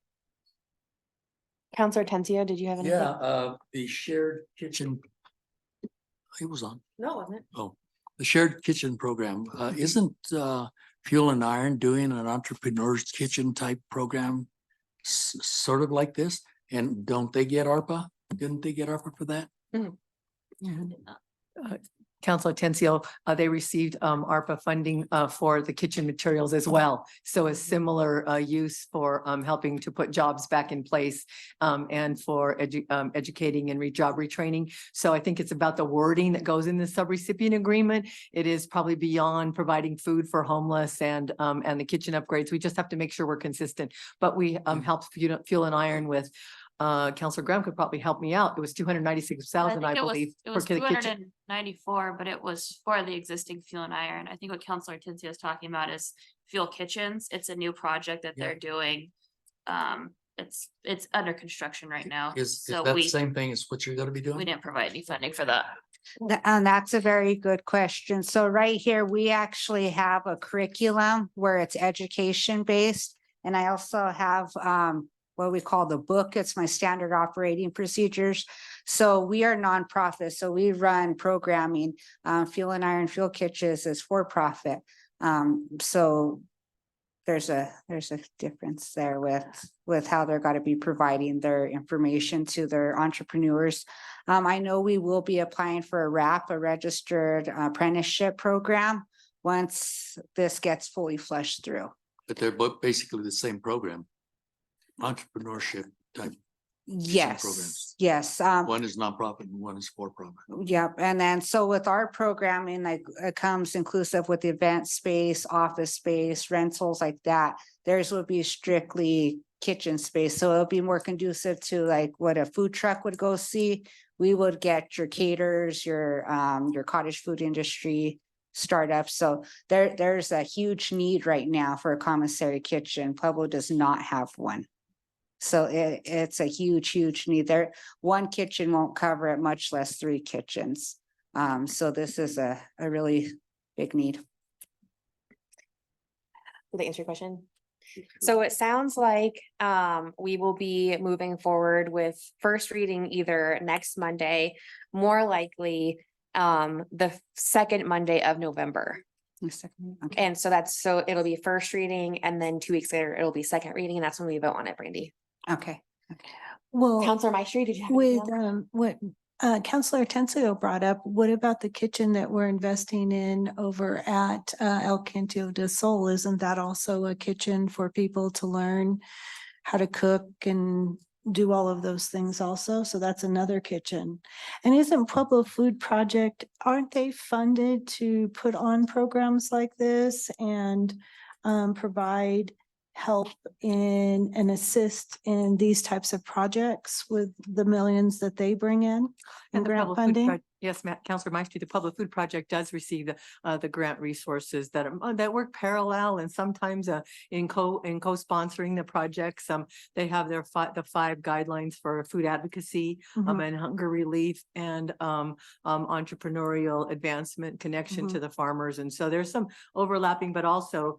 Counselor Atencio, did you have anything? Yeah, the shared kitchen. It was on. No, it wasn't. Oh, the shared kitchen program. Isn't Fuel and Iron doing an entrepreneur's kitchen type program sort of like this? And don't they get ARPA? Didn't they get ARPA for that? Councilor Atencio, they received ARPA funding for the kitchen materials as well. So a similar use for helping to put jobs back in place and for educating and job retraining. So I think it's about the wording that goes in the subrecipient agreement. It is probably beyond providing food for homeless and the kitchen upgrades. We just have to make sure we're consistent. But we helped Fuel and Iron with Councilor Graham could probably help me out. It was 296,000, I believe. It was for the kitchen. 294, but it was for the existing Fuel and Iron. I think what Councilor Atencio is talking about is Fuel Kitchens. It's a new project that they're doing. It's under construction right now. Is So that the same thing as what you're gonna be we doing? didn't provide any funding for that. And that's a very good question. So right here, we actually have a curriculum where it's education based. And I also have what we call the book. It's my standard operating procedures. So we are nonprofit. So we run programming. Fuel and Iron Fuel Kitchens is for profit. So there's a difference there with how they're going to be providing their information to their entrepreneurs. I know we will be applying for a RAP, a registered apprenticeship program, once this gets fully flushed through. But they're both basically the same program. Entrepreneurship type. Yes, programs. yes. One is nonprofit and one is for profit. Yep, and then so with our programming, like it comes inclusive with the event space, office space, rentals like that. Theirs would be strictly kitchen space, so it'll be more conducive to like what a food truck would go see. We would get your caterers, your cottage food industry startups. So there's a huge need right now for a commissary kitchen. Pueblo does not have one. So it's a huge need there. One kitchen won't cover it, much less 3 kitchens. So this is a really big need. Did I answer your question? So it sounds like we will be moving forward with first reading either next Monday, more likely the second Monday of November. Okay. And so it'll be first reading and then 2 weeks later, it'll be second reading, and that's when we vote on it, Brandy. Okay. Well, Counselor Maestri, did you have? anything with else? what Counselor Tencio brought up, what about the kitchen that we're investing in over at El Canto de Sol? Isn't that also a kitchen for people to learn how to cook and do all of those things also? So that's another kitchen. And isn't Pueblo Food Project, aren't they funded to put on programs like this and provide help in and assist in these types of projects with the millions that they bring in And the grant Pueblo Food funding? Yes, Councilor Maestri, the Public Food Project does receive the grant resources that are that work parallel and sometimes in co-sponsoring the projects. They have the 5 guidelines for food advocacy, Mhm. and hunger relief and entrepreneurial advancement connection to the farmers. And so there's some overlapping, but also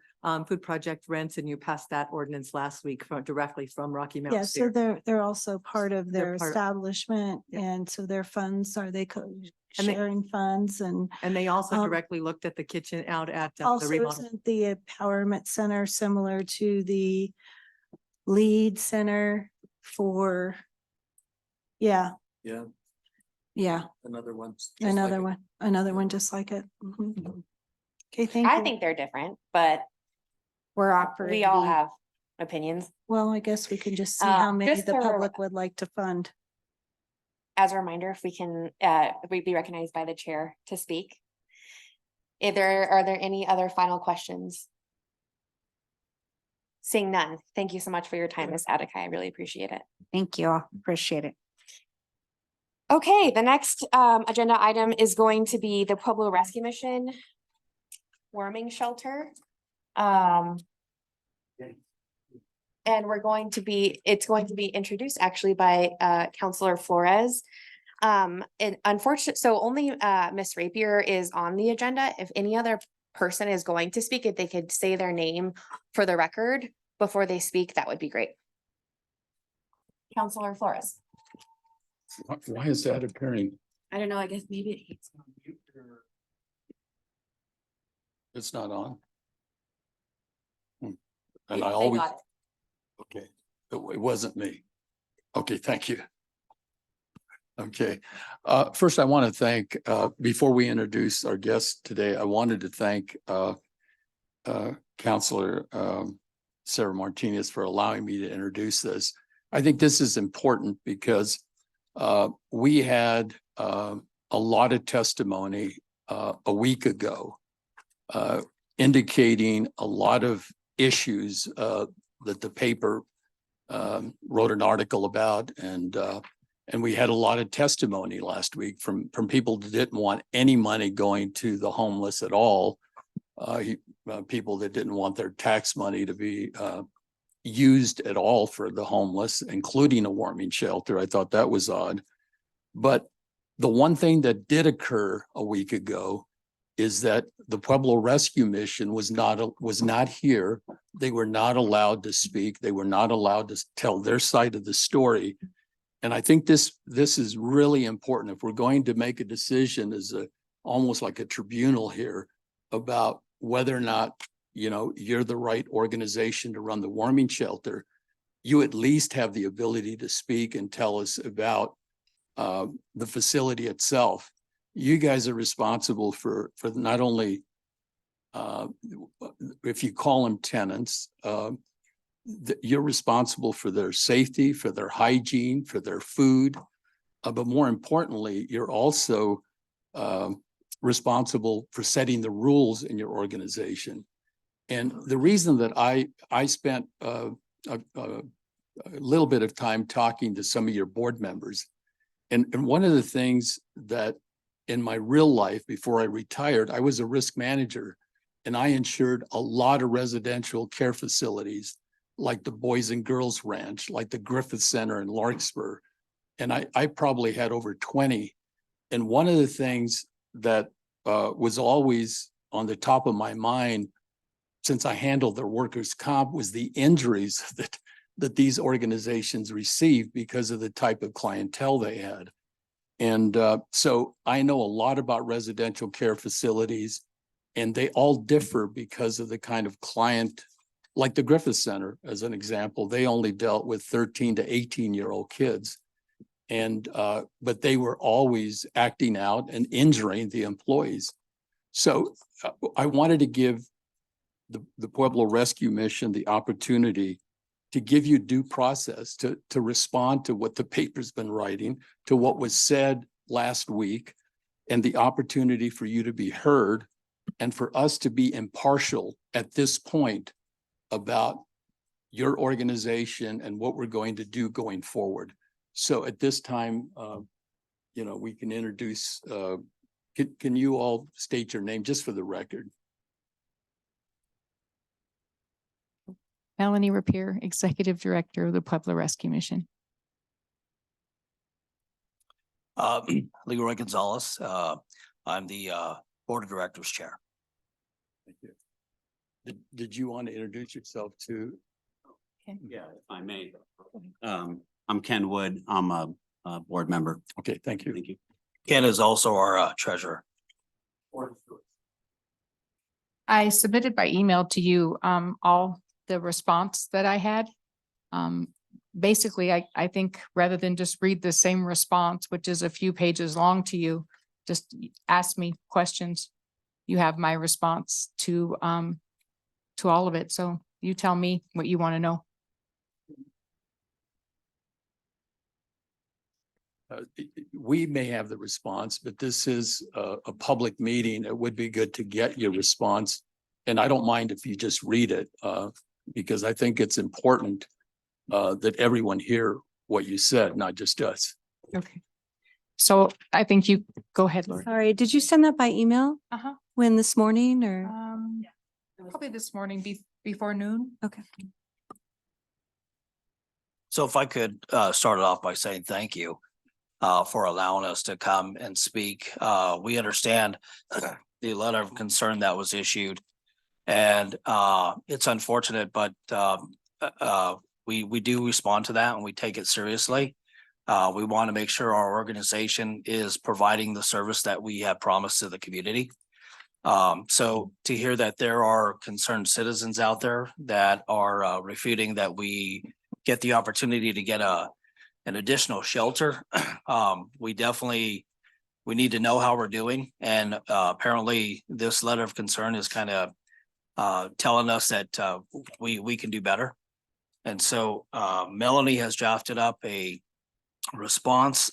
Food Project rents, and you passed that ordinance last week directly from Rocky Mountain. Yeah, so they're also part of They're their part- establishment, Yeah. and so their funds, are they And they- sharing funds and And they also Um, directly looked at the kitchen out at the also remodel. isn't the Empowerment Center similar to the Lead Center for? Yeah, Yeah, yeah, another one. another one just like it. Mhm. Okay, thank I you. think they're different, but We're operating. we all have opinions. Well, I guess we can just see how many just the for- public would like to fund. As a reminder, if we can, we be recognized by the chair to speak. Are there any other final questions? Seeing none, thank you so much for your time, Ms. Attica. I really appreciate it. Thank you. Appreciate it. Okay, the next agenda item is going to be the Pueblo Rescue Mission warming shelter. And it's going to be introduced actually by Counselor Flores. And unfortunately, so only Ms. Rapier is on the agenda. If any other person is going to speak, if they could say their name for the record before they speak, that would be great. Counselor Flores. Why is that appearing? I don't know, I guess maybe. It's not on. And They I always, got it. okay, it wasn't me. Okay, thank you. Okay, first I want to thank, before we introduce our guest today, I wanted to thank Counselor Sarah Martinez for allowing me to introduce this. I think this is important because we had a lot of testimony a week ago indicating a lot of issues that the paper wrote an article about, and we had a lot of testimony last week from people that didn't want any money going to the homeless at all. People that didn't want their tax money to be used at all for the homeless, including a warming shelter. I thought that was odd. But The one thing that did occur a week ago is that the Pueblo Rescue Mission was not here. They were not allowed to speak. They were not allowed to tell their side of the story. And I think this is really important. If we're going to make a decision as almost like a tribunal here about whether or not, you're the right organization to run the warming shelter, you at least have the ability to speak and tell us about the facility itself. You guys are responsible for not only, if you call them tenants, you're responsible for their safety, for their hygiene, for their food. But more importantly, you're also responsible for setting the rules in your organization. And the reason that I spent a little bit of time talking to some of your board members, and one of the things that in my real life before I retired, I was a risk manager, and I insured a lot of residential care facilities like the Boys and Girls Ranch, like the Griffith Center in Larkspur. And I probably had over 20. And one of the things that was always on the top of my mind since I handled their workers' comp was the injuries that these organizations received because of the type of clientele they had. And so I know a lot about residential care facilities, and they all differ because of the kind of client, like the Griffith Center, as an example. They only dealt with 13 to 18-year-old kids. And but they were always acting out and injuring the employees. So I wanted to give the Pueblo Rescue Mission the opportunity to give you due process to respond to what the paper's been writing, to what was said last week, and the opportunity for you to be heard and for us to be impartial at this point about your organization and what we're going to do going forward. So at this time, we can introduce, can you all state your name just for the record? Melanie Rapier, Executive Director of the Pueblo Rescue Mission. Leroy Gonzalez. I'm the Board of Directors Chair. Thank you. Did you want to introduce yourself too? Yeah, if I may. I'm Ken Wood. I'm a board member. Okay, thank you. Thank you. Ken is also our treasurer. I submitted by email to you all the response that I had. Basically, I think rather than just read the same response, which is a few pages long to you, just ask me questions. You have my response to all of it. So you tell me what you want to know. We may have the response, but this is a public meeting. It would be good to get your response. And I don't mind if you just read it, because I think it's important that everyone hear what you said, not just us. Okay. So I think you go ahead, Lori. Sorry, did you send that by email? When this morning or? Probably this morning before noon. Okay. So if I could start it off by saying thank you for allowing us to come and speak. We understand the letter of concern that was issued, and it's unfortunate, but we do respond to that and we take it seriously. We want to make sure our organization is providing the service that we have promised to the community. So to hear that there are concerned citizens out there that are refuting that we get the opportunity to get an additional shelter, we need to know how we're doing. And apparently this letter of concern is kind of telling us that we can do better. And so Melanie has drafted up a response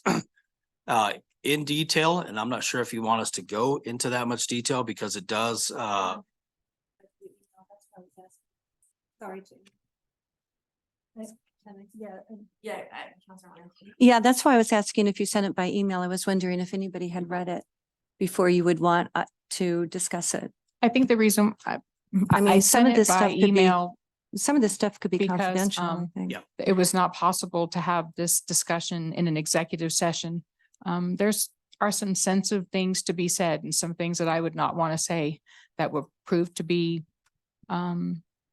in detail, and I'm not sure if you want us to go into that much detail because it does. Sorry. Yeah, that's why I was asking if you sent it by email. I was wondering if anybody had read it before you would want to discuss it. I think the reason I I mean, some sent of it this by stuff could be, email some of this stuff could be because, confidential. I think. Yeah. it was not possible to have this discussion in an executive session. There's are some sensitive things to be said and some things that I would not want to say that would prove to be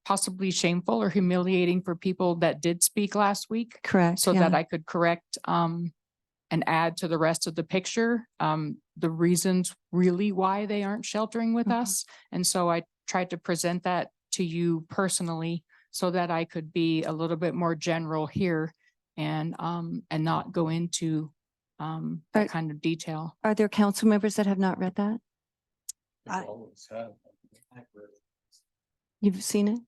possibly shameful or humiliating for people that did speak last week. Correct. So yeah. that I could correct and add to the rest of the picture the reasons really why they aren't sheltering with us. And so I tried to present that to you personally so that I could be a little bit more general here and not go into that kind of detail. Are there council members that have not read that? You've seen it?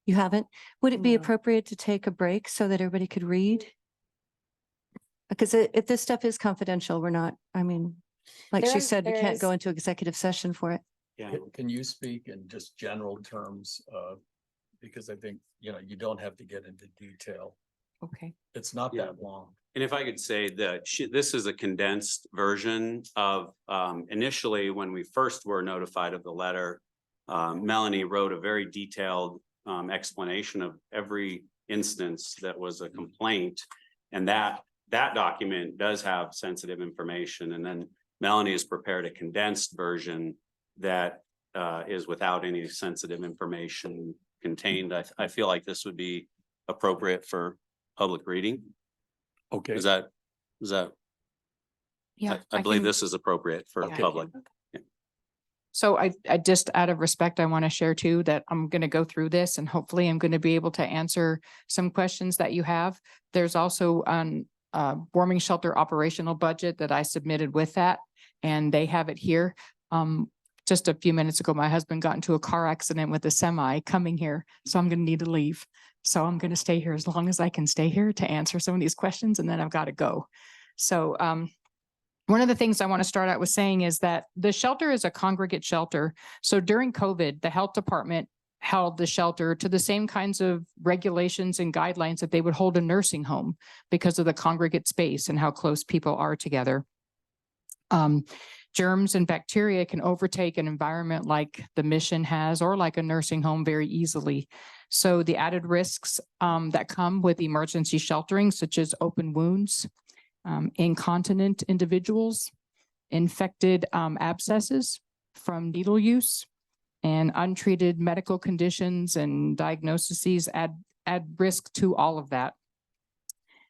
You haven't? Would it be No. appropriate to take a break so that everybody could read? Because if this stuff is confidential, we're not, I mean, like she said, we can't go into executive session for it. Yeah. Can you speak in just general terms? Because I think, you don't have to get into detail. Okay. It's not Yeah. that long. And if I could say that this is a condensed version of, initially, when we first were notified of the letter, Melanie wrote a very detailed explanation of every instance that was a complaint. And that document does have sensitive information. And then Melanie has prepared a condensed version that is without any sensitive information contained. I feel like this would be appropriate for public reading. Okay. Is that? Yeah. I believe can- this is appropriate for Okay. public. So I just, out of respect, I want to share too, that I'm going to go through this and hopefully I'm going to be able to answer some questions that you have. There's also an warming shelter operational budget that I submitted with that, and they have it here. Just a few minutes ago, my husband got into a car accident with a semi coming here, so I'm going to need to leave. So I'm going to stay here as long as I can stay here to answer some of these questions, and then I've got to go. So one of the things I want to start out with saying is that the shelter is a congregate shelter. So during COVID, the health department held the shelter to the same kinds of regulations and guidelines that they would hold a nursing home because of the congregate space and how close people are together. Germs and bacteria can overtake an environment like the Mission has or like a nursing home very easily. So the added risks that come with emergency sheltering, such as open wounds, incontinent individuals, infected abscesses from needle use, and untreated medical conditions and diagnoses add risk to all of that.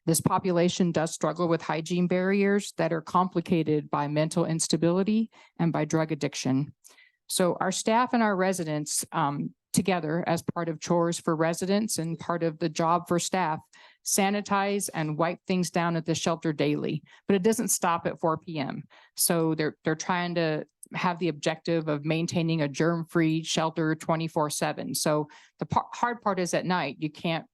This population does struggle with hygiene barriers that are complicated by mental instability and by drug addiction. So our staff and our residents together, as part of chores for residents and part of the job for staff, sanitize and wipe things down at the shelter daily, but it doesn't stop at 4 p.m. So they're trying to have the objective of maintaining a germ-free shelter 24/7. So the hard part is at night, you can't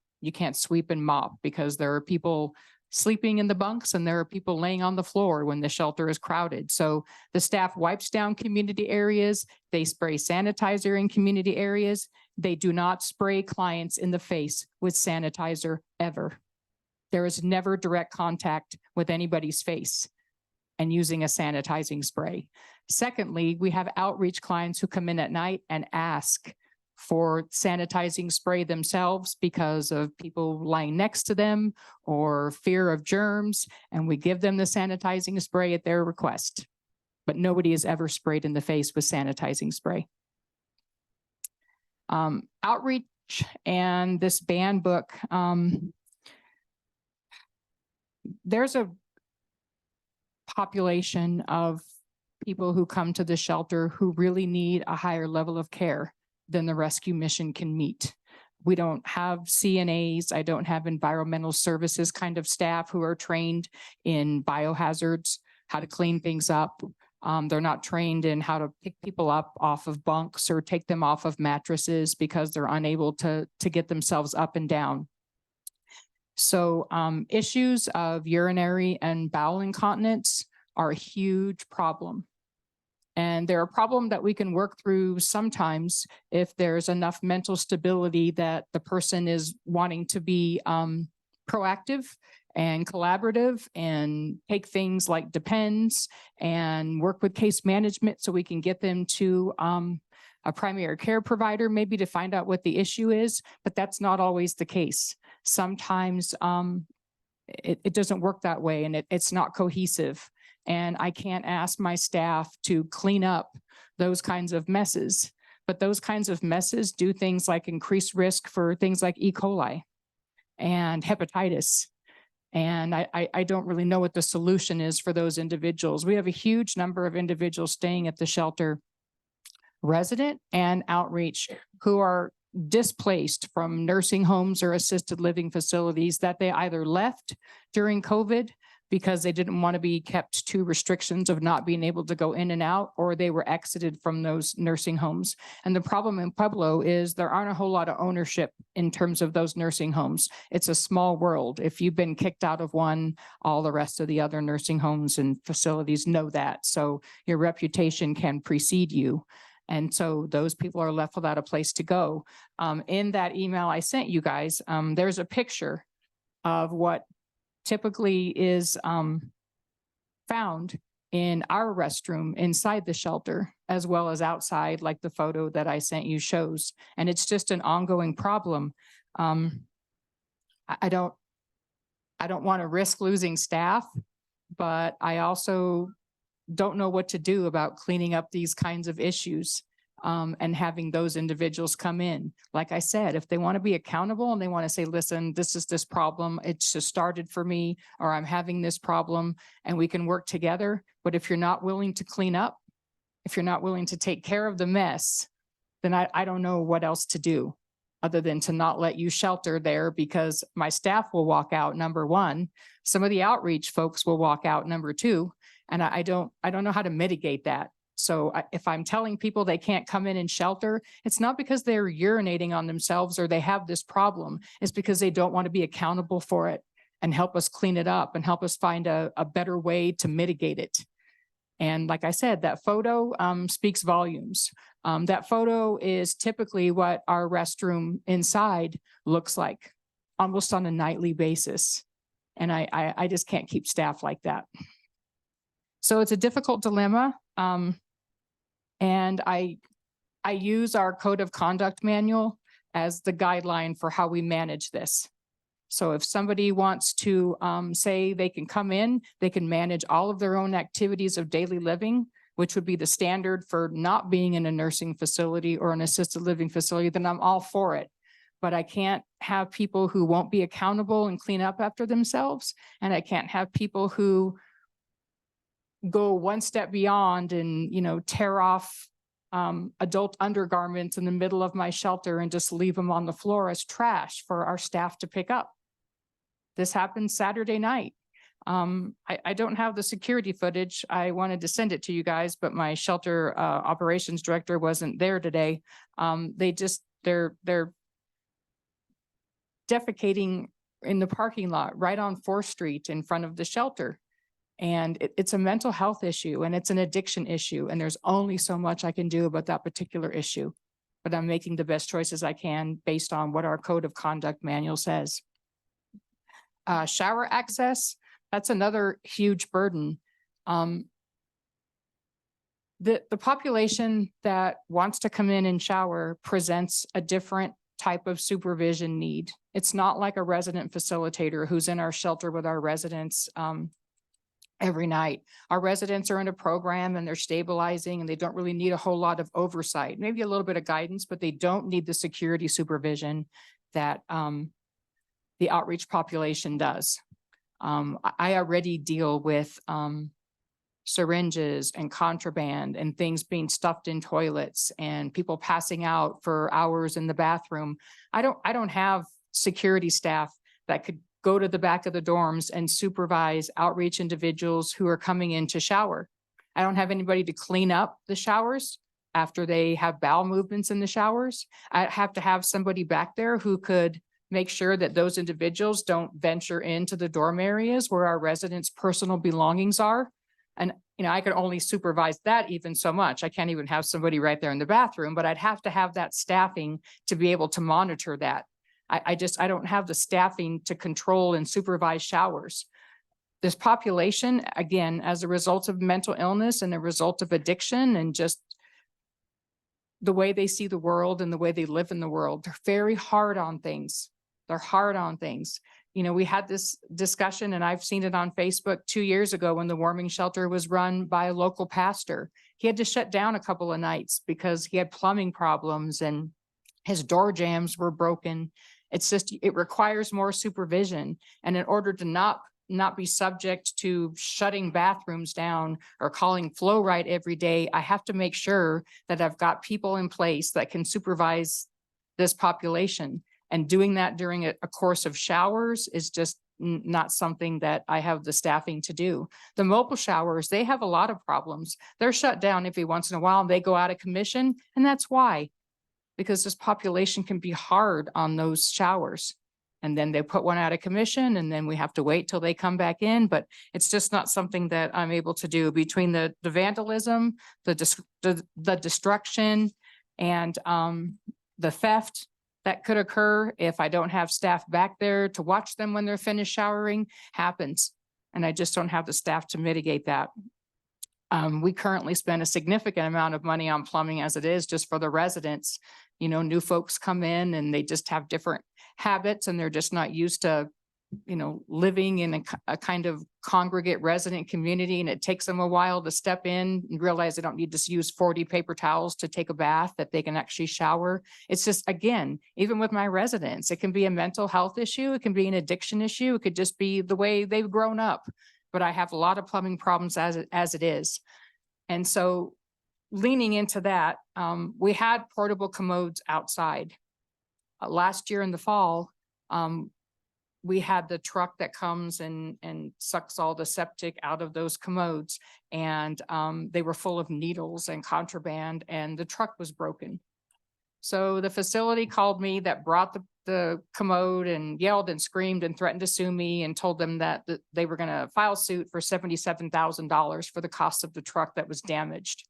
sweep and mop because there are people sleeping in the bunks and there are people laying on the floor when the shelter is crowded. So the staff wipes down community areas. They spray sanitizer in community areas. They do not spray clients in the face with sanitizer ever. There is never direct contact with anybody's face and using a sanitizing spray. Secondly, we have outreach clients who come in at night and ask for sanitizing spray themselves because of people lying next to them or fear of germs, and we give them the sanitizing spray at their request. But nobody is ever sprayed in the face with sanitizing spray. Outreach and this ban book, there's a population of people who come to the shelter who really need a higher level of care than the rescue mission can meet. We don't have CNAs. I don't have environmental services kind of staff who are trained in biohazards, how to clean things up. They're not trained in how to pick people up off of bunks or take them off of mattresses because they're unable to get themselves up and down. So issues of urinary and bowel incontinence are a huge problem. And they're a problem that we can work through sometimes if there's enough mental stability that the person is wanting to be proactive and collaborative and take things like depends and work with case management so we can get them to a primary care provider, maybe to find out what the issue is, but that's not always the case. Sometimes it doesn't work that way and it's not cohesive. And I can't ask my staff to clean up those kinds of messes. But those kinds of messes do things like increase risk for things like E. coli and hepatitis. And I don't really know what the solution is for those individuals. We have a huge number of individuals staying at the shelter, resident and outreach, who are displaced from nursing homes or assisted living facilities that they either left during COVID because they didn't want to be kept to restrictions of not being able to go in and out, or they were exited from those nursing homes. And the problem in Pueblo is there aren't a whole lot of ownership in terms of those nursing homes. It's a small world. If you've been kicked out of one, all the rest of the other nursing homes and facilities know that. So your reputation can precede you. And so those people are left without a place to go. In that email I sent you guys, there's a picture of what typically is found in our restroom inside the shelter, as well as outside, like the photo that I sent you shows. And it's just an ongoing problem. I don't want to risk losing staff, but I also don't know what to do about cleaning up these kinds of issues and having those individuals come in. Like I said, if they want to be accountable and they want to say, listen, this is this problem, it's just started for me, or I'm having this problem, and we can work together. But if you're not willing to clean up, if you're not willing to take care of the mess, then I don't know what else to do other than to not let you shelter there, because my staff will walk out, number one. Some of the outreach folks will walk out, number two. And I don't know how to mitigate that. So if I'm telling people they can't come in and shelter, it's not because they're urinating on themselves or they have this problem. It's because they don't want to be accountable for it and help us clean it up and help us find a better way to mitigate it. And like I said, that photo speaks volumes. That photo is typically what our restroom inside looks like, almost on a nightly basis. And I just can't keep staff like that. So it's a difficult dilemma. And I use our code of conduct manual as the guideline for how we manage this. So if somebody wants to say they can come in, they can manage all of their own activities of daily living, which would be the standard for not being in a nursing facility or an assisted living facility, then I'm all for it. But I can't have people who won't be accountable and clean up after themselves. And I can't have people who go one step beyond and, tear off adult undergarments in the middle of my shelter and just leave them on the floor as trash for our staff to pick up. This happened Saturday night. I don't have the security footage. I wanted to send it to you guys, but my shelter operations director wasn't there today. They're defecating in the parking lot right on 4th Street in front of the shelter. And it's a mental health issue and it's an addiction issue. And there's only so much I can do about that particular issue. But I'm making the best choices I can based on what our code of conduct manual says. Shower access, that's another huge burden. The population that wants to come in and shower presents a different type of supervision need. It's not like a resident facilitator who's in our shelter with our residents every night. Our residents are in a program and they're stabilizing and they don't really need a whole lot of oversight, maybe a little bit of guidance, but they don't need the security supervision that the outreach population does. I already deal with syringes and contraband and things being stuffed in toilets and people passing out for hours in the bathroom. I don't have security staff that could go to the back of the dorms and supervise outreach individuals who are coming in to shower. I don't have anybody to clean up the showers after they have bowel movements in the showers. I have to have somebody back there who could make sure that those individuals don't venture into the dorm areas where our residents' personal belongings are. And, I could only supervise that even so much. I can't even have somebody right there in the bathroom, but I'd have to have that staffing to be able to monitor that. I don't have the staffing to control and supervise showers. This population, again, as a result of mental illness and a result of addiction and just the way they see the world and the way they live in the world, they're very hard on things. They're hard on things. we had this discussion and I've seen it on Facebook 2 years ago when the warming shelter was run by a local pastor. He had to shut down a couple of nights because he had plumbing problems and his door jambs were broken. It's just, it requires more supervision. And in order to not be subject to shutting bathrooms down or calling Flow Right every day, I have to make sure that I've got people in place that can supervise this population. And doing that during a course of showers is just not something that I have the staffing to do. The mobile showers, they have a lot of problems. They're shut down every once in a while and they go out of commission. And that's why, because this population can be hard on those showers. And then they put one out of commission and then we have to wait till they come back in. But it's just not something that I'm able to do between the vandalism, the destruction and the theft that could occur if I don't have staff back there to watch them when they're finished showering happens. And I just don't have the staff to mitigate that. We currently spend a significant amount of money on plumbing as it is just for the residents. New folks come in and they just have different habits and they're just not used to, living in a kind of congregate resident community. And it takes them a while to step in and realize they don't need to use 40 paper towels to take a bath, that they can actually shower. It's just, again, even with my residents, it can be a mental health issue. It can be an addiction issue. It could just be the way they've grown up. But I have a lot of plumbing problems as it is. And so leaning into that, we had portable commodes outside. Last year in the fall, we had the truck that comes and sucks all the septic out of those commodes. And they were full of needles and contraband and the truck was broken. So the facility called me that brought the commode and yelled and screamed and threatened to sue me and told them that they were going to file suit for $77,000 for the cost of the truck that was damaged.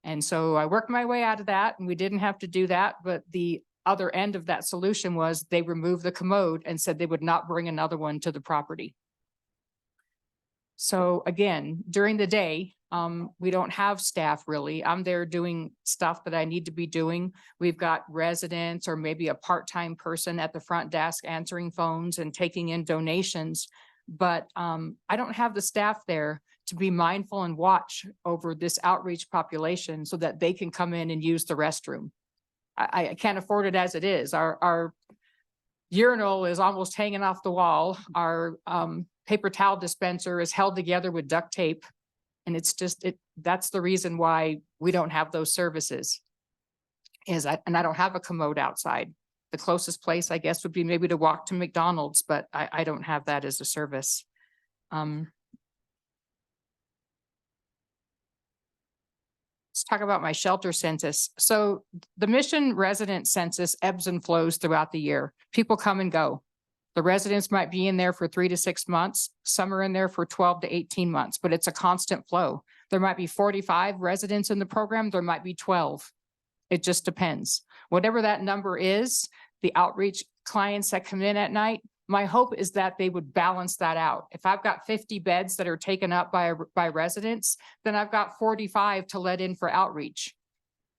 And so I worked my way out of that and we didn't have to do that. But the other end of that solution was they removed the commode and said they would not bring another one to the property. So again, during the day, we don't have staff really. I'm there doing stuff that I need to be doing. We've got residents or maybe a part-time person at the front desk answering phones and taking in donations. But I don't have the staff there to be mindful and watch over this outreach population so that they can come in and use the restroom. I can't afford it as it is. Our urinal is almost hanging off the wall. Our paper towel dispenser is held together with duct tape. And it's just, that's the reason why we don't have those services. And I don't have a commode outside. The closest place, I guess, would be maybe to walk to McDonald's, but I don't have that as a service. Let's talk about my shelter census. So the Mission resident census ebbs and flows throughout the year. People come and go. The residents might be in there for 3 to 6 months. Some are in there for 12 to 18 months, but it's a constant flow. There might be 45 residents in the program. There might be 12. It just depends. Whatever that number is, the outreach clients that come in at night, my hope is that they would balance that out. If I've got 50 beds that are taken up by residents, then I've got 45 to let in for outreach.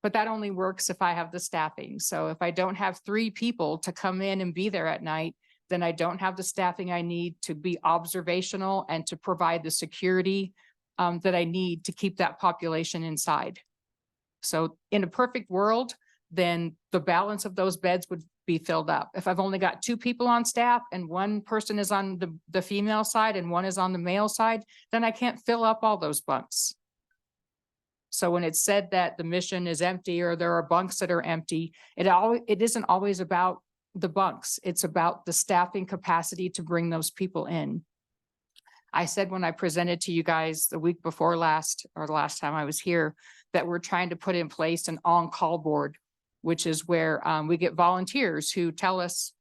But that only works if I have the staffing. So if I don't have 3 people to come in and be there at night, then I don't have the staffing I need to be observational and to provide the security that I need to keep that population inside. So in a perfect world, then the balance of those beds would be filled up. If I've only got 2 people on staff and 1 person is on the female side and 1 is on the male side, then I can't fill up all those bunks. So when it's said that the Mission is empty or there are bunks that are empty, it isn't always about the bunks. It's about the staffing capacity to bring those people in. I said when I presented to you guys the week before last, or the last time I was here, that we're trying to put in place an on-call board, which is where we get volunteers who tell us,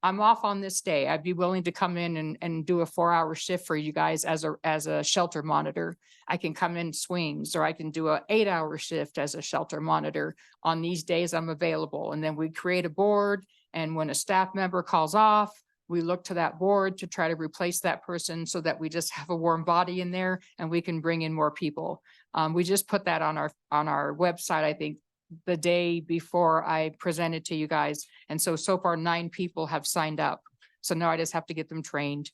I'm off on this day. I'd be willing to come in and do a 4-hour shift for you guys as a shelter monitor. I can come in swings, or I can do a 8-hour shift as a shelter monitor. On these days I'm available. And then we create a board. And when a staff member calls off, we look to that board to try to replace that person so that we just have a warm body in there and we can bring in more people. We just put that on our website, I think, the day before I presented to you guys. And so far 9 people have signed up. So now I just have to get them trained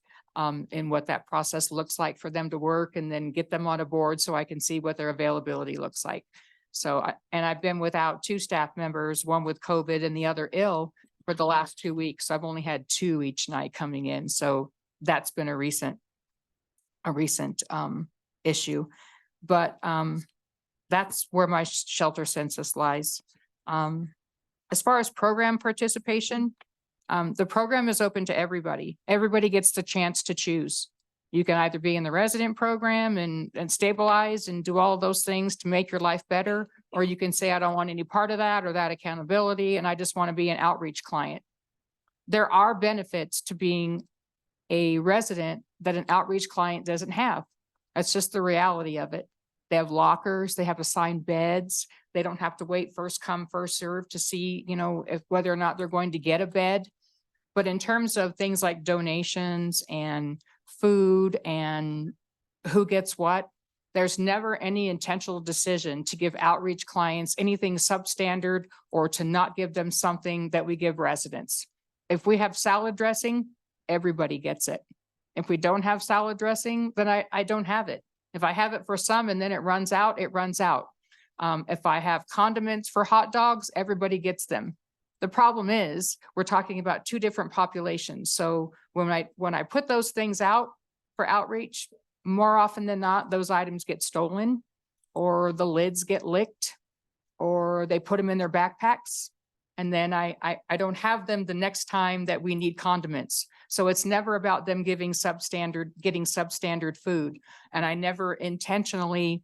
in what that process looks like for them to work and then get them on a board so I can see what their availability looks like. So and I've been without 2 staff members, one with COVID and the other ill for the last 2 weeks. I've only had 2 each night coming in. So that's been a recent issue. But that's where my shelter census lies. As far as program participation, the program is open to everybody. Everybody gets the chance to choose. You can either be in the resident program and stabilize and do all of those things to make your life better, or you can say, I don't want any part of that or that accountability, and I just want to be an outreach client. There are benefits to being a resident that an outreach client doesn't have. That's just the reality of it. They have lockers, they have assigned beds. They don't have to wait first come, first serve to see, if whether or not they're going to get a bed. But in terms of things like donations and food and who gets what, there's never any intentional decision to give outreach clients anything substandard or to not give them something that we give residents. If we have salad dressing, everybody gets it. If we don't have salad dressing, then I don't have it. If I have it for some and then it runs out, it runs out. If I have condiments for hot dogs, everybody gets them. The problem is we're talking about 2 different populations. So when I put those things out for outreach, more often than not, those items get stolen or the lids get licked or they put them in their backpacks. And then I don't have them the next time that we need condiments. So it's never about them getting substandard food. And I never intentionally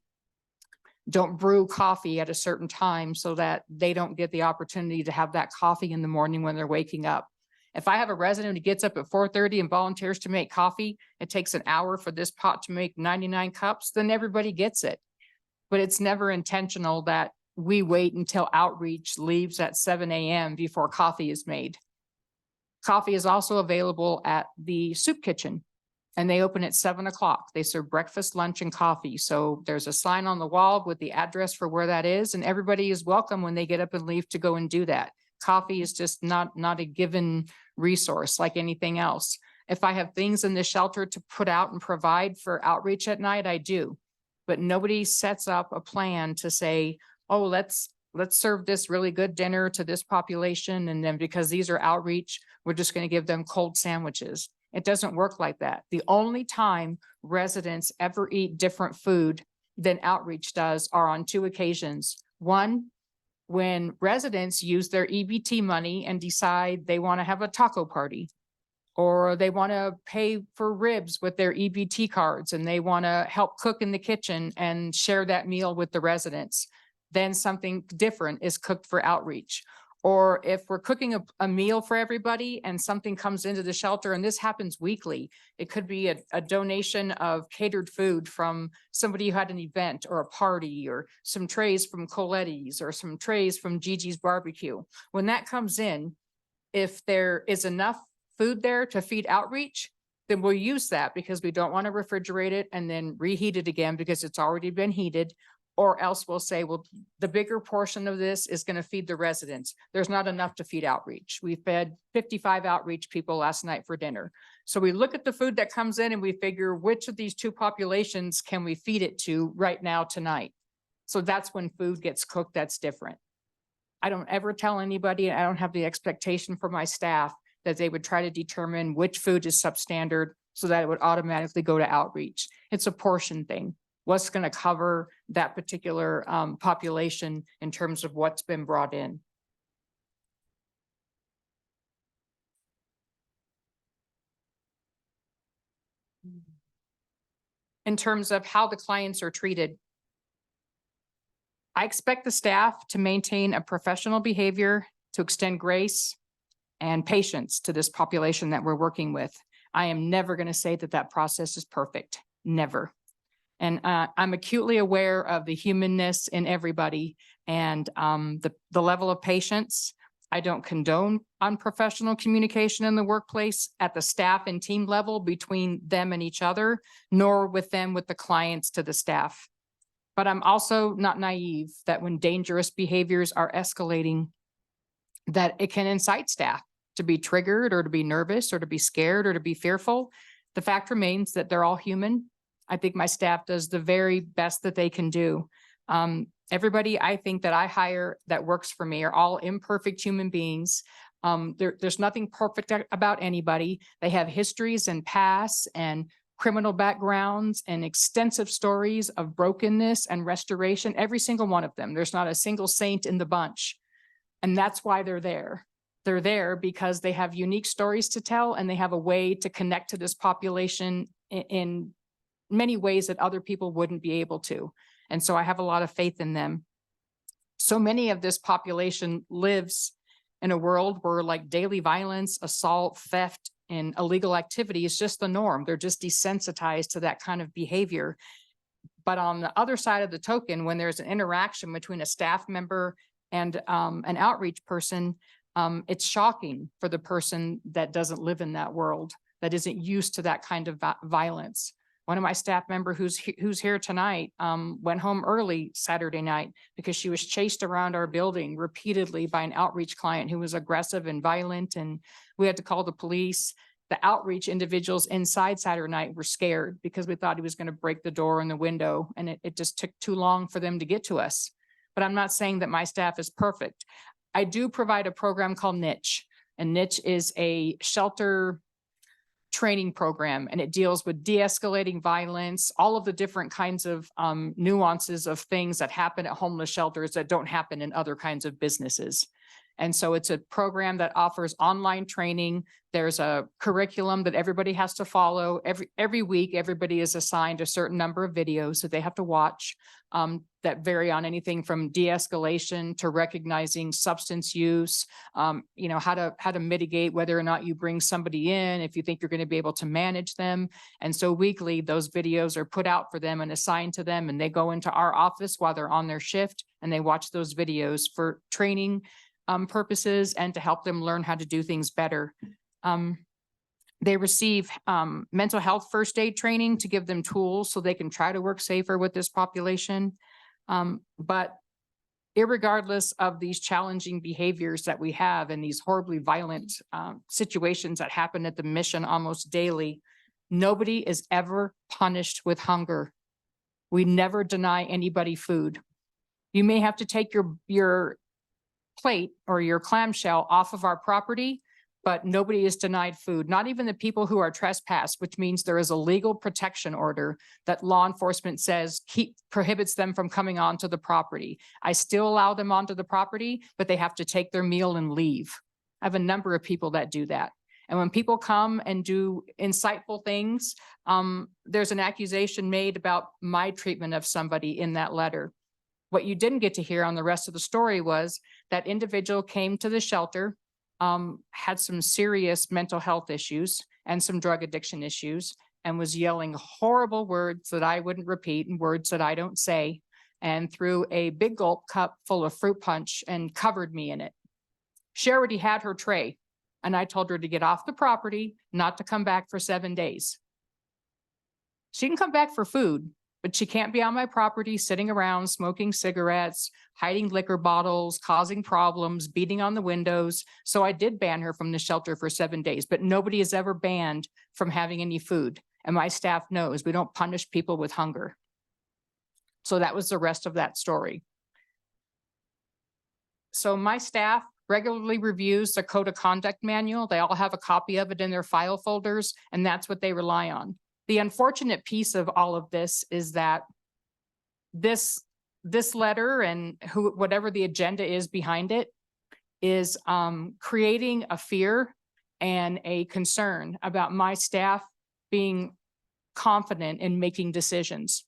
don't brew coffee at a certain time so that they don't get the opportunity to have that coffee in the morning when they're waking up. If I have a resident who gets up at 4:30 and volunteers to make coffee, it takes an hour for this pot to make 99 cups, then everybody gets it. But it's never intentional that we wait until outreach leaves at 7 a.m. before coffee is made. Coffee is also available at the soup kitchen and they open at 7 o'clock. They serve breakfast, lunch, and coffee. So there's a sign on the wall with the address for where that is, and everybody is welcome when they get up and leave to go and do that. Coffee is just not a given resource like anything else. If I have things in the shelter to put out and provide for outreach at night, I do. But nobody sets up a plan to say, oh, let's serve this really good dinner to this population. And then because these are outreach, we're just going to give them cold sandwiches. It doesn't work like that. The only time residents ever eat different food than outreach does are on 2 occasions. One, when residents use their EBT money and decide they want to have a taco party, or they want to pay for ribs with their EBT cards and they want to help cook in the kitchen and share that meal with the residents, then something different is cooked for outreach. Or if we're cooking a meal for everybody and something comes into the shelter, and this happens weekly, it could be a donation of catered food from somebody who had an event or a party, or some trays from Coletti's or some trays from Gigi's Barbecue. When that comes in, if there is enough food there to feed outreach, then we'll use that because we don't want to refrigerate it and then reheat it again because it's already been heated. Or else we'll say, well, the bigger portion of this is going to feed the residents. There's not enough to feed outreach. We fed 55 outreach people last night for dinner. So we look at the food that comes in and we figure which of these 2 populations can we feed it to right now tonight. So that's when food gets cooked. That's different. I don't ever tell anybody, I don't have the expectation for my staff that they would try to determine which food is substandard so that it would automatically go to outreach. It's a portion thing. What's going to cover that particular population in terms of what's been brought in. In terms of how the clients are treated, I expect the staff to maintain a professional behavior, to extend grace and patience to this population that we're working with. I am never going to say that that process is perfect, never. And I'm acutely aware of the humanness in everybody and the level of patience. I don't condone unprofessional communication in the workplace at the staff and team level between them and each other, nor with them with the clients to the staff. But I'm also not naive that when dangerous behaviors are escalating, that it can incite staff to be triggered or to be nervous or to be scared or to be fearful. The fact remains that they're all human. I think my staff does the very best that they can do. Everybody I think that I hire that works for me are all imperfect human beings. There's nothing perfect about anybody. They have histories and pasts and criminal backgrounds and extensive stories of brokenness and restoration, every single one of them. There's not a single saint in the bunch. And that's why they're there. They're there because they have unique stories to tell and they have a way to connect to this population in many ways that other people wouldn't be able to. And so I have a lot of faith in them. So many of this population lives in a world where like daily violence, assault, theft, and illegal activity is just the norm. They're just desensitized to that kind of behavior. But on the other side of the token, when there's an interaction between a staff member and an outreach person, it's shocking for the person that doesn't live in that world, that isn't used to that kind of violence. One of my staff member who's here tonight went home early Saturday night because she was chased around our building repeatedly by an outreach client who was aggressive and violent, and we had to call the police. The outreach individuals inside Saturday night were scared because we thought he was going to break the door and the window, and it just took too long for them to get to us. But I'm not saying that my staff is perfect. I do provide a program called Niche, and Niche is a shelter training program, and it deals with de-escalating violence, all of the different kinds of nuances of things that happen at homeless shelters that don't happen in other kinds of businesses. And so it's a program that offers online training. There's a curriculum that everybody has to follow. Every week, everybody is assigned a certain number of videos that they have to watch that vary on anything from de-escalation to recognizing substance use, how to mitigate whether or not you bring somebody in, if you think you're going to be able to manage them. And so weekly, those videos are put out for them and assigned to them, and they go into our office while they're on their shift, and they watch those videos for training purposes and to help them learn how to do things better. They receive mental health first aid training to give them tools so they can try to work safer with this population. But irregardless of these challenging behaviors that we have and these horribly violent situations that happen at the mission almost daily, nobody is ever punished with hunger. We never deny anybody food. You may have to take your plate or your clamshell off of our property, but nobody is denied food, not even the people who are trespassed, which means there is a legal protection order that law enforcement says prohibits them from coming onto the property. I still allow them onto the property, but they have to take their meal and leave. I have a number of people that do that. And when people come and do insightful things, there's an accusation made about my treatment of somebody in that letter. What you didn't get to hear on the rest of the story was that individual came to the shelter, had some serious mental health issues and some drug addiction issues, and was yelling horrible words that I wouldn't repeat and words that I don't say, and threw a big gulp cup full of fruit punch and covered me in it. She already had her tray, and I told her to get off the property, not to come back for 7 days. She can come back for food, but she can't be on my property sitting around smoking cigarettes, hiding liquor bottles, causing problems, beating on the windows. So I did ban her from the shelter for 7 days, but nobody is ever banned from having any food. And my staff knows we don't punish people with hunger. So that was the rest of that story. So my staff regularly reviews the Code of Conduct manual. They all have a copy of it in their file folders, and that's what they rely on. The unfortunate piece of all of this is that this letter and whatever the agenda is behind it is creating a fear and a concern about my staff being confident in making decisions.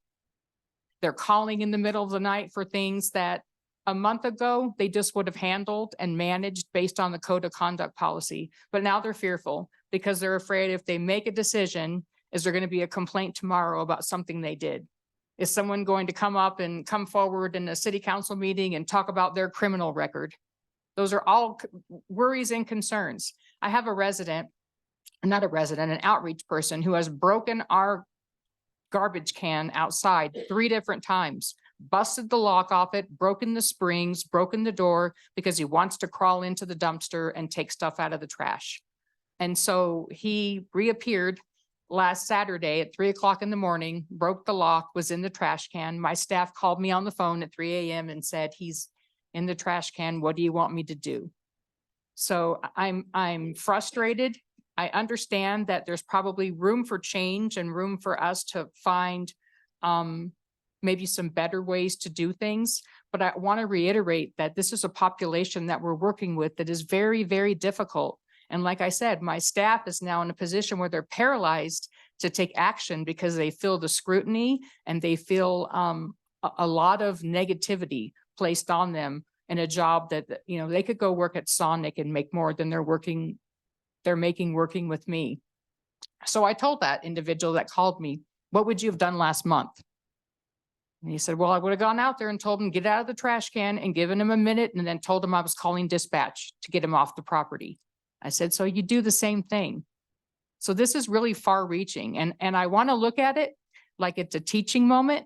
They're calling in the middle of the night for things that a month ago they just would have handled and managed based on the Code of Conduct policy. But now they're fearful because they're afraid if they make a decision, is there going to be a complaint tomorrow about something they did? Is someone going to come up and come forward in a city council meeting and talk about their criminal record? Those are all worries and concerns. I have an outreach person who has broken our garbage can outside 3 different times, busted the lock off it, broken the springs, broken the door because he wants to crawl into the dumpster and take stuff out of the trash. And so he reappeared last Saturday at 3 o'clock in the morning, broke the lock, was in the trash can. My staff called me on the phone at 3 a.m. and said, he's in the trash can. What do you want me to do? So I'm frustrated. I understand that there's probably room for change and room for us to find maybe some better ways to do things. But I want to reiterate that this is a population that we're working with that is very, very difficult. And like I said, my staff is now in a position where they're paralyzed to take action because they feel the scrutiny and they feel a lot of negativity placed on them in a job that, you know, they could go work at Sonic and make more than they're making working with me. So I told that individual that called me, what would you have done last month? And he said, well, I would have gone out there and told him, get out of the trash can, and given him a minute, and then told him I was calling dispatch to get him off the property. I said, so you do the same thing. So this is really far reaching. And I want to look at it like it's a teaching moment,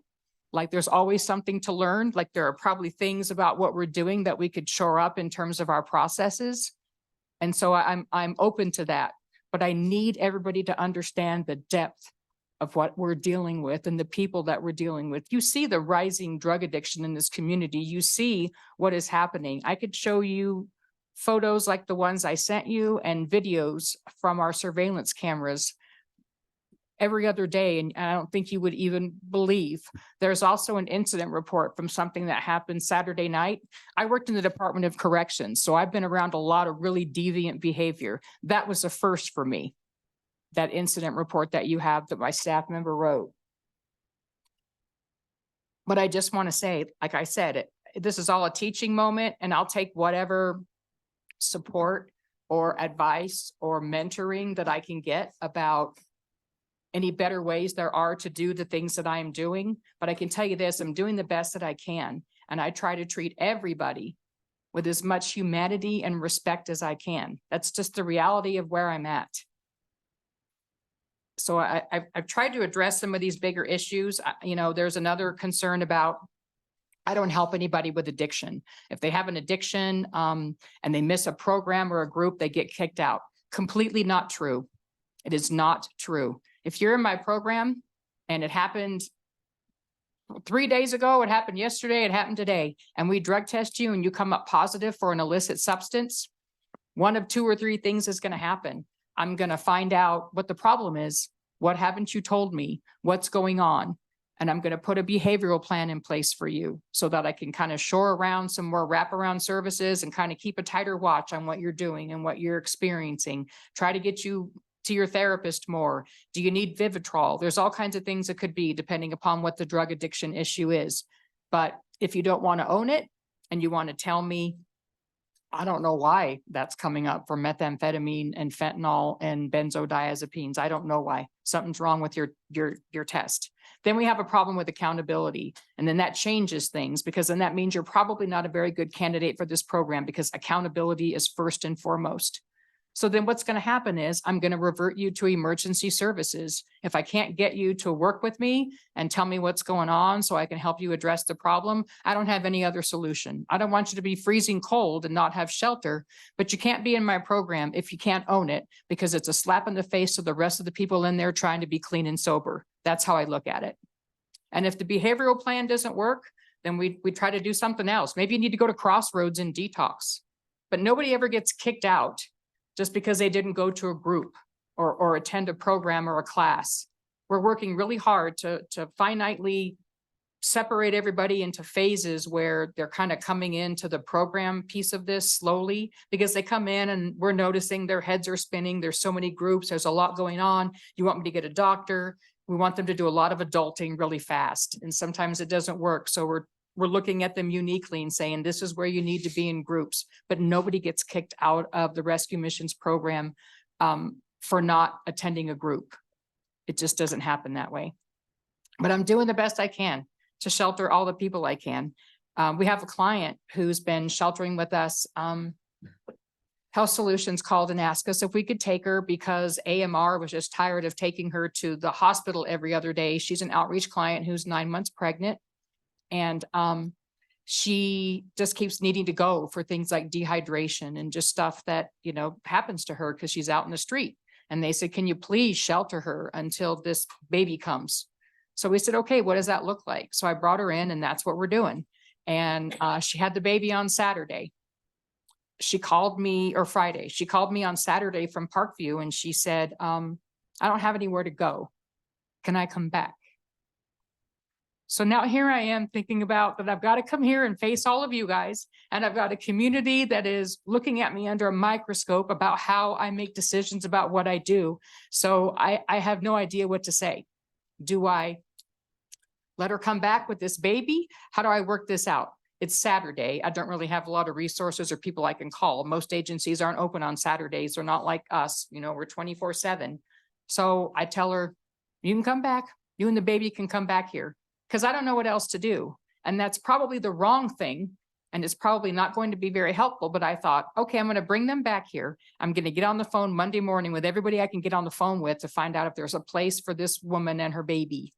like there's always something to learn, like there are probably things about what we're doing that we could shore up in terms of our processes. And so I'm open to that, but I need everybody to understand the depth of what we're dealing with and the people that we're dealing with. You see the rising drug addiction in this community. You see what is happening. I could show you photos like the ones I sent you and videos from our surveillance cameras every other day. And I don't think you would even believe. There's also an incident report from something that happened Saturday night. I worked in the Department of Corrections, so I've been around a lot of really deviant behavior. That was a first for me, that incident report that you have that my staff member wrote. But I just want to say, like I said, this is all a teaching moment, and I'll take whatever support or advice or mentoring that I can get about any better ways there are to do the things that I am doing. But I can tell you this, I'm doing the best that I can. And I try to treat everybody with as much humanity and respect as I can. That's just the reality of where I'm at. So I've tried to address some of these bigger issues. You know, there's another concern about, I don't help anybody with addiction. If they have an addiction and they miss a program or a group, they get kicked out. Completely not true. It is not true. If you're in my program and it happened 3 days ago, it happened yesterday, it happened today, and we drug test you and you come up positive for an illicit substance, one of 2 or 3 things is going to happen. I'm going to find out what the problem is. What haven't you told me? What's going on? And I'm going to put a behavioral plan in place for you so that I can kind of shore around some more wraparound services and kind of keep a tighter watch on what you're doing and what you're experiencing. Try to get you to your therapist more. Do you need Vivitrol? There's all kinds of things it could be depending upon what the drug addiction issue is. But if you don't want to own it and you want to tell me, I don't know why that's coming up for methamphetamine and fentanyl and benzodiazepines. I don't know why. Something's wrong with your test. Then we have a problem with accountability. And then that changes things, because then that means you're probably not a very good candidate for this program, because accountability is first and foremost. So then what's going to happen is I'm going to revert you to emergency services. If I can't get you to work with me and tell me what's going on so I can help you address the problem, I don't have any other solution. I don't want you to be freezing cold and not have shelter, but you can't be in my program if you can't own it, because it's a slap in the face to the rest of the people in there trying to be clean and sober. That's how I look at it. And if the behavioral plan doesn't work, then we try to do something else. Maybe you need to go to Crossroads and detox, but nobody ever gets kicked out just because they didn't go to a group or attend a program or a class. We're working really hard to finitely separate everybody into phases where they're kind of coming into the program piece of this slowly, because they come in and we're noticing their heads are spinning. There's so many groups. There's a lot going on. You want me to get a doctor. We want them to do a lot of adulting really fast. And sometimes it doesn't work. So we're looking at them uniquely and saying, this is where you need to be in groups, but nobody gets kicked out of the Rescue Missions program for not attending a group. It just doesn't happen that way. But I'm doing the best I can to shelter all the people I can. We have a client who's been sheltering with us. Health Solutions called and asked us if we could take her because AMR was just tired of taking her to the hospital every other day. She's an outreach client who's 9 months pregnant. And she just keeps needing to go for things like dehydration and just stuff that, you know, happens to her because she's out in the street. And they said, can you please shelter her until this baby comes? So we said, okay, what does that look like? So I brought her in and that's what we're doing. And she had the baby on Saturday. She called me, or Friday, she called me on Saturday from Parkview and she said, I don't have anywhere to go. Can I come back? So now here I am thinking about that I've got to come here and face all of you guys. And I've got a community that is looking at me under a microscope about how I make decisions about what I do. So I have no idea what to say. Do I let her come back with this baby? How do I work this out? It's Saturday. I don't really have a lot of resources or people I can call. Most agencies aren't open on Saturdays. They're not like us, you know, we're 24/7. So I tell her, you can come back. You and the baby can come back here. Because I don't know what else to do. And that's probably the wrong thing. And it's probably not going to be very helpful. But I thought, okay, I'm going to bring them back here. I'm going to get on the phone Monday morning with everybody I can get on the phone with to find out if there's a place for this woman and her baby.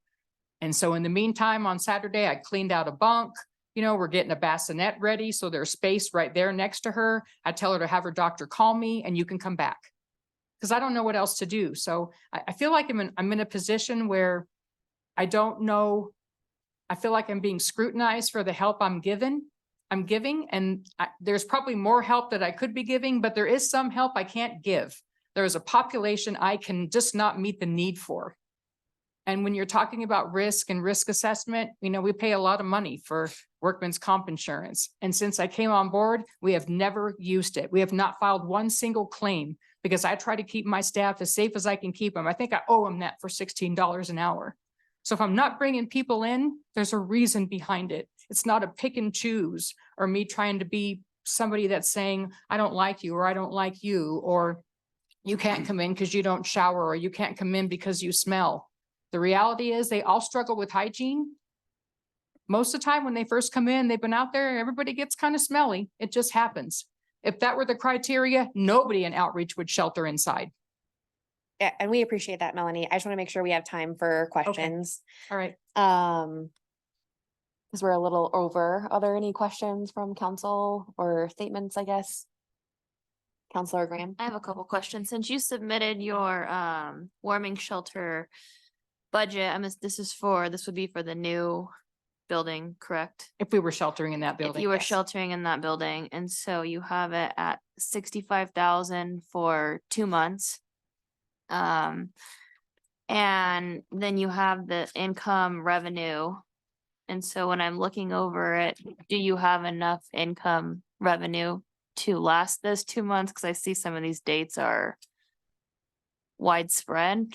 And so in the meantime, on Saturday, I cleaned out a bunk. You know, we're getting a bassinet ready. So there's space right there next to her. I tell her to have her doctor call me and you can come back. Because I don't know what else to do. So I feel like I'm in a position where I don't know. I feel like I'm being scrutinized for the help I'm giving, and there's probably more help that I could be giving, but there is some help I can't give. There is a population I can just not meet the need for. And when you're talking about risk and risk assessment, you know, we pay a lot of money for workman's comp insurance. And since I came on board, we have never used it. We have not filed one single claim because I try to keep my staff as safe as I can keep them. I think I owe them that for $16 an hour. So if I'm not bringing people in, there's a reason behind it. It's not a pick and choose or me trying to be somebody that's saying, I don't like you, or I don't like you, or you can't come in because you don't shower, or you can't come in because you smell. The reality is they all struggle with hygiene. Most of the time when they first come in, they've been out there, everybody gets kind of smelly. It just happens. If that were the criteria, nobody in outreach would shelter inside. Yeah, and we appreciate that, Melanie. I just want to make sure we have time for questions. All right. Because we're a little over. Are there any questions from council or statements, I guess? Counselor Graham? I have a couple questions. Since you submitted your warming shelter budget, this would be for the new building, correct? If we were sheltering in that If building. you were yes. sheltering in that building, and so you have it at 65,000 for 2 months. And then you have the income revenue. And so when I'm looking over it, do you have enough income revenue to last this 2 months? Because I see some of these dates are widespread.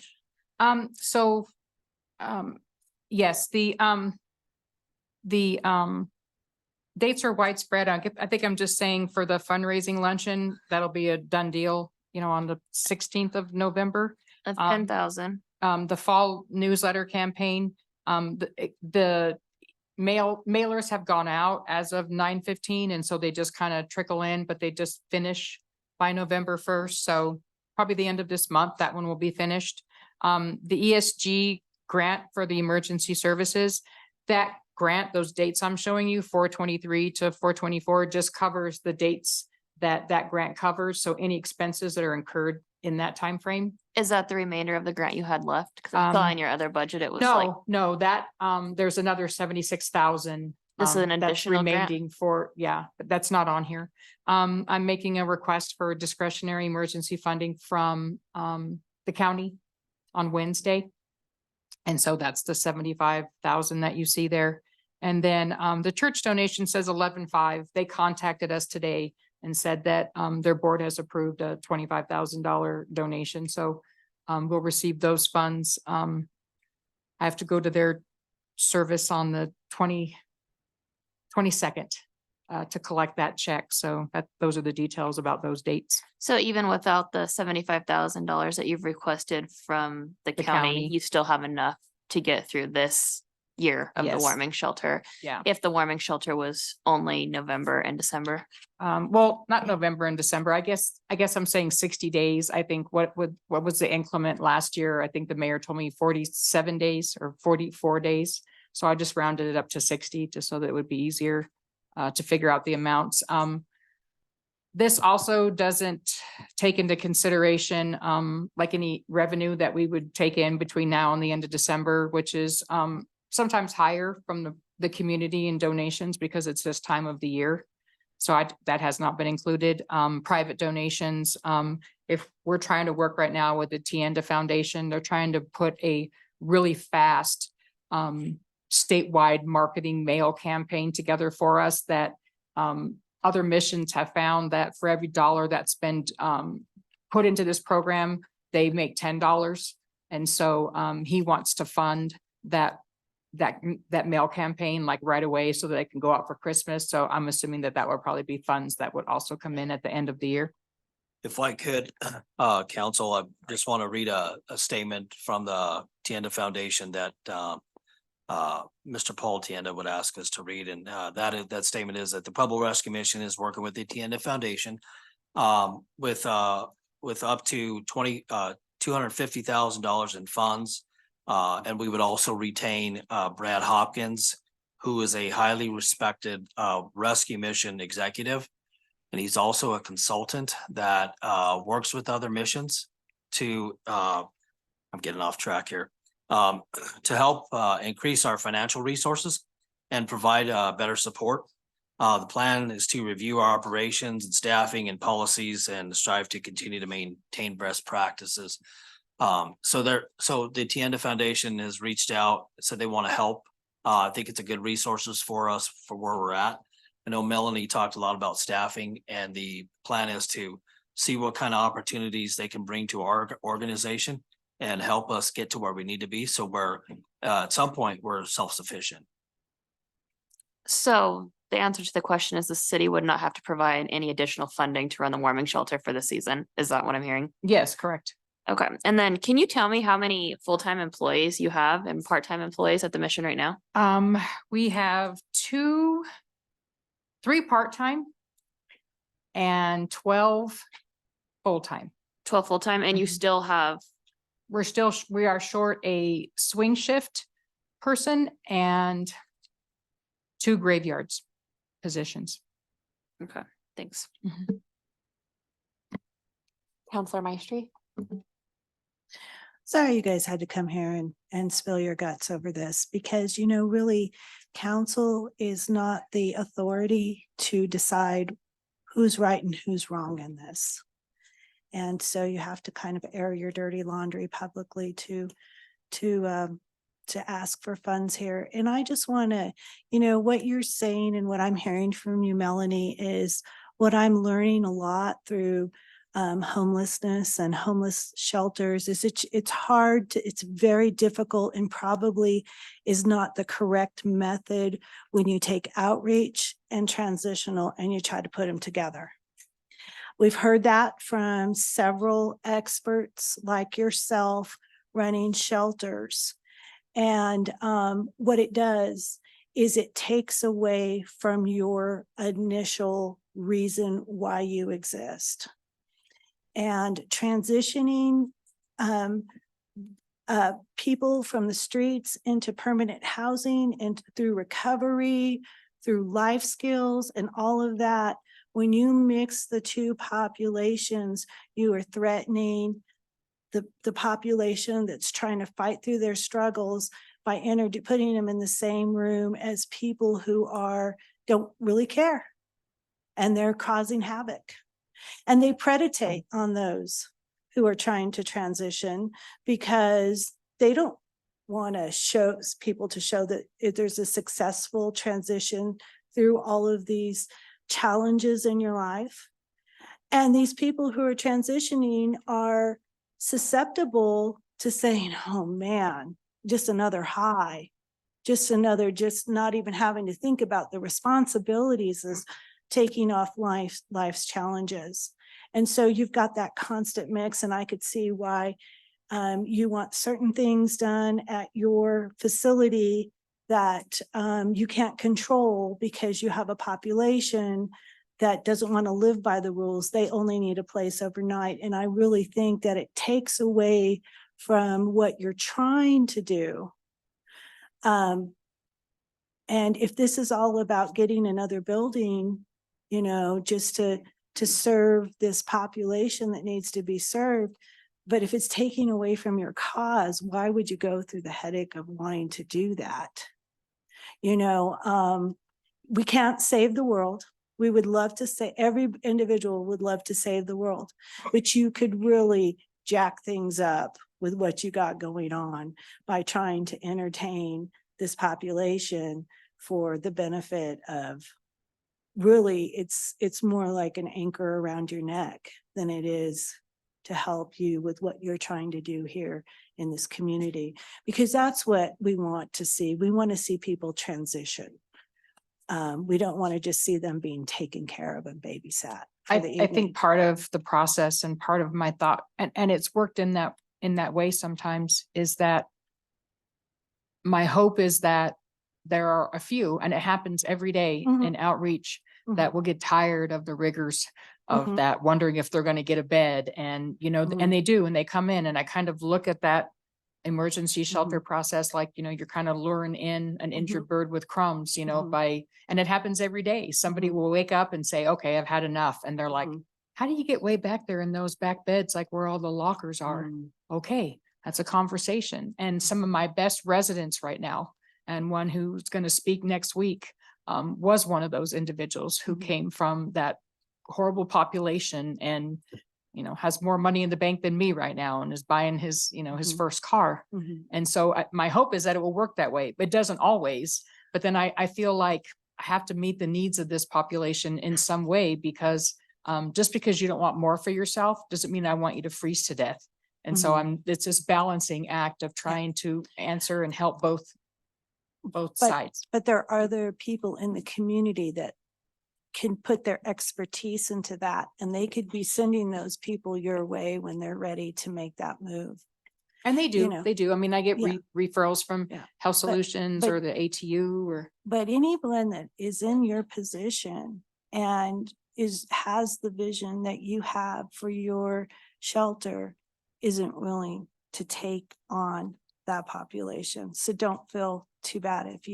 Yes, the dates are widespread. I think I'm just saying for the fundraising luncheon, that'll be a done deal, you know, on the 16th of November. Of 10,000. The fall newsletter campaign, the mailers have gone out as of 9/15, and so they just kind of trickle in, but they just finish by November 1st. So probably the end of this month, that one will be finished. The ESG grant for the emergency services, that grant, those dates I'm showing you, 4/23 to 4/24, just covers the dates that grant covers. So any expenses that are incurred in that time frame. Is that the remainder of the grant you had left? Because I saw in your other budget, it was like, No, that, there's another 76,000. This is an that's additional grant? remaining for, yeah, but that's not on here. I'm making a request for discretionary emergency funding from, the county on Wednesday. And so that's the 75,000 that you see there. And then, the church donation says 11.5. They contacted us today and said that, their board has approved a $25,000 donation. So, we'll receive those funds. I have to go to their service on the 22nd, to collect that check. So those are the details about those dates. so even without the $75,000 that you've requested from the The county, county. you still have enough to get through this year of the Yes. warming shelter. Yeah. If the warming shelter was only November and December. Well, not November and December. I guess I'm saying 60 days. I think what was the increment last year? I think the mayor told me 47 days or 44 days. So I just rounded it up to 60, just so that it would be easier to figure out the amounts. This also doesn't take into consideration like any revenue that we would take in between now and the end of December, which is sometimes higher from the community and donations because it's this time of the year. So that has not been included. Private donations, if we're trying to work right now with the Tienda Foundation, they're trying to put a really fast statewide marketing mail campaign together for us that other missions have found that for every dollar that's been put into this program, they make $10. And so he wants to fund that mail campaign like right away so that they can go out for Christmas. So I'm assuming that would probably be funds that would also come in at the end of the year. If I could, council, I just want to read a statement from the Tienda Foundation that Mr. Paul Tienda would ask us to read. And that statement is that the Pueblo Rescue Mission is working with the Tienda Foundation with up to $250,000 in funds. And we would also retain Brad Hopkins, who is a highly respected rescue mission executive. And he's also a consultant that works with other missions to, I'm getting off track here, to help increase our financial resources and provide better support. The plan is to review our operations and staffing and policies and strive to continue to maintain best practices. So the Tienda Foundation has reached out, said they want to help. I think it's a good resources for us for where we're at. I know Melanie talked a lot about staffing, and the plan is to see what kind of opportunities they can bring to our organization and help us get to where we need to be. So we're at some point we're self-sufficient. So the answer to the question is the city would not have to provide any additional funding to run the warming shelter for the season. Is that what I'm hearing? Yes, correct. Okay. And then can you tell me how many full-time employees you have and part-time employees at the mission right now? We have 3 part-time and 12 full-time. 12 full-time, and you still have, We are short a swing shift person and 2 graveyards positions. okay, thanks. Counselor Maestri? Sorry you guys had to come here and spill your guts over this because, you know, really council is not the authority to decide who's right and who's wrong in this. And so you have to kind of air your dirty laundry publicly to ask for funds here. And I just want to, you know, what you're saying and what I'm hearing from you, Melanie, is what I'm learning a lot through homelessness and homeless shelters is it's hard to, it's very difficult and probably is not the correct method when you take outreach and transitional and you try to put them together. We've heard that from several experts like yourself running shelters. And what it does is it takes away from your initial reason why you exist. And transitioning people from the streets into permanent housing and through recovery, through life skills and all of that, when you mix the two populations, you are threatening the population that's trying to fight through their struggles by putting them in the same room as people who don't really care and they're causing havoc. And they predate on those who are trying to transition because they don't want to show that there's a successful transition through all of these challenges in your life. And these people who are transitioning are susceptible to saying, oh man, just another high, just not even having to think about the responsibilities as taking off life's challenges. And so you've got that constant mix, and I could see why you want certain things done at your facility that you can't control because you have a population that doesn't want to live by the rules. They only need a place overnight. And I really think that it takes away from what you're trying to do And if this is all about getting another building, you know, just to serve this population that needs to be served, but if it's taking away from your cause, why would you go through the headache of wanting to do that? You know, we can't save the world. We would love to say, every individual would love to save the world, but you could really jack things up with what you got going on by trying to entertain this population for the benefit of, really, it's more like an anchor around your neck than it is to help you with what you're trying to do here in this community, because that's what we want to see. We want to see people transition. We don't want to just see them being taken care of and babysat. for the I evening. think part of the process and part of my thought, and it's worked in that way sometimes, is that my hope is that there are a few, and it happens every day Mhm. in outreach, Mhm. that will get tired of the rigors of Mhm. that, wondering if they're going to get a bed, and, you know, Mhm. and they do, and they come in, and I kind of look at that emergency shelter Mm-hmm. process, like, you know, you're kind of luring in an injured bird with crumbs, you know, Mhm. and it happens every day. Somebody Mhm. will wake up and say, okay, I've had enough. And they're like, Mhm. how do you get way back there in those back beds, like where all the lockers are? Mm. Okay, that's a conversation. And some of my best residents right now, and one who's going to speak next week, was one of those individuals who Mhm. came from that horrible population and, you know, has more money in the bank than me right now and is buying his, you know, his Mhm. first car. Mhm. And so my hope is that it will work that way, but it doesn't always. But then I feel like I have to meet the needs of this population in some way, because just because you don't want more for yourself doesn't mean I want you to freeze to death. And so Mhm. it's this balancing act of trying to answer and help both But, sides. but there are other people in the community that can put their expertise into that, and they could be sending those people your way when they're ready to make that move. And they you do, know, they do. I mean, I get yeah. referrals from Yeah. Health Solutions but- or the ATU or. But anyone that is in your position and has the vision that you have for your shelter isn't willing to take on that population. So don't feel too bad if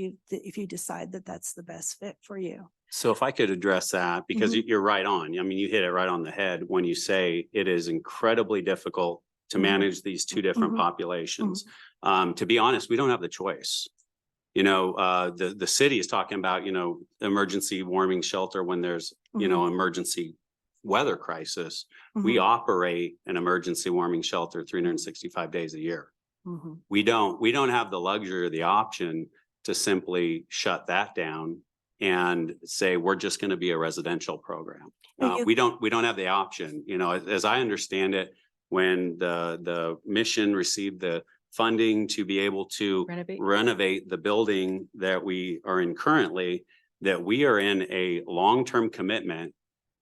you decide that that's the best fit for you. So if I could address that, because Mhm. you're right on. I mean, you hit it right on the head when you say it is incredibly difficult to Mhm. manage these two different Mhm. populations. To be honest, we don't have the choice. You know, the city is talking about, you know, emergency warming shelter when there's, you know, emergency weather crisis. We Mhm. operate an emergency warming shelter 365 days a year. Mhm. We don't have the luxury or the option to simply shut that down and say, we're just going to be a residential program. But you- We don't have the option, you know, as I understand it, when the mission received the funding to be able to renovate the building that we are in currently, that we are in a long-term commitment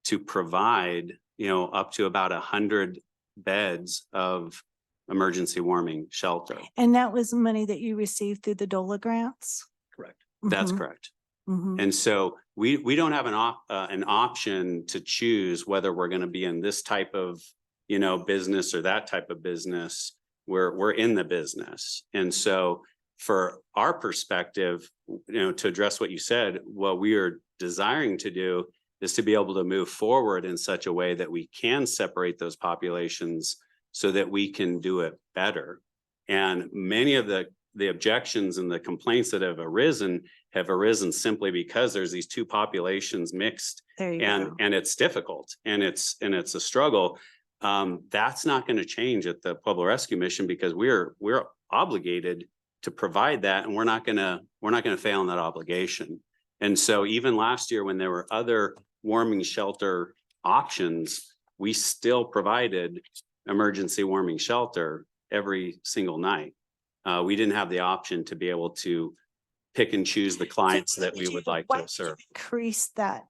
to provide, you know, up to about 100 beds of emergency warming shelter. And that was money that you received through the DOLA grants? Correct. That's Mhm. correct. Mhm. And so we don't have an option to choose whether we're going to be in this type of, you know, business or that type of business. We're in the business. And so for our perspective, you know, to address what you said, what we are desiring to do is to be able to move forward in such a way that we can separate those populations so that we can do it better. And many of the objections and the complaints that have arisen simply because there's these two populations mixed, There you and go. and it's difficult and it's a struggle. That's not going to change at the Pueblo Rescue Mission, because we're obligated to provide that, and we're not going to fail in that obligation. And so even last year, when there were other warming shelter options, we still provided emergency warming shelter every single night. We didn't have the option to be able to pick and choose the clients that we would like to serve. Increase that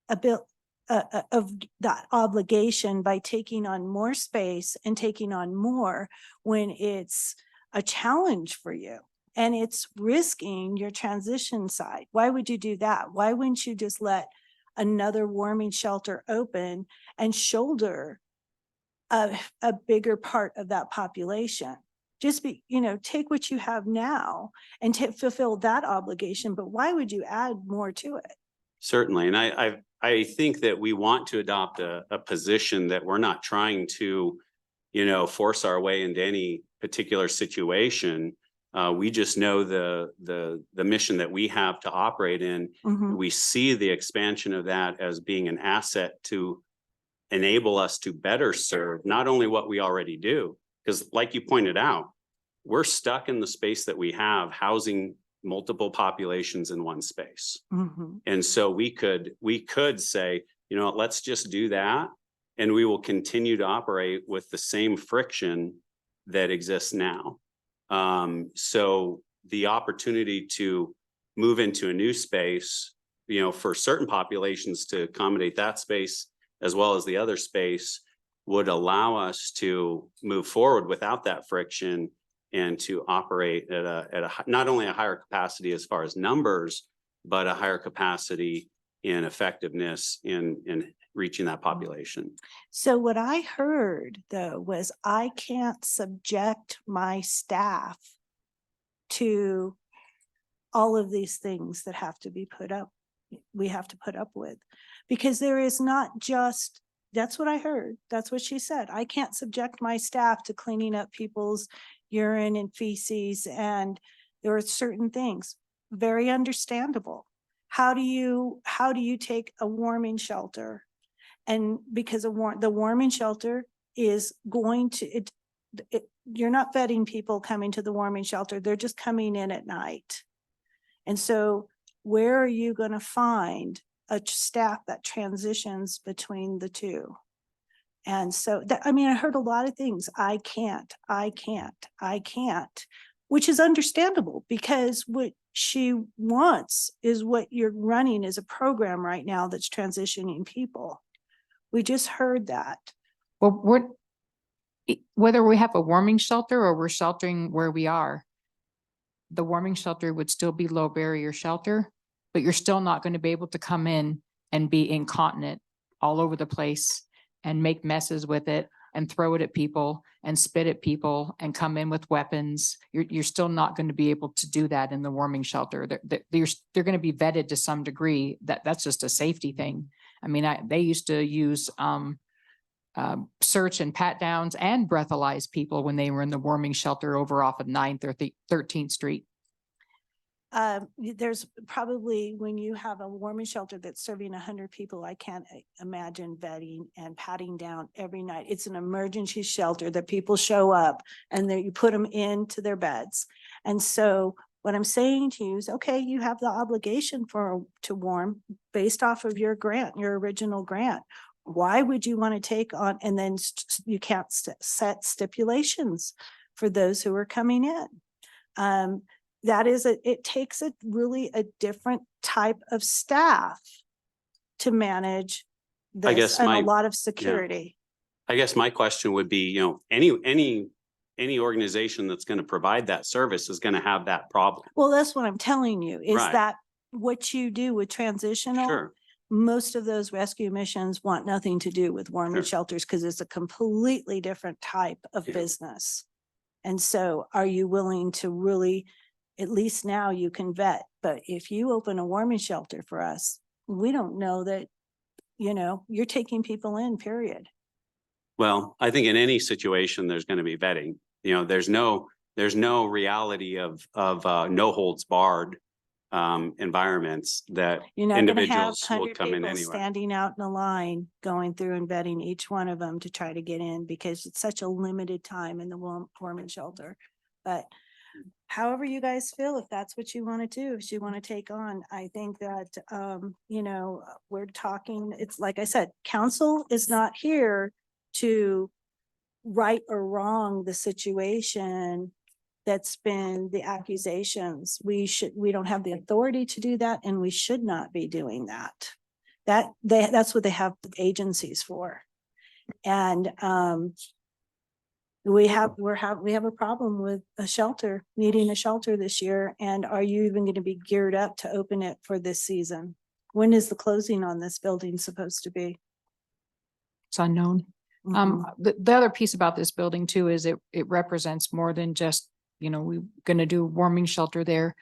of that obligation by taking on more space and taking on more when it's a challenge for you and it's risking your transition side. Why would you do that? Why wouldn't you just let another warming shelter open and shoulder a bigger part of that population? Just be, take what you have now and fulfill that obligation, but why would you add more to it? Certainly, and I think that we want to adopt a position that we're not trying to, force our way into any particular situation. We just know the mission that we have to operate in. Mhm. We see the expansion of that as being an asset to enable us to better serve not only what we already do, because like you pointed out, we're stuck in the space that we have, housing multiple populations in one space. Mhm. And so we could say, let's just do that. And we will continue to operate with the same friction that exists now. So the opportunity to move into a new space, for certain populations to accommodate that space as well as the other space would allow us to move forward without that friction and to operate at not only a higher capacity as far as numbers, but a higher capacity in effectiveness in reaching that population. So what I heard though was I can't subject my staff to all of these things that have to be we have to put up with. Because there is not just, that's what I heard. That's what she said. I can't subject my staff to cleaning up people's urine and feces, and there are certain things, very understandable. How do you take a warming shelter? And because the warming shelter is going to, you're not vetting people coming to the warming shelter. They're just coming in at night. And so where are you going to find a staff that transitions between the two? And so I heard a lot of things. I can't, which is understandable because what she wants is what you're running as a program right now that's transitioning people. We just heard that. Well, whether we have a warming shelter or we're sheltering where we are, the warming shelter would still be low barrier shelter, but you're still not going to be able to come in and be incontinent all over the place and make messes with it and throw it at people and spit at people and come in with weapons. You're still not going to be able to do that in the warming shelter. They're going to be vetted to some degree. That's just a safety thing. I mean, they used to use search and pat downs and breathalyze people when they were in the warming shelter over off of 9th or 13th Street. There's probably, when you have a warming shelter that's serving 100 people, I can't imagine vetting and patting down every night. It's an emergency shelter that people show up and then you put them into their beds. And so what I'm saying to you is, okay, you have the obligation to warm based off of your grant, your original grant. Why would you want to take on, and then you can't set stipulations for those who are coming in. It takes a different type of staff to manage this and a lot of security. I guess my question would be, any organization that's going to provide that service is going to have that problem. Well, that's what I'm telling you, is Right. that what you do with transitional, Sure. most of those rescue missions want nothing to do with warming Sure. shelters because it's a completely different type of Yeah. business. And so are you willing to really, at least now you can vet, but if you open a warming shelter for us, we don't know that, you're taking people in, period. Well, I think in any situation, there's going to be vetting. There's no reality of no holds barred environments that You're not going to have individuals will 100 come in people anyway. standing out in a line, going through and vetting each one of them to try to get in because it's such a limited time in the warming shelter. But however you guys feel, if that's what you want to do, if you want to take on, I think that, we're talking, it's like I said, council is not here to right or wrong the situation that's been the accusations. We don't have the authority to do that, and we should not be doing that. That's what they have agencies for. And we have a problem with needing a shelter this year. And are you even going to be geared up to open it for this season? When is the closing on this building supposed to be? It's unknown. The other piece about this building too is it represents more than just, we're gonna do warming shelter there.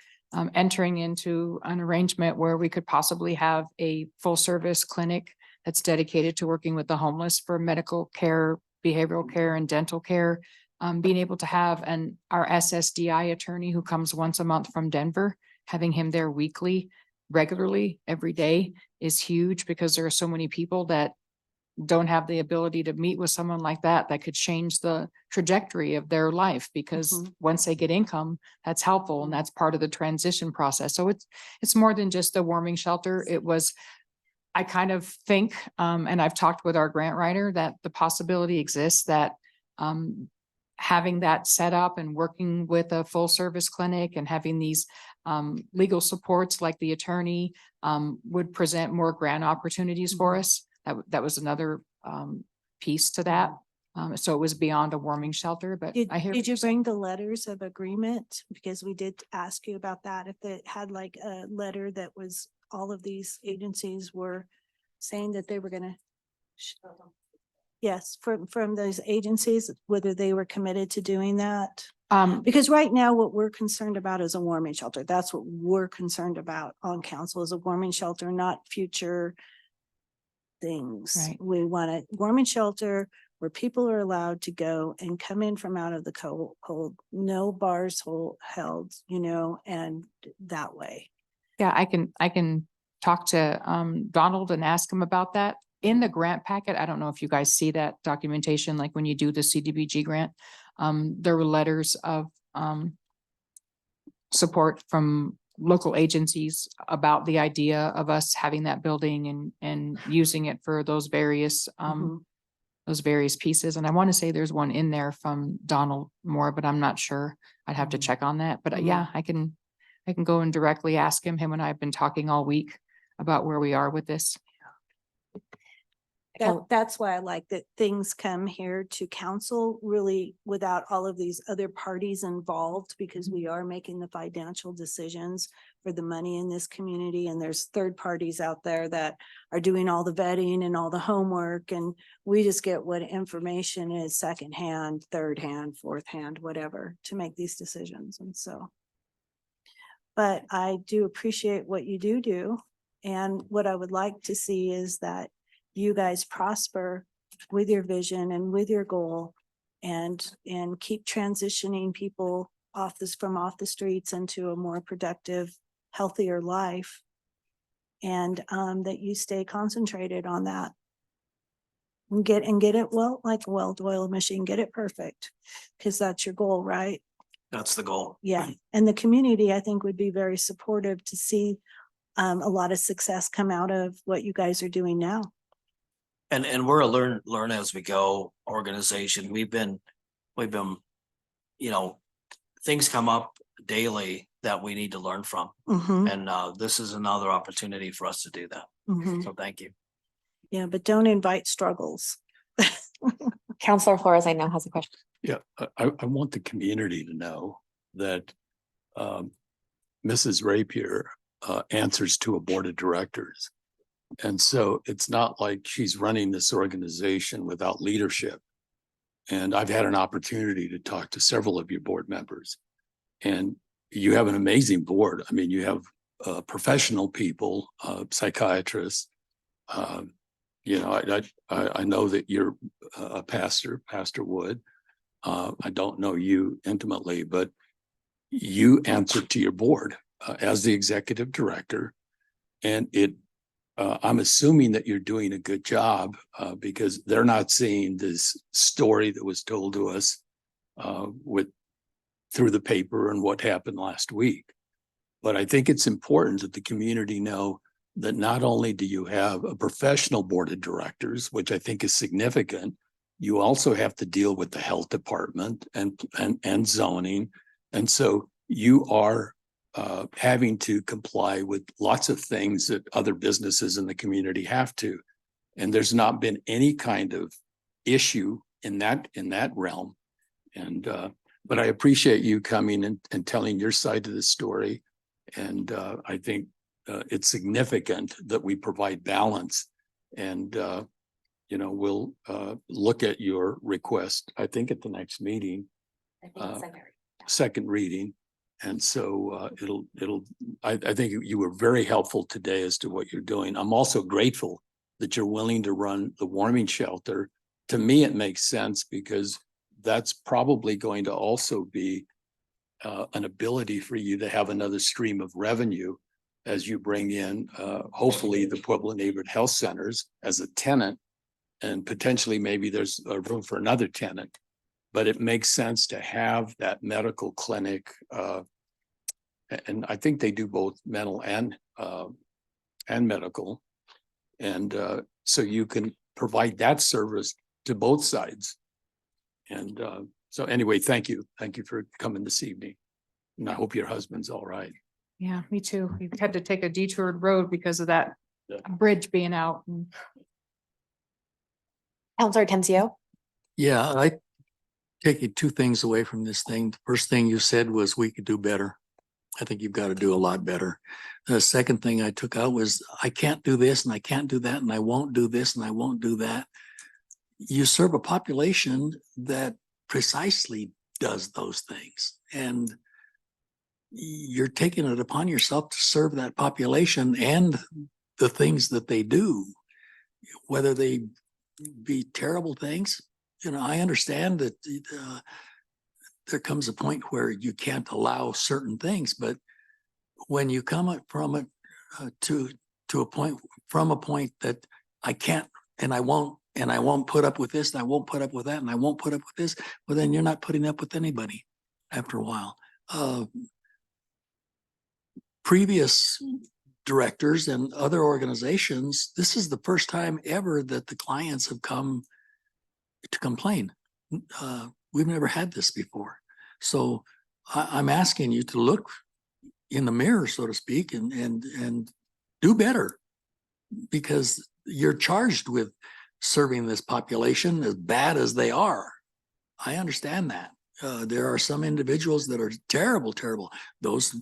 Entering into an arrangement where we could possibly have a full service clinic that's dedicated to working with the homeless for medical care, behavioral care and dental care. Being able to have our SSDI attorney who comes once a month from Denver, having him there weekly, regularly, every day is huge because there are so many people that don't have the ability to meet with someone like that could change the trajectory of their life, because once they get income, that's helpful and that's part of the transition process. So it's more than just a warming shelter. I kind of think, and I've talked with our grant writer, that the possibility exists that having that set up and working with a full service clinic and having these legal supports like the attorney would present more grant opportunities for us. That was another piece to that. So it was beyond a warming shelter, but I hear. Did you bring the letters of agreement? Because we did ask you about that. If it had like a letter that was, all of these agencies were saying that they were gonna. Yes, from those agencies, whether they were committed to doing that. Because right now what we're concerned about is a warming shelter. That's what we're concerned about on council, is a warming shelter, not future things. Right. We want a warming shelter where people are allowed to go and come in from out of the cold, no bars held, and that way. Yeah, I can talk to Donald and ask him about that. In the grant packet, I don't know if you guys see that documentation, like when you do the CDBG grant, there were letters of support from local agencies about the idea of us having that building and using it for those various pieces. And I want to say there's one in there from Donald Moore, but I'm not sure. I'd have to check on that. But yeah, I can go and directly ask him. Him and I have been talking all week about where we are with this. That's why I like that things come here to council really without all of these other parties involved, because we are making the financial decisions for the money in this community. And there's third parties out there that are doing all the vetting and all the homework. And we just get what information is secondhand, third hand, fourth hand, whatever, to make these decisions. And so, but I do appreciate what you do. And what I would like to see is that you guys prosper with your vision and with your goal, and keep transitioning people from off the streets into a more productive, healthier life. And that you stay concentrated on that. And get it well, like a well-oiled machine, get it perfect, because that's your goal, right? That's the goal. Yeah. And the community, I think, would be very supportive to see a lot of success come out of what you guys are doing now. And we're a learn as we go organization. We've been, things come up daily that we need to learn from. And this is another opportunity for us to do that. So thank you. Yeah, but don't invite struggles. Counselor Flores, I know has a question. Yeah, I want the community to know that Mrs. Rapier answers to a board of directors. And so it's not like she's running this organization without leadership. And I've had an opportunity to talk to several of your board members, and you have an amazing board. I mean, you have professional people, psychiatrists. I know that you're a pastor, Pastor Wood. I don't know you intimately, but you answer to your board as the executive director, and I'm assuming that you're doing a good job because they're not seeing this story that was told to us through the paper and what happened last week. But I think it's important that the community know that not only do you have a professional board of directors, which I think is significant, you also have to deal with the health department and zoning. And so you are having to comply with lots of things that other businesses in the community have to. And there's not been any kind of issue in that realm. And but I appreciate you coming and telling your side of the story. And I think it's significant that we provide balance. And we'll look at your request, I think at the next meeting, I think it's second. second reading. And so I think you were very helpful today as to what you're doing. I'm also grateful that you're willing to run the warming shelter. To me, it makes sense because that's probably going to also be an ability for you to have another stream of revenue as you bring in, hopefully, the Pueblo Neighborhood Health Centers as a tenant, and potentially maybe there's a room for another tenant. But it makes sense to have that medical clinic, and I think they do both mental and medical. And so you can provide that service to both sides. And so anyway, thank you. Thank you for coming this evening. And I hope your husband's all right. Yeah, me too. We had to take a detoured road because of that Yeah. bridge being out. Counselor Tencio. Yeah, I taking two things away from this thing. The first thing you said was we could do better. I think you've got to do a lot better. The second thing I took out was I can't do this and I can't do that and I won't do this and I won't do that. You serve a population that precisely does those things, and you're taking it upon yourself to serve that population and the things that they do, whether they be terrible things. I understand that there comes a point where you can't allow certain things, but when you come from it to a point, from a point that I can't and I won't put up with this and I won't put up with that and I won't put up with this, well, then you're not putting up with anybody after a while. Previous directors and other organizations, this is the first time ever that the clients have come to complain. We've never had this before. So I'm asking you to look in the mirror, so to speak, and do better, because you're charged with serving this population as bad as they are. I understand that. There are some individuals that are terrible, terrible. Those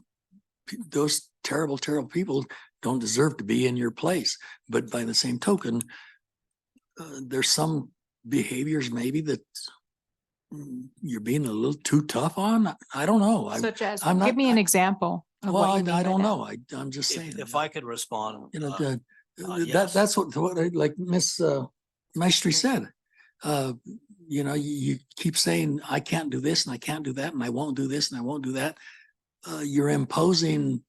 terrible, terrible people don't deserve to be in your place. But by the same token, there's some behaviors maybe that you're being a little too tough on. I don't know. Such as, I'm give not- me an example of Well, what you mean I by don't that. know. I'm just saying. If I could respond. That that's what like Miss Maestri said. You keep saying I can't do this and I can't do that and I won't do this and I won't do that. You're imposing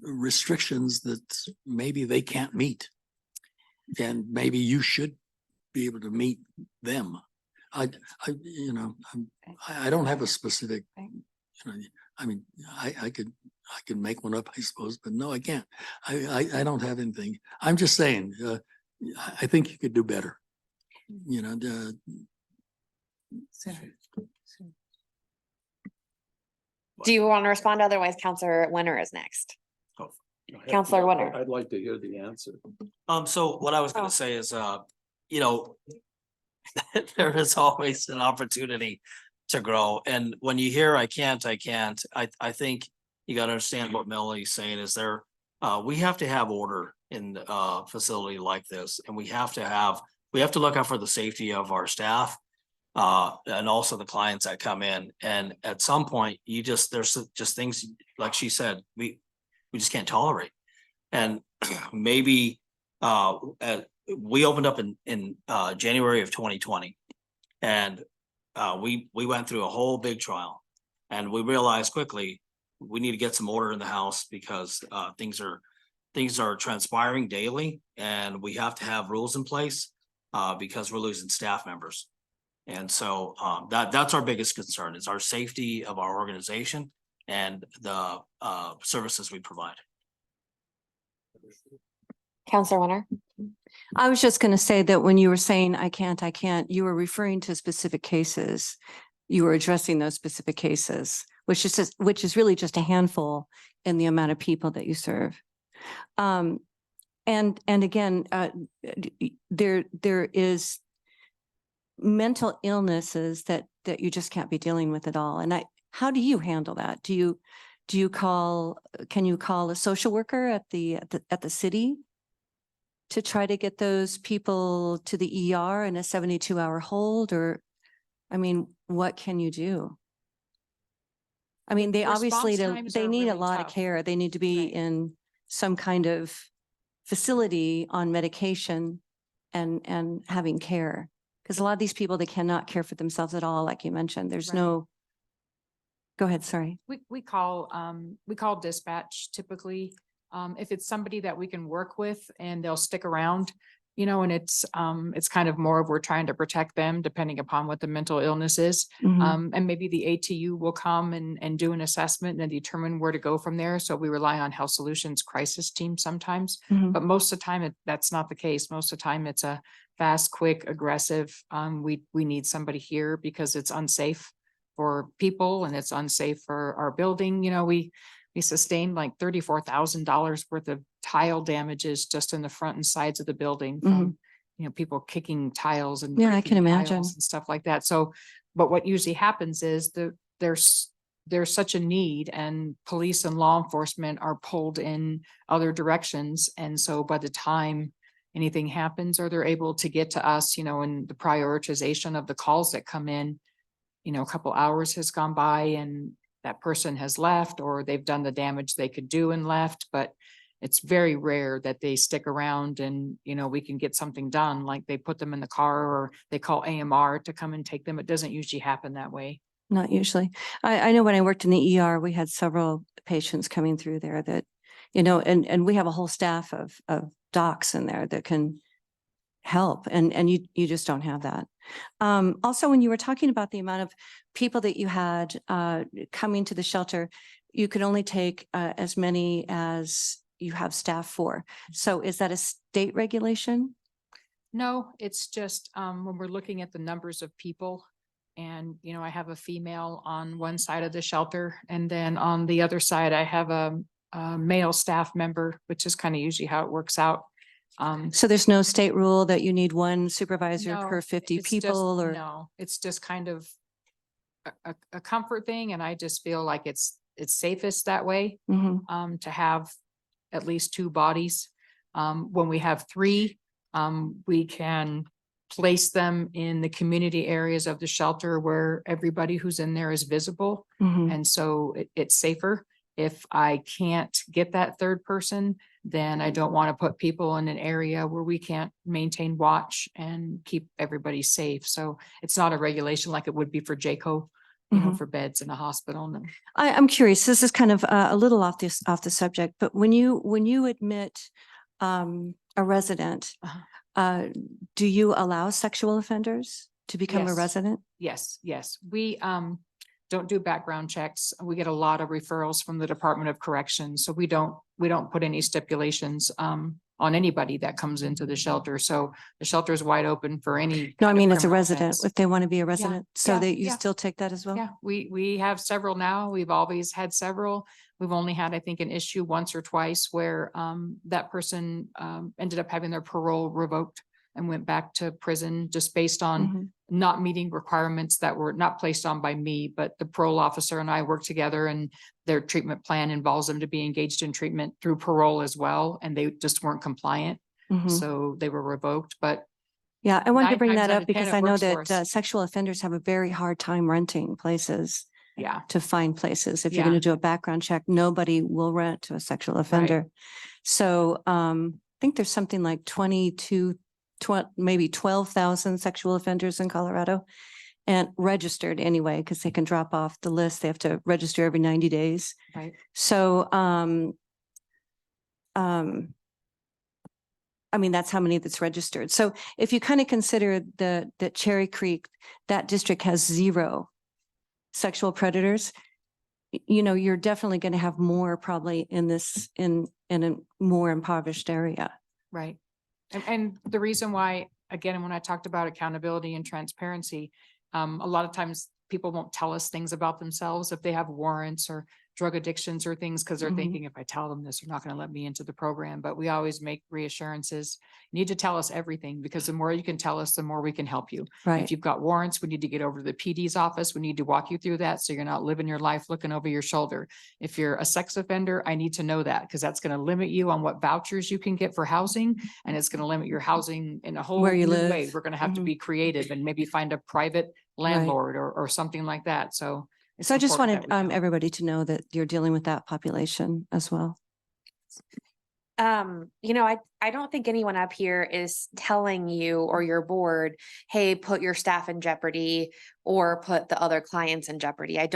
restrictions that maybe they can't meet, and maybe you should be able to meet them. I don't have a specific. I could make one up, I suppose, but no, I can't. I don't have anything. I'm just saying. I think you could do better. Do you want to respond? Otherwise, Counselor Winter is next. Counselor Winter. I'd like to hear the answer. So what I was gonna say is, there is always an opportunity to grow. And when you hear, I can't, I think you gotta understand what Melanie's saying is we have to have order in a facility like this. And we have to look out for the safety of our staff, and also the clients that come in. And at some point, there's just things, like she said, we just can't tolerate. And maybe we opened up in January of 2020, and we went through a whole big trial, and we realized quickly we need to get some order in the house because things are transpiring daily, and we have to have rules in place because we're losing staff members. And so that's our biggest concern, is our safety of our organization and the services we provide. Counselor Winter. I was just going to say that when you were saying I can't, you were referring to specific cases. You were addressing those specific cases, which is really just a handful in the amount of people that you serve. And again, there is mental illnesses that you just can't be dealing with at all. And how do you handle that? Can you call a social worker at the city to try to get those people to the ER in a 72-hour hold? Or, I mean, what can you do? I mean, they obviously, Response times they are need a really lot of tough. care. They need to be Right. in some kind of facility on medication and having care. Because a lot of these people, they cannot care for themselves at all, like you mentioned. There's Right. no, go ahead, sorry. We call dispatch typically, if it's somebody that we can work with and they'll stick around, you know, and it's kind of more of we're trying to protect them depending upon what the mental illness is. Mhm. And maybe the ATU will come and do an assessment and determine where to go from there. So we rely on Health Solutions crisis team sometimes, Mhm. but most of the time that's not the case. Most of the time it's a fast, quick, aggressive. We need somebody here because it's unsafe for people and it's unsafe for our building. You know, we sustained like $34,000 worth of tile damages just in the front and sides of the building from, you know, people kicking tiles and Yeah, I breaking can tiles imagine. and stuff like that. So, but what usually happens is there's such a need and police and law enforcement are pulled in other directions. And so by the time anything happens or they're able to get to us, you know, and the prioritization of the calls that come in, you know, a couple hours has gone by and that person has left or they've done the damage they could do and left, but it's very rare that they stick around and, you know, we can get something done, like they put them in the car or they call AMR to come and take them. It doesn't usually happen that way. Not usually. I know when I worked in the ER, we had several patients coming through there that, you know, and we have a whole staff of docs in there that can help and you just don't have that. Also, when you were talking about the amount of people that you had coming to the shelter, you could only take as many as you have staff for. So is that a state regulation? No, it's just when we're looking at the numbers of people and, you know, I have a female on one side of the shelter and then on the other side, I have a male staff member, which is kind of usually how it works out. So there's no state rule that you need one supervisor No, per 50 it's just- people or? No, it's just kind of a comfort thing. And I just feel like it's safest that way, Mhm. to have at least two bodies. When we have three, we can place them in the community areas of the shelter where everybody who's in there is visible. Mhm. And so it's safer. If I can't get that third person, then I don't want to put people in an area where we can't maintain watch and keep everybody safe. So it's not a regulation like it would be for JACO, you know, Mhm. for beds in a hospital. No. I'm curious, this is kind of a little off the subject, but when you admit a resident, do you allow sexual offenders to become a Yes. resident? Yes. We don't do background checks. We get a lot of referrals from the Department of Corrections. So we don't put any stipulations on anybody that comes into the shelter. So the shelter is wide open for any. No, I kind of mean, as a criminal resident, offense. if they want to be a resident, so yeah, that you yeah. still take that as well? Yeah, we have several now. We've always had several. We've only had, I think, an issue once or twice where that person ended up having their parole revoked and went back to prison just based on Mhm. not meeting requirements that were not placed on by me, but the parole officer and I work together and their treatment plan involves them to be engaged in treatment through parole as well. And they just weren't compliant. Mhm. So they were revoked, but Yeah, I wanted to 9 bring times that out up of 10, because it I know works for that us. sexual offenders have a very hard time renting places yeah. to find places. If you're Yeah. going to do a background check, nobody will rent to a sexual offender. So I think there's something like 22, maybe 12,000 sexual offenders in Colorado and registered anyway, because they can drop off the list. They have to register every 90 days. Right. So I mean, that's how many that's registered. So if you kind of consider that Cherry Creek, that district has 0 sexual predators, you know, you're definitely going to have more probably in a more impoverished area. Right. And the reason why, again, when I talked about accountability and transparency, a lot of times people won't tell us things about themselves if they have warrants or drug addictions or things, because they're Mhm. thinking, if I tell them this, they're not going to let me into the program. But we always make reassurances. You need to tell us everything, because the more you can tell us, the more we can help you. Right. If you've got warrants, we need to get over to the PD's office. We need to walk you through that, so you're not living your life looking over your shoulder. If you're a sex offender, I need to know that, because that's going to limit you on what vouchers you can get for housing, and it's going to limit your housing in a whole Where you new way. live. We're going to have to Mhm. be creative and maybe find a private landlord or something like that. So. it's So I just important wanted that we know. everybody to know that you're dealing with that population as well. You know, I don't think anyone up here is telling you or your board, hey, put your staff in jeopardy or put the other clients in jeopardy. I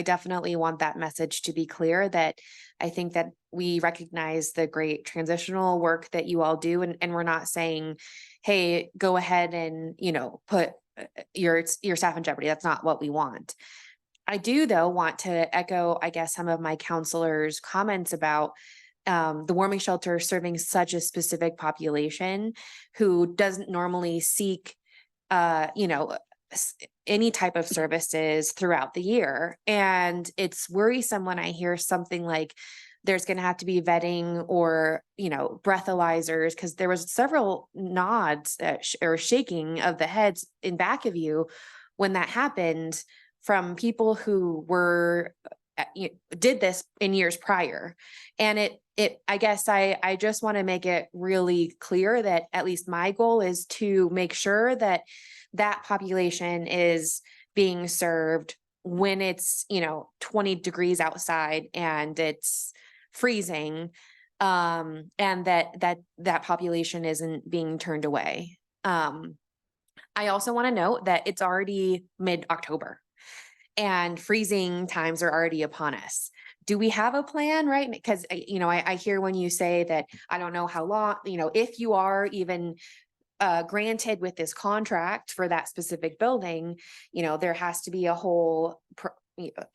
definitely want that message to be clear, that I think that we recognize the great transitional work that you all do. And we're not saying, hey, go ahead and, you know, put your staff in jeopardy. That's not what we want. I do, though, want to echo, I guess, some of my counselors' comments about the warming shelter serving such a specific population who doesn't normally seek, you know, any type of services throughout the year. And it's worrisome when I hear something like there's going to have to be vetting or, you know, breathalyzers, because there was several nods or shaking of the heads in back of you when that happened from people who were did this in years prior. And I guess I just want to make it really clear that at least my goal is to make sure that that population is being served when it's, you know, 20 degrees outside and it's freezing, and that population isn't being turned away. I also want to note that it's already mid-October and freezing times are already upon us. Do we have a plan, right? Because, you know, I hear when you say that, I don't know how long, you know, if you are even granted with this contract for that specific building, you know, there has to be a whole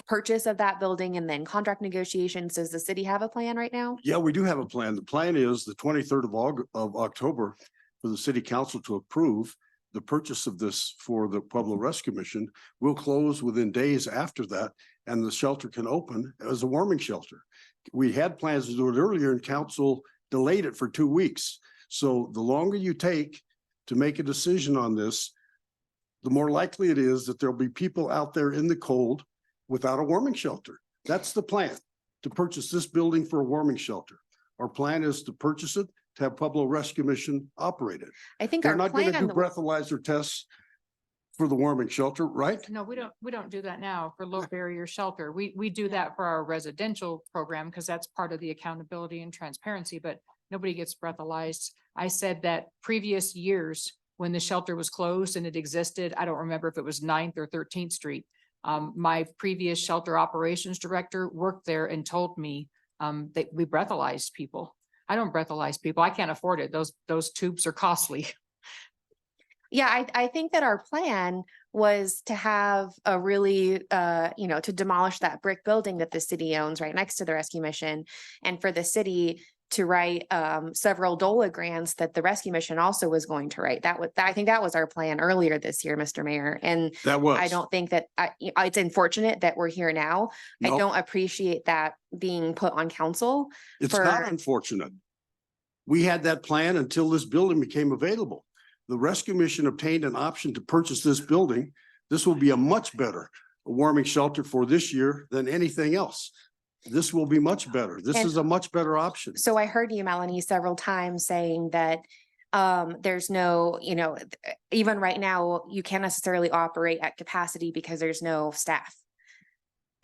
purchase of that building and then contract negotiations. Does the city have a plan right now? Yeah, we do have a plan. The plan is the 23rd of October for the city council to approve the purchase of this for the Pueblo Rescue Mission. Will close within days after that, and the shelter can open as a warming shelter. We had plans to do it earlier and council delayed it for 2 weeks. So the longer you take to make a decision on this, the more likely it is that there'll be people out there in the cold without a warming shelter. That's the plan, to purchase this building for a warming shelter. Our plan is to purchase it, to have Pueblo Rescue Mission operate it. I think They're our not going to plan. do breathalyzer tests for the warming shelter, right? No, we don't do that now for low barrier shelter. We do that for our residential program because that's part of the accountability and transparency, but nobody gets breathalyzed. I said that previous years when the shelter was closed and it existed, I don't remember if it was 9th or 13th Street. My previous shelter operations director worked there and told me that we breathalyzed people. I don't breathalyze people. I can't afford it. Those tubes are costly. Yeah, I think that our plan was to have a really, you know, to demolish that brick building that the city owns right next to the rescue mission, and for the city to write several DOLA grants that the rescue mission also was going to write. I think that was our plan earlier this year, Mr. Mayor. And That was. I don't think that it's unfortunate that we're here now. No. I don't appreciate that being put on council. It's for- not unfortunate. We had that plan until this building became available. The rescue mission obtained an option to purchase this building. This will be a much better warming shelter for this year than anything else. This will be much better. This And- is a much better option. So I heard you, Melanie, several times saying that there's no, you know, even right now, you can't necessarily operate at capacity because there's no staff.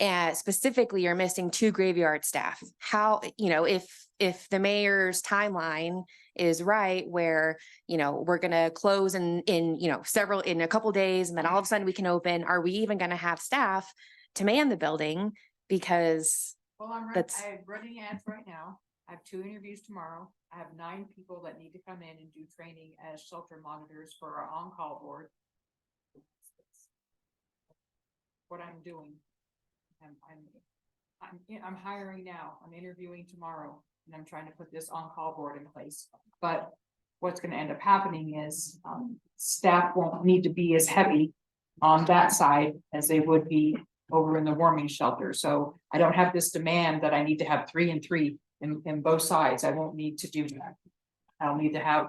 And specifically, you're missing 2 graveyard staff. How, you know, if the mayor's timeline is right, where, you know, we're gonna close in you know, in a couple days, and then all of a sudden we can open, are we even gonna have staff to man the building? Because Well, That's- I'm running ads right now. I have 2 interviews tomorrow. I have 9 people that need to come in and do training as shelter monitors for our on-call board. What I'm doing. I'm hiring now. I'm interviewing tomorrow, and I'm trying to put this on-call board in place. But what's gonna end up happening is, staff won't need to be as heavy on that side as they would be over in the warming shelter. So I don't have this demand that I need to have 3 and 3 in both sides. I won't need to do that. I'll need to have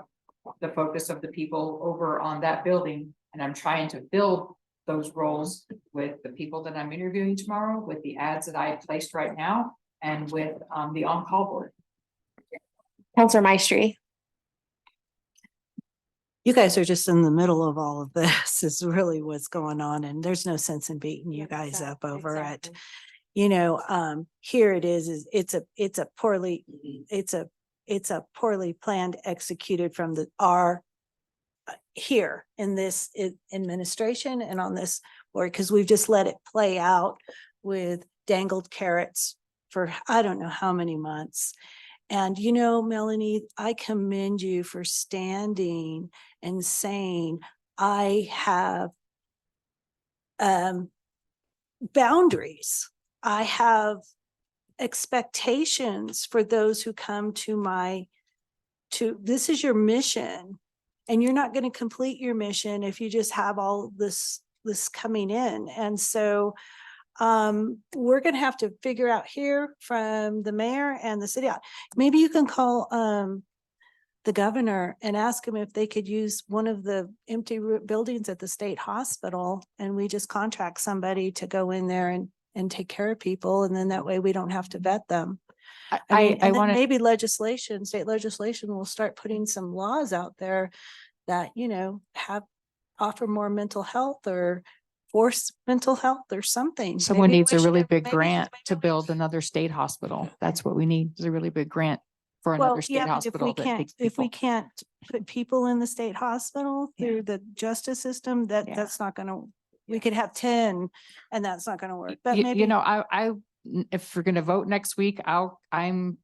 the focus of the people over on that building, and I'm trying to build those roles with the people that I'm interviewing tomorrow, with the ads that I placed right now, and with the on-call board. Counselor Maestri. You guys are just in the middle of all of this is really what's going on, and there's no sense in beating you guys up over it. You know, here it is it's a poorly planned, executed from our here in this administration and on this board, because we've just let it play out with dangled carrots for I don't know how many months. And you know, Melanie, I commend you for standing and saying, I have boundaries. I have expectations for those who come to this is your mission, and you're not going to complete your mission if you just have all this coming in. And so we're going to have to figure out here from the mayor and the city. Maybe you can call the governor and ask him if they could use one of the empty buildings at the state hospital, and we just contract somebody to go in there and take care of people. And then that way we don't have to vet them. I want maybe state legislation will start putting some laws out there that, you know, offer more mental health or force mental health or something. Someone Maybe needs we a really should- big maybe- grant to build another state hospital. That's what we need, is a really big grant for another Well, state yeah, but hospital that takes if we people. can't put people in the state hospital Yeah. through the justice system, Yeah. that's not gonna, we could have 10 and that's not gonna work, but You maybe. know, if we're gonna vote next week, I'm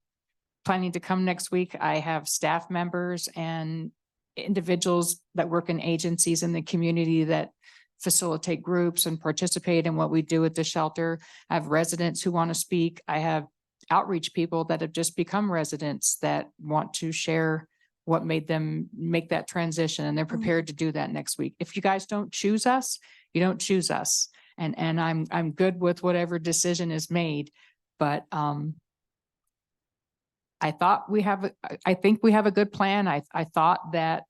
planning to come next week. I have staff members and individuals that work in agencies in the community that facilitate groups and participate in what we do at the shelter. I have residents who want to speak. I have outreach people that have just become residents that want to share what made them make that transition, and they're prepared to do that next week. If you guys don't choose us, you don't choose us. And I'm good with whatever decision is made, but I think we have a good plan. I thought that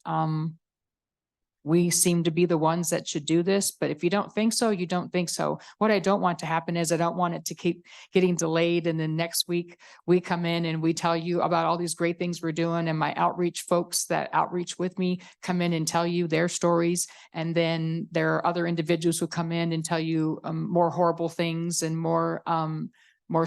we seem to be the ones that should do this, but if you don't think so, you don't think so. What I don't want to happen is I don't want it to keep getting delayed, and then next week we come in and we tell you about all these great things we're doing, and my outreach folks that outreach with me come in and tell you their stories, and then there are other individuals who come in and tell you more horrible things and more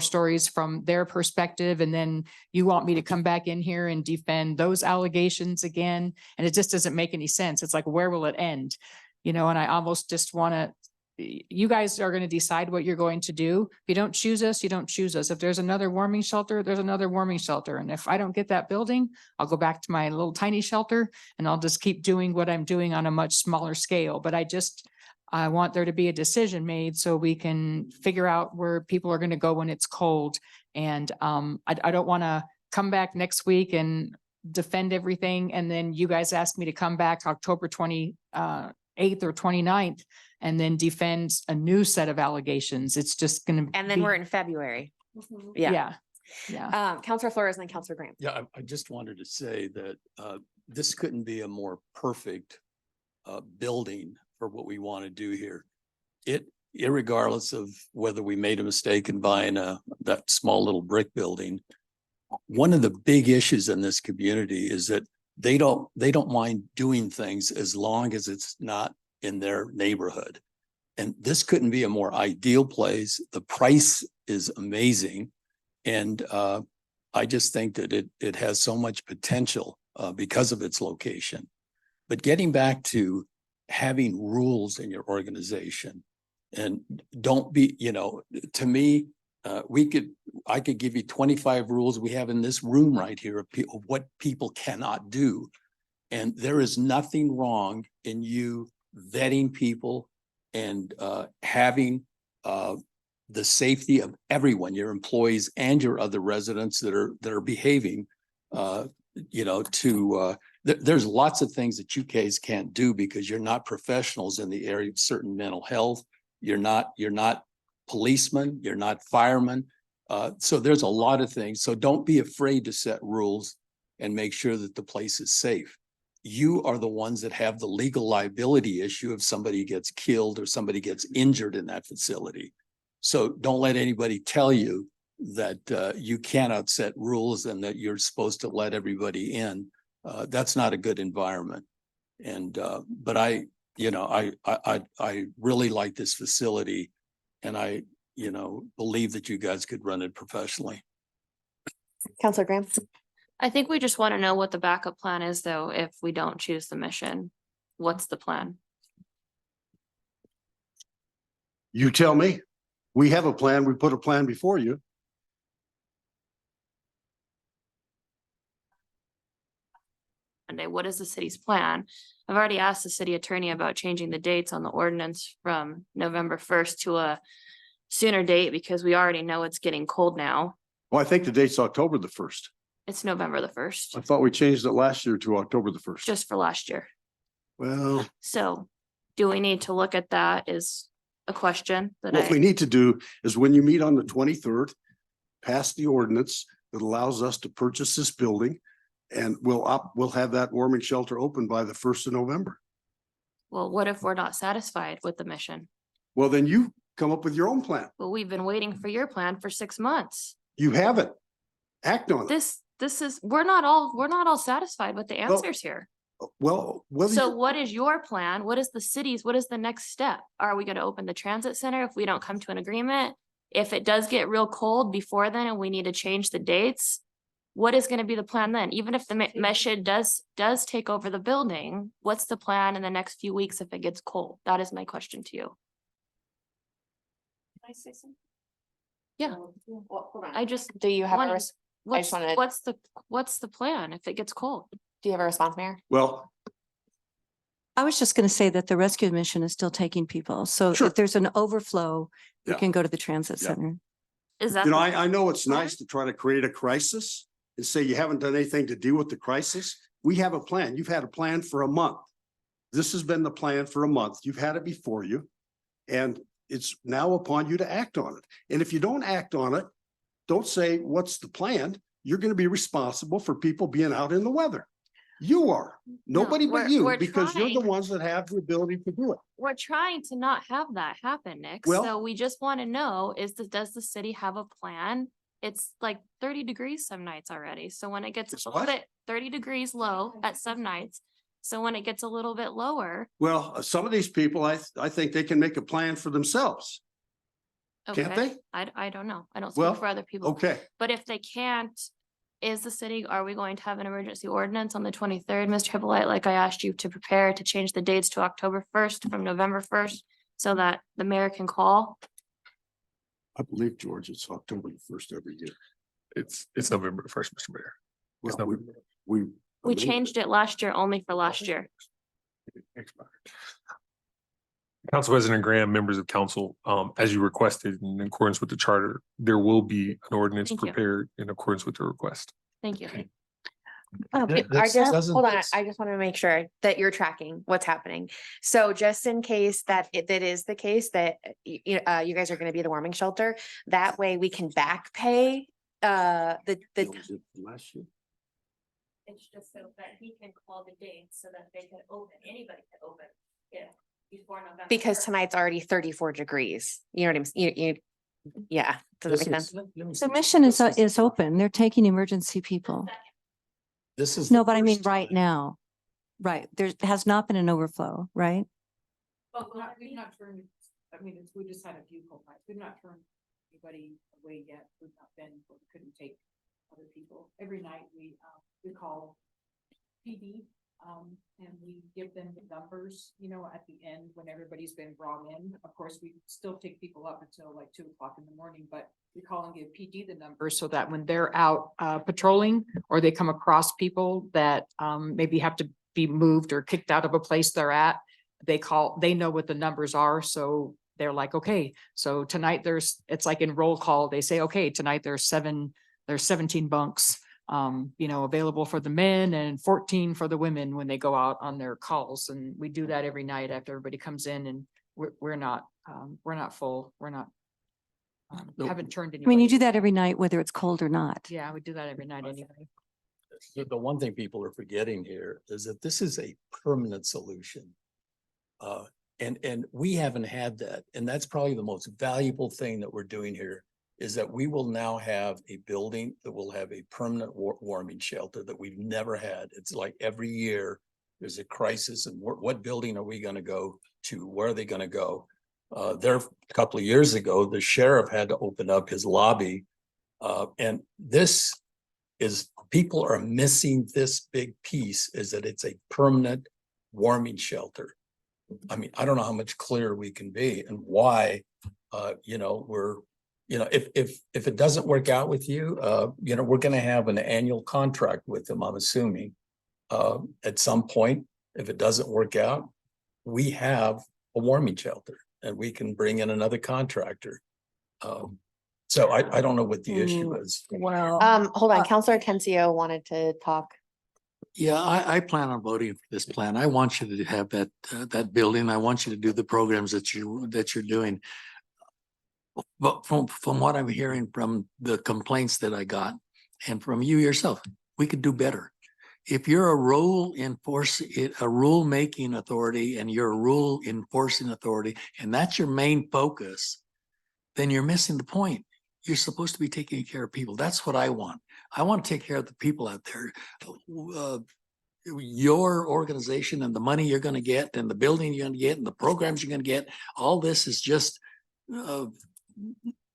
stories from their perspective. And then you want me to come back in here and defend those allegations again. And it just doesn't make any sense. It's like, where will it end? You know, and I almost just want to, you guys are going to decide what you're going to do. If you don't choose us, you don't choose us. If there's another warming shelter, there's another warming shelter. And if I don't get that building, I'll go back to my little tiny shelter and I'll just keep doing what I'm doing on a much smaller scale. But I want there to be a decision made so we can figure out where people are going to go when it's cold. And I don't want to come back next week and defend everything. And then you guys ask me to come back October 28th or 29th and then defend a new set of allegations. It's just going to. And then we're in February. Yeah. Yeah. Counselor Flores and then Counselor Graham. Yeah, I just wanted to say that this couldn't be a more perfect building for what we want to do here. Irregardless of whether we made a mistake in buying that small little brick building, one of the big issues in this community is that they don't mind doing things as long as it's not in their neighborhood. And this couldn't be a more ideal place. The price is amazing. And I just think that it has so much potential because of its location. But getting back to having rules in your organization, and don't be, to me, I could give you 25 rules we have in this room right here of what people cannot do. And there is nothing wrong in you vetting people and having the safety of everyone, your employees and your other residents that are behaving, there's lots of things that you guys can't do because you're not professionals in the area of certain mental health. You're not policemen, you're not firemen. So there's a lot of things. So don't be afraid to set rules and make sure that the place is safe. You are the ones that have the legal liability issue if somebody gets killed or somebody gets injured in that facility. So don't let anybody tell you that you cannot set rules and that you're supposed to let everybody in. That's not a good environment. And but I really like this facility, and I believe that you guys could run it professionally. Counselor Graham. I think we just want to know what the backup plan is, though, if we don't choose the mission. What's the plan? You tell me. We have a plan. We put a plan before you. Monday, what is the city's plan? I've already asked the city attorney about changing the dates on the ordinance from November 1st to a sooner date because we already know it's getting cold now. Well, I think the date's October the 1st. It's November the 1st, I thought we changed it last year to October the 1st. just for last year. Well, So do we need to look at that is a question that what we I, need to do is when you meet on the 23rd, pass the ordinance that allows us to purchase this building. And we'll have that warming shelter open by the 1st of November. well, what if we're not satisfied with the mission? Well, then you come up with your own plan. Well, we've been waiting for your plan for 6 months. You have it. Act on it. This is, we're not all satisfied with the answers here. Well, whether So you- what is your plan? What is the city's, what is the next step? Are we gonna open the transit center if we don't come to an agreement? If it does get real cold before then and we need to change the dates, what is gonna be the plan then? Even if the Meshid does take over the building, what's the plan in the next few weeks if it gets cold? That is my question to you. Can I say something? Yeah. I just. Do you have a, wanna- res- What's, wanna- what's the plan if it gets cold? do you have a response, Mayor? well, I was just going to say that the rescue mission is still taking people. So Sure. if there's an overflow, we Yeah. can go to the transit Yeah. center. Is that? you know, the- I know it's nice to try to create a crisis and say you haven't done anything to deal with the crisis. We have a plan. You've had a plan for a month. This has been the plan for a month. You've had it before you. And it's now upon you to act on it. And if you don't act on it, don't say, what's the plan? You're going to be responsible for people being out in the weather. You are, nobody but we're- you, we're because you're the trying. ones that have the ability to do it. We're trying to not have that happen, Nick. Well- So we just want to know, does the city have a plan? It's like 30 degrees some nights already. So when it gets It's a little what? bit 30 degrees low at some nights. So when it gets a little bit lower, Well, some of these people, I think they can make a plan for themselves. Can't okay, they? I don't know. I don't Well, speak for other people. Okay, But if they can't, are we going to have an emergency ordinance on the 23rd, Mr. Hippolyte, like I asked you to prepare to change the dates to October 1st from November 1st so that the mayor can call? I believe, George, it's October the 1st every year. It's November 1st, Mr. Mayor. It's Well, November. We changed it last year only for last year. Expired. Council President Graham, members of council, as you requested in accordance with the charter, there will be an ordinance Thank you. prepared in accordance with the request. Thank you. Okay, That- doesn't- hold on, I just want to make sure that you're tracking what's happening. So just in case that that is the case that you guys are going to be the warming shelter, that way we can back pay the That was it from last year. It's just so that he can call the dates so that they can open, anybody can open, yeah, before November. because tonight's already 34 degrees. You know what I'm, yeah, does that make sense? The mission is open. They're taking emergency people. This is. No, the but I mean, first right time. now. Right. There has not been an overflow, right? But we've not turned, I mean, we just had a few complaints. We've not turned anybody away yet. We've not been, we couldn't take other people. Every night we call PD, and we give them the numbers, at the end when everybody's been brought in. Of course, we still take people up until like 2 o'clock in the morning, but we call and give PD the numbers so that when they're out patrolling or they come across people that maybe have to be moved or kicked out of a place they're at, they know what the numbers are. So they're like, okay, so tonight it's like in roll call, they say, okay, tonight there's 17 bunks, available for the men and 14 for the women when they go out on their calls. And we do that every night after everybody comes in, and we're not full. We're not Nope. Haven't turned any. I mean, you do that every night, whether it's cold or not. Yeah, I would do that every night anyway. The one thing people are forgetting here is that this is a permanent solution. And we haven't had that. And that's probably the most valuable thing that we're doing here is that we will now have a building that will have a permanent warming shelter that we've never had. It's like every year there's a crisis and what building are we going to go to? Where are they going to go? There a couple of years ago, the sheriff had to open up his lobby. And this is, people are missing this big piece is that it's a permanent warming shelter. I mean, I don't know how much clearer we can be and why, if it doesn't work out with you, we're going to have an annual contract with them, I'm assuming. At some point, if it doesn't work out, we have a warming shelter and we can bring in another contractor. So I don't know what the issue is. Well. Hold on, Counselor Tencio wanted to talk. Yeah, I plan on voting for this plan. I want you to have that building. I want you to do the programs that you're doing. But from what I'm hearing from the complaints that I got and from you yourself, we could do better. If you're a rule making authority and you're a rule enforcing authority, and that's your main focus, then you're missing the point. You're supposed to be taking care of people. That's what I want. I want to take care of the people out there. Your organization and the money you're going to get and the building you're going to get and the programs you're going to get, all this is just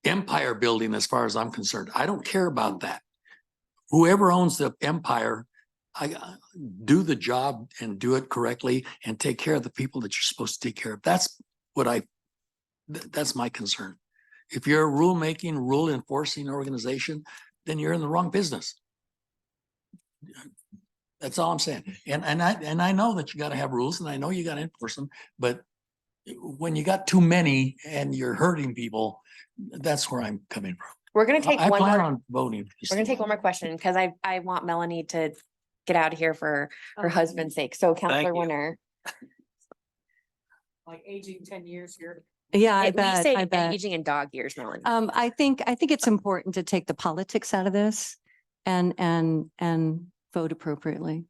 empire building as far as I'm concerned. I don't care about that. Whoever owns the empire, I do the job and do it correctly and take care of the people that you're supposed to take care of. That's my concern. If you're a rule-making, rule-enforcing organization, then you're in the wrong business. That's all I'm saying. And I know that you got to have rules and I know you got to enforce them, but when you got too many and you're hurting people, that's where I'm coming from. We're gonna take I one plan more, on voting. we're gonna take one more question because I want Melanie to get out of here for her husband's sake. So Counselor you. Winter. Like aging 10 years here. Yeah, I We bet, say I bet. aging in dog years, Melanie. I think it's important to take the politics out of this and vote appropriately.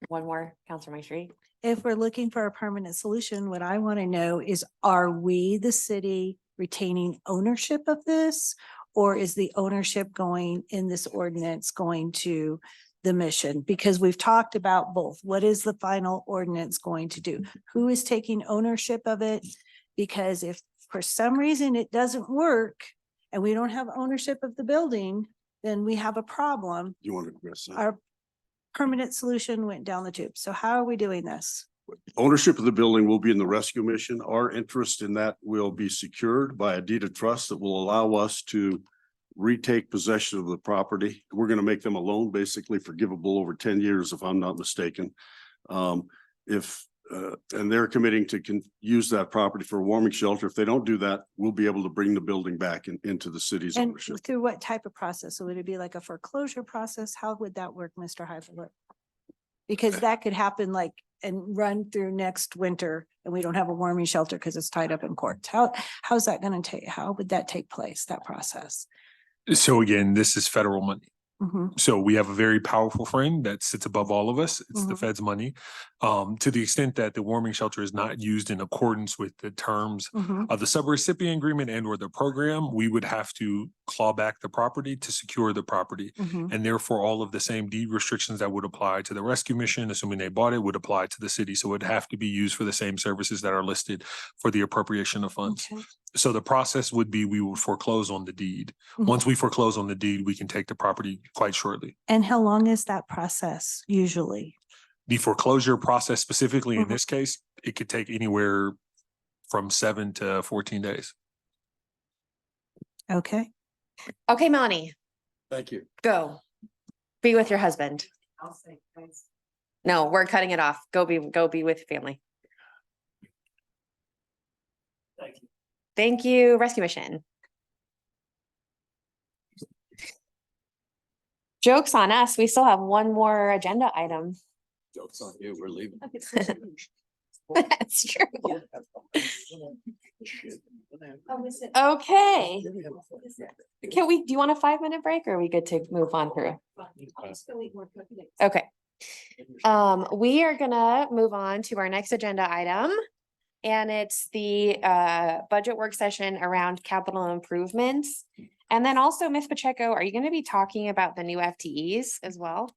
One more, Counselor Maestri. If we're looking for a permanent solution, what I want to know is, are we, the city, retaining ownership of this? Or is the ownership going in this ordinance going to the mission? Because we've talked about both. What is the final ordinance going to do? Who is taking ownership of it? Because if for some reason it doesn't work and we don't have ownership of the building, then we have a problem. You want to address that? Our permanent solution went down the tube. So how are we doing this? Ownership of the building will be in the rescue mission. Our interest in that will be secured by a deed of trust that will allow us to retake possession of the property. We're going to make them a loan, basically forgivable over 10 years, if I'm not mistaken. And they're committing to use that property for a warming shelter. If they don't do that, we'll be able to bring the building back into the city's And ownership. through what type of process? So would it be like a foreclosure process? How would that work, Mr. Heifler? Because that could happen and run through next winter and we don't have a warming shelter because it's tied up in courts. How's that going to take? How would that take place, that process? So again, this is federal money. Mhm. So we have a very powerful friend that sits above all of us. It's the Mhm. Fed's money. To the extent that the warming shelter is not used in accordance with the terms Mhm. of the subrecipient agreement and or the program, we would have to claw back the property to secure the property. Mhm. And therefore, all of the same deed restrictions that would apply to the rescue mission, assuming they bought it, would apply to the city. So it'd have to be used for the same services that are listed for the appropriation of funds. Okay. So the process would be, we would foreclose on the deed. Mhm. Once we foreclose on the deed, we can take the property quite shortly. And how long is that process usually? The foreclosure process specifically in Mhm. this case, it could take anywhere from 7 to 14 days. Okay. Okay, Melanie, Thank you. go. Be with your husband. No, we're cutting it off. Go be with family. Thank you. Thank you, Rescue Mission. Joke's on us. We still have one more agenda item. Joke's on you. We're leaving. That's true. Okay. Do you want a 5-minute break or are we good to move on through? Okay. We are gonna move on to our next agenda item. And it's the budget work session around capital improvements. And then also, Ms. Pacheco, are you gonna be talking about the new FTEs as well?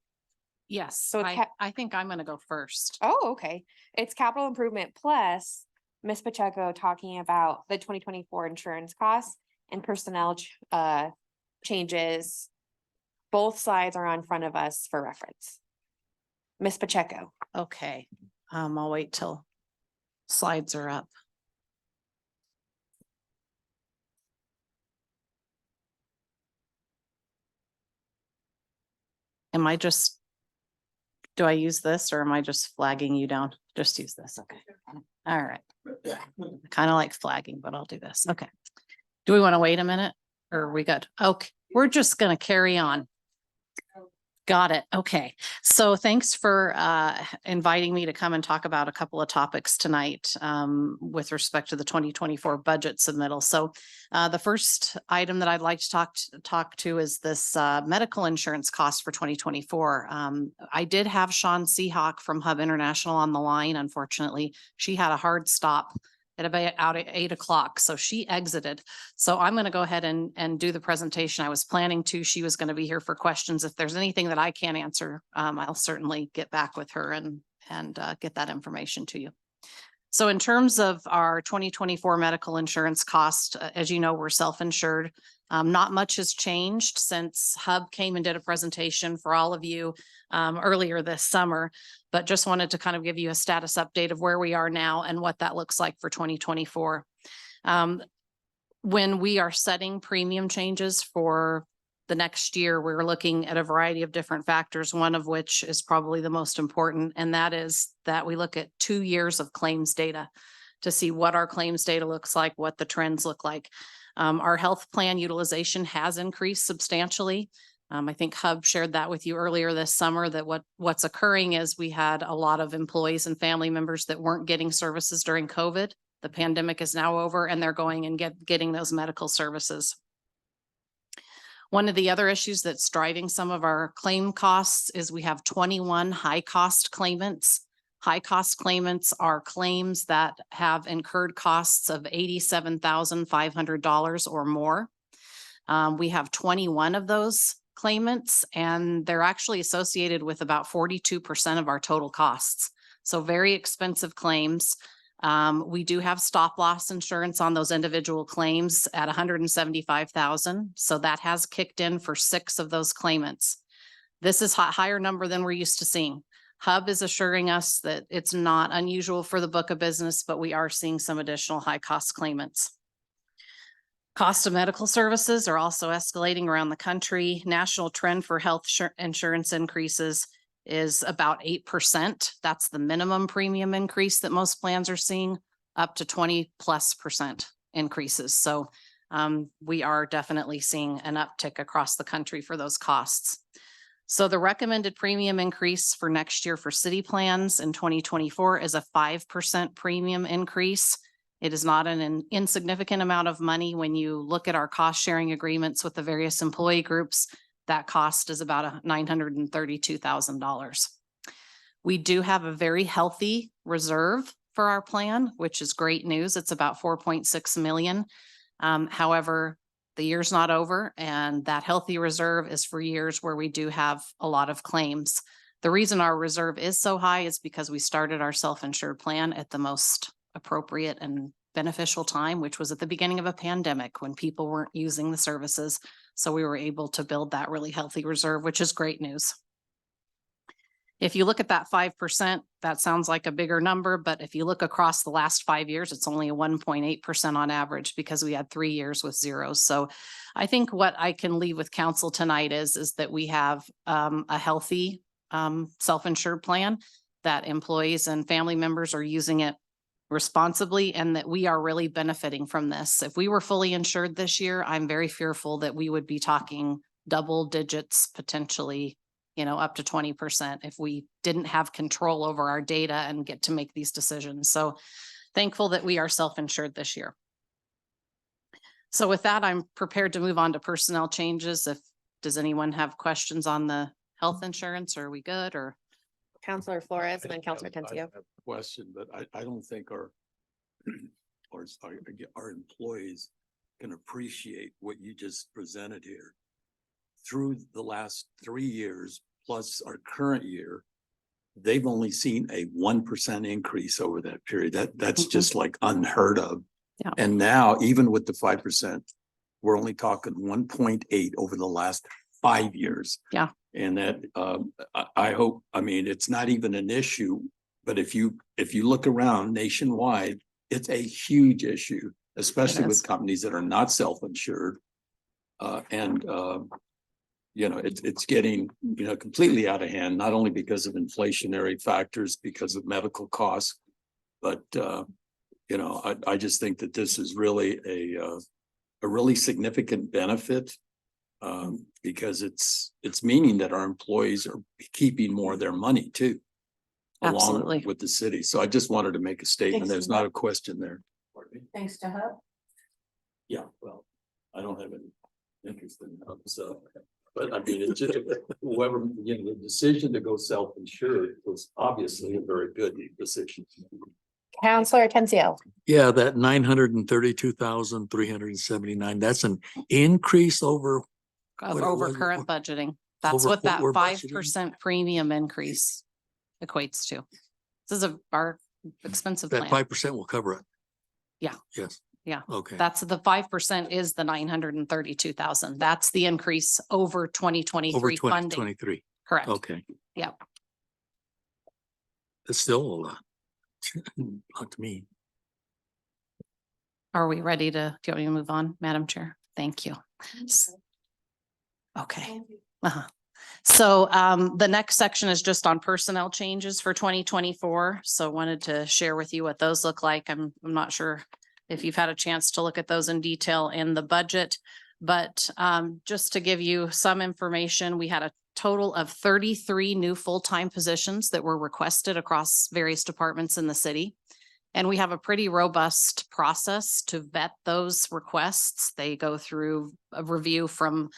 Yes, So it's I think I'm gonna go first. Oh, okay. It's capital improvement plus Ms. Pacheco talking about the 2024 insurance costs and personnel changes. Both slides are on front of us for reference. Ms. Pacheco. Okay, I'll wait till slides are up. Do I use this or am I just flagging you down? Just use this, okay. All right. Kind of like flagging, but I'll do this, okay. Do we want to wait a minute or are we good? Okay, we're just gonna carry on. Got it. Okay. So thanks for inviting me to come and talk about a couple of topics tonight with respect to the 2024 budget submittal. So the first item that I'd like to talk to is this medical insurance cost for 2024. I did have Sean Seahawk from Hub International on the line. Unfortunately, she had a hard stop at about out at 8 o'clock. So she exited. So I'm going to go ahead and do the presentation. I was planning to. She was going to be here for questions. If there's anything that I can't answer, I'll certainly get back with her and get that information to you. So in terms of our 2024 medical insurance cost, as you know, we're self-insured. Not much has changed since Hub came and did a presentation for all of you earlier this summer, but just wanted to kind of give you a status update of where we are now and what that looks like for 2024. When we are setting premium changes for the next year, we're looking at a variety of different factors, one of which is probably the most important, and that is that we look at 2 years of claims data to see what our claims data looks like, what the trends look like. Our health plan utilization has increased substantially. I think Hub shared that with you earlier this summer, that what's occurring is we had a lot of employees and family members that weren't getting services during COVID. The pandemic is now over and they're going and getting those medical services. One of the other issues that's driving some of our claim costs is we have 21 high cost claimants. High cost claimants are claims that have incurred costs of $87,500 or more. We have 21 of those claimants, and they're actually associated with about 42% of our total costs. So very expensive claims. We do have stop loss insurance on those individual claims at $175,000. So that has kicked in for 6 of those claimants. This is a higher number than we're used to seeing. Hub is assuring us that it's not unusual for the book of business, but we are seeing some additional high cost claimants. Cost of medical services are also escalating around the country. National trend for health insurance increases is about 8%. That's the minimum premium increase that most plans are seeing, up to 20+% increases. So we are definitely seeing an uptick across the country for those costs. So the recommended premium increase for next year for city plans in 2024 is a 5% premium increase. It is not an insignificant amount of money. When you look at our cost sharing agreements with the various employee groups, that cost is about $932,000. We do have a very healthy reserve for our plan, which is great news. It's about 4.6 million. However, the year's not over, and that healthy reserve is for years where we do have a lot of claims. The reason our reserve is so high is because we started our self-insured plan at the most appropriate and beneficial time, which was at the beginning of a pandemic when people weren't using the services. So we were able to build that really healthy reserve, which is great news. If you look at that 5%, that sounds like a bigger number, but if you look across the last 5 years, it's only a 1.8% on average because we had 3 years with zeros. So I think what I can leave with council tonight is that we have a healthy self-insured plan, that employees and family members are using it responsibly, and that we are really benefiting from this. If we were fully insured this year, I'm very fearful that we would be talking double digits, potentially up to 20% if we didn't have control over our data and get to make these decisions. So thankful that we are self-insured this year. So with that, I'm prepared to move on to personnel changes. Does anyone have questions on the health insurance? Are we good or? Counselor Flores and then Counselor I Tencio. have a question, but I don't think our our employees can appreciate what you just presented here. Through the last 3 years, plus our current year, they've only seen a 1% increase over that period. That's just like unheard of. Yeah. And now, even with the 5%, we're only talking 1.8 over the last 5 years. Yeah. And that, I hope, I mean, it's not even an issue, but if you look around nationwide, it's a huge issue, especially is. with companies that are not self-insured. It's getting, completely out of hand, not only because of inflationary factors, because of medical costs, but, I just think that this is really a really significant benefit. Because it's meaning that our employees are keeping more of their money too. Absolutely. Along with the city. So I just wanted to make a statement. Thanks, There's not a question there. Thanks to Hub. Yeah, well, I don't have any interest in that, so. But I mean, it's just whoever, the decision to go self-insured was obviously a very good decision. Counselor Tencio. Yeah, that 932,379, that's an increase over. What it Over was current before? budgeting. That's Over what that we're 5% premium increase equates to. This is our expensive That plan. 5% will cover it. Yeah. Yes. Yeah. Okay. That's the 5% is the 932,000. That's the increase over Over 2023 funding. 2023. Correct. Okay. Yeah. It's still a lot. Not to me. Are we ready to, do you want me to move on, Madam Chair? Thank you. Okay. So the next section is just on personnel changes for 2024. So wanted to share with you what those look like. I'm not sure if you've had a chance to look at those in detail in the budget, but just to give you some information, we had a total of 33 new full-time positions that were requested across various departments in the city. And we have a pretty robust process to vet those requests. They go through a review from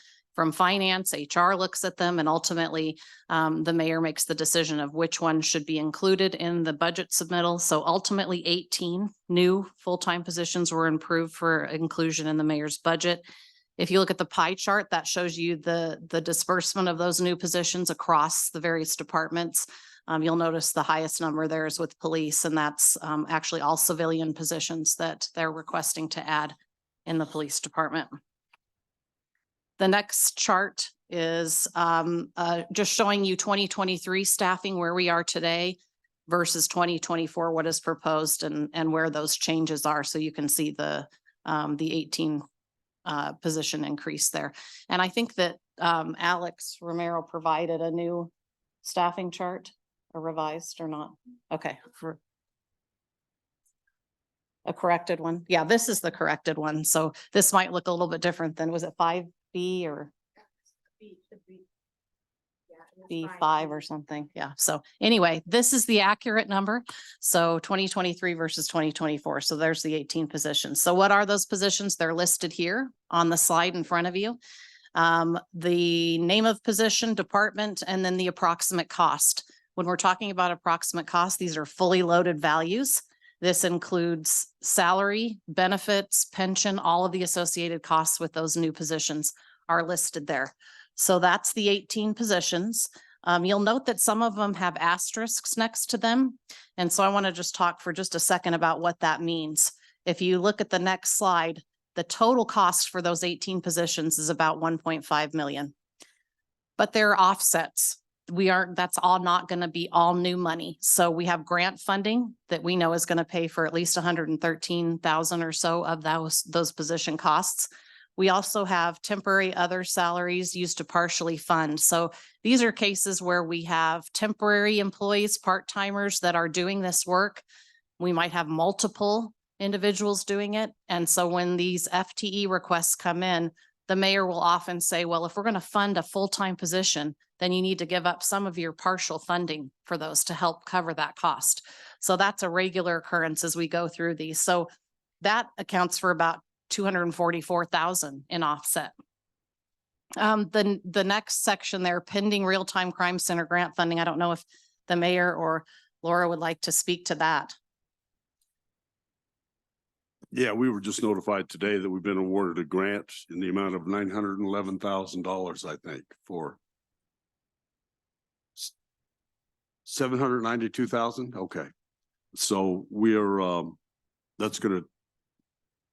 finance, HR looks at them, and ultimately the mayor makes the decision of which one should be included in the budget submittal. So ultimately 18 new full-time positions were approved for inclusion in the mayor's budget. If you look at the pie chart, that shows you the disbursement of those new positions across the various departments. You'll notice the highest number there is with police, and that's actually all civilian positions that they're requesting to add in the police department. The next chart is just showing you 2023 staffing, where we are today versus 2024, what is proposed and where those changes are. So you can see the 18 position increase there. And I think that Alex Romero provided a new staffing chart, a revised or not? Okay. For a corrected one. Yeah, this is the corrected one. So this might look a little bit different than, was it 5B or B5 or something? Yeah. So anyway, this is the accurate number. So 2023 versus 2024. So there's the 18 positions. So what are those positions? They're listed here on the slide in front of you. The name of position, department, and then the approximate cost. When we're talking about approximate cost, these are fully loaded values. This includes salary, benefits, pension, all of the associated costs with those new positions are listed there. So that's the 18 positions. You'll note that some of them have asterisks next to them. And so I want to just talk for just a second about what that means. If you look at the next slide, the total cost for those 18 positions is about 1.5 million. But there are offsets. That's all not going to be all new money. So we have grant funding that we know is going to pay for at least 113,000 or so of those position costs. We also have temporary other salaries used to partially fund. So these are cases where we have temporary employees, part-timers that are doing this work. We might have multiple individuals doing it. And so when these FTE requests come in, the mayor will often say, well, if we're going to fund a full-time position, then you need to give up some of your partial funding for those to help cover that cost. So that's a regular occurrence as we go through these. So that accounts for about 244,000 in offset. The next section there, pending real-time crime center grant funding. I don't know if the mayor or Laura would like to speak to that. Yeah, we were just notified today that we've been awarded a grant in the amount of $911,000, I think, for 792,000. Okay. So we are, that's gonna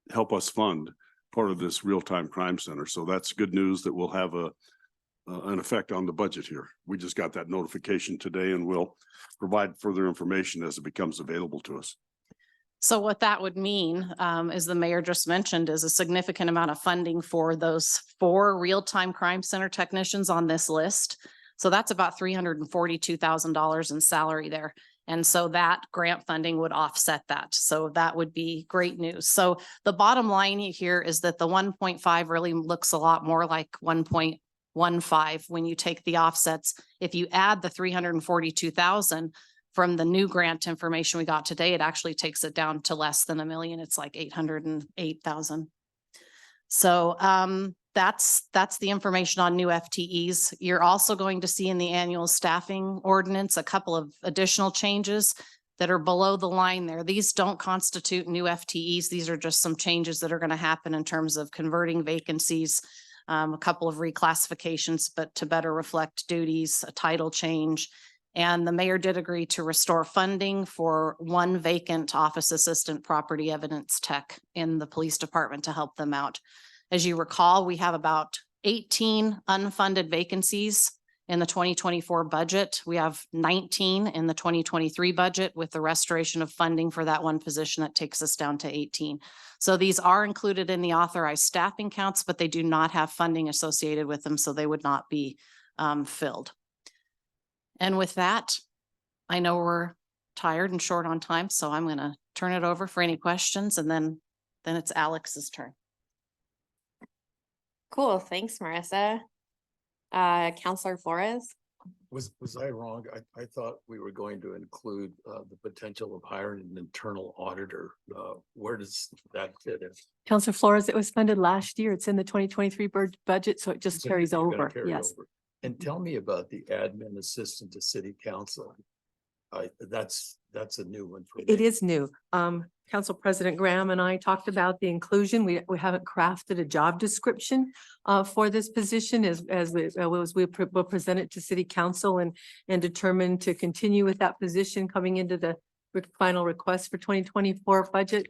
help us fund part of this real-time crime center. So that's good news that we'll have an effect on the budget here. We just got that notification today and we'll provide further information as it becomes available to us. So what that would mean, as the mayor just mentioned, is a significant amount of funding for those 4 real-time crime center technicians on this list. So that's about $342,000 in salary there. And so that grant funding would offset that. So that would be great news. So the bottom line here is that the 1.5 really looks a lot more like 1.15 when you take the offsets. If you add the 342,000 from the new grant information we got today, it actually takes it down to less than $1 million. It's like 808,000. So that's the information on new FTEs. You're also going to see in the annual staffing ordinance a couple of additional changes that are below the line there. These don't constitute new FTEs. These are just some changes that are going to happen in terms of converting vacancies, a couple of reclassifications, but to better reflect duties, a title change. And the mayor did agree to restore funding for 1 vacant office assistant property evidence tech in the police department to help them out. As you recall, we have about 18 unfunded vacancies in the 2024 budget. We have 19 in the 2023 budget with the restoration of funding for that 1 position that takes us down to 18. So these are included in the authorized staffing counts, but they do not have funding associated with them, so they would not be filled. And with that, I know we're tired and short on time, so I'm going to turn it over for any questions, and then it's Alex's turn. Cool. Thanks, Marissa. Counselor Flores. Was I wrong? I thought we were going to include the potential of hiring an internal auditor. Where does that fit in? Counselor Flores, it was funded last year. It's in the 2023 budget, so it just So carries you're gonna over. carry Yes. over. And tell me about the admin assistant to city council. That's a new one for me. It is new. Council President Graham and I talked about the inclusion. We haven't crafted a job description for this position as we will present it to city council and determine to continue with that position coming into the final request for 2024 budget.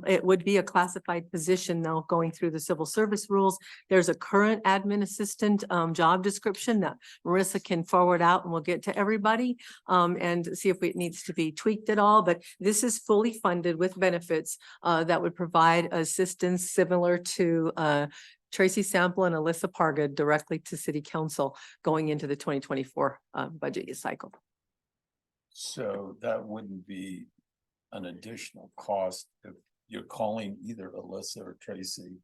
It would be a classified position though, going through the civil service rules. There's a current admin assistant job description that Marissa can forward out and we'll get to everybody and see if it needs to be tweaked at all. But this is fully funded with benefits that would provide assistance similar to Tracy Sample and Alyssa Parga directly to city council going into the 2024 budget cycle. So that wouldn't be an additional cost if you're calling either Alyssa or Tracy,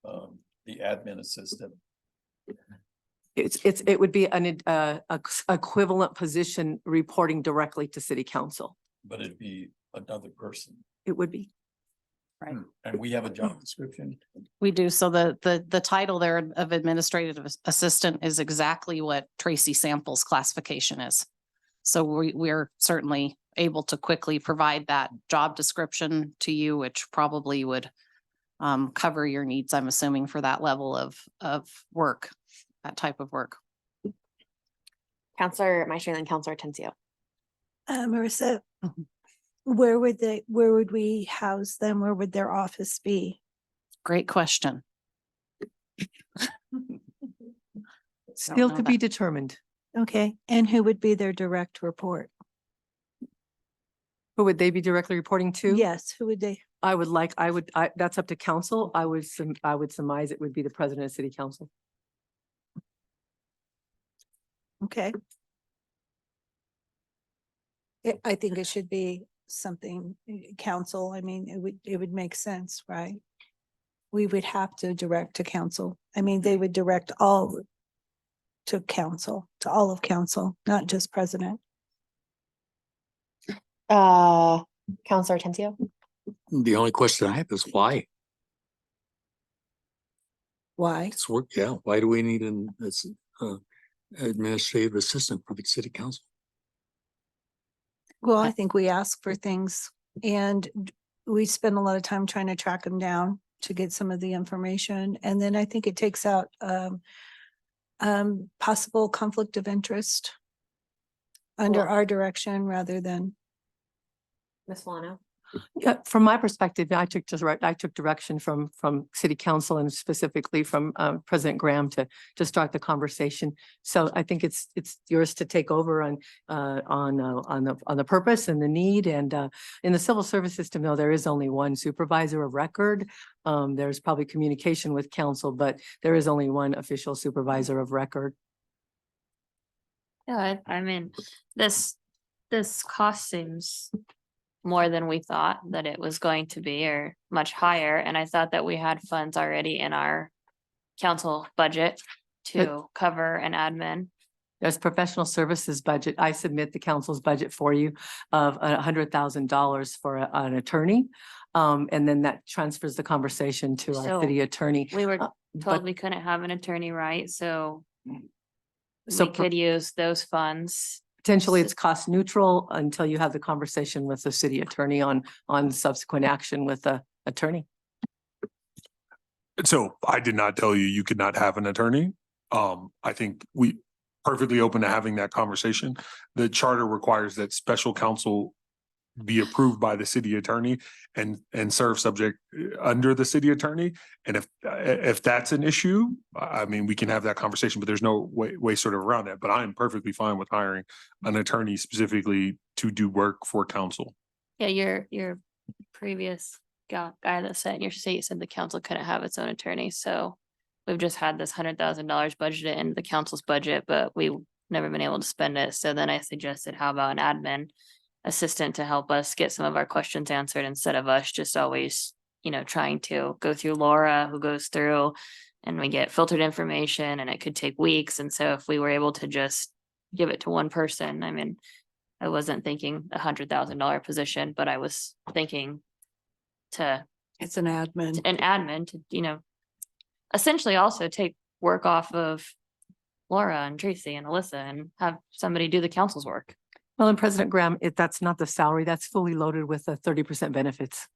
the admin assistant. It would be an equivalent position reporting directly to city council. But it'd be another person. It would be. Right. And we have a job description. We do. So the title there of administrative assistant is exactly what Tracy Sample's classification is. So we're certainly able to quickly provide that job description to you, which probably would cover your needs, I'm assuming, for that level of work, that type of work. Counselor Maestro and Counselor Tencio. Marissa, where would we house them? Where would their office be? Great question. Still know to be determined. Okay, and who would be their direct report? Who would they be directly reporting to? Yes, who would they? That's up to council. I would surmise it would be the president of city council. Okay. I think it should be something council. I mean, it would make sense, right? We would have to direct to council. I mean, they would direct all to council, to all of council, not just president. Counselor Tencio? The only question I have is why? Why? It's work, yeah. Why do we need an administrative assistant for the city council? Well, I think we ask for things and we spend a lot of time trying to track them down to get some of the information. And then I think it takes out possible conflict of interest under Well- our direction rather than. Ms. Lano? Yeah, from my perspective, I took direction from city council and specifically from President Graham to start the conversation. So I think it's yours to take over on the purpose and the need. And in the civil service system, though, there is only one supervisor of record. There's probably communication with council, but there is only one official supervisor of record. Yeah, I mean, this cost seems more than we thought that it was going to be, or much higher. And I thought that we had funds already in our council budget to cover an admin. There's professional services budget. I submit the council's budget for you of $100,000 for an attorney. And then that transfers the conversation to our So city attorney. We were but- told we couldn't have an attorney, right? So So we could use those funds. potentially it's cost neutral until you have the conversation with the city attorney on subsequent action with the attorney. So I did not tell you you could not have an attorney. I think we perfectly open to having that conversation. The charter requires that special counsel be approved by the city attorney and serve subject under the city attorney. And if that's an issue, I mean, we can have that conversation, but there's no way sort of around that. But I am perfectly fine with hiring an attorney specifically to do work for council. Yeah, your previous guy that sat in your seat said the council couldn't have its own attorney, so we've just had this $100,000 budgeted into the council's budget, but we've never been able to spend it. So then I suggested, how about an admin assistant to help us get some of our questions answered instead of us just always, trying to go through Laura, who goes through and we get filtered information and it could take weeks. And so if we were able to just give it to one person, I mean, I wasn't thinking $100,000 position, but I was thinking It's an admin. to, essentially also take work off of Laura and Tracy and Alyssa and have somebody do the council's work. Well, and President Graham, that's not the salary, that's fully loaded with the 30% benefits.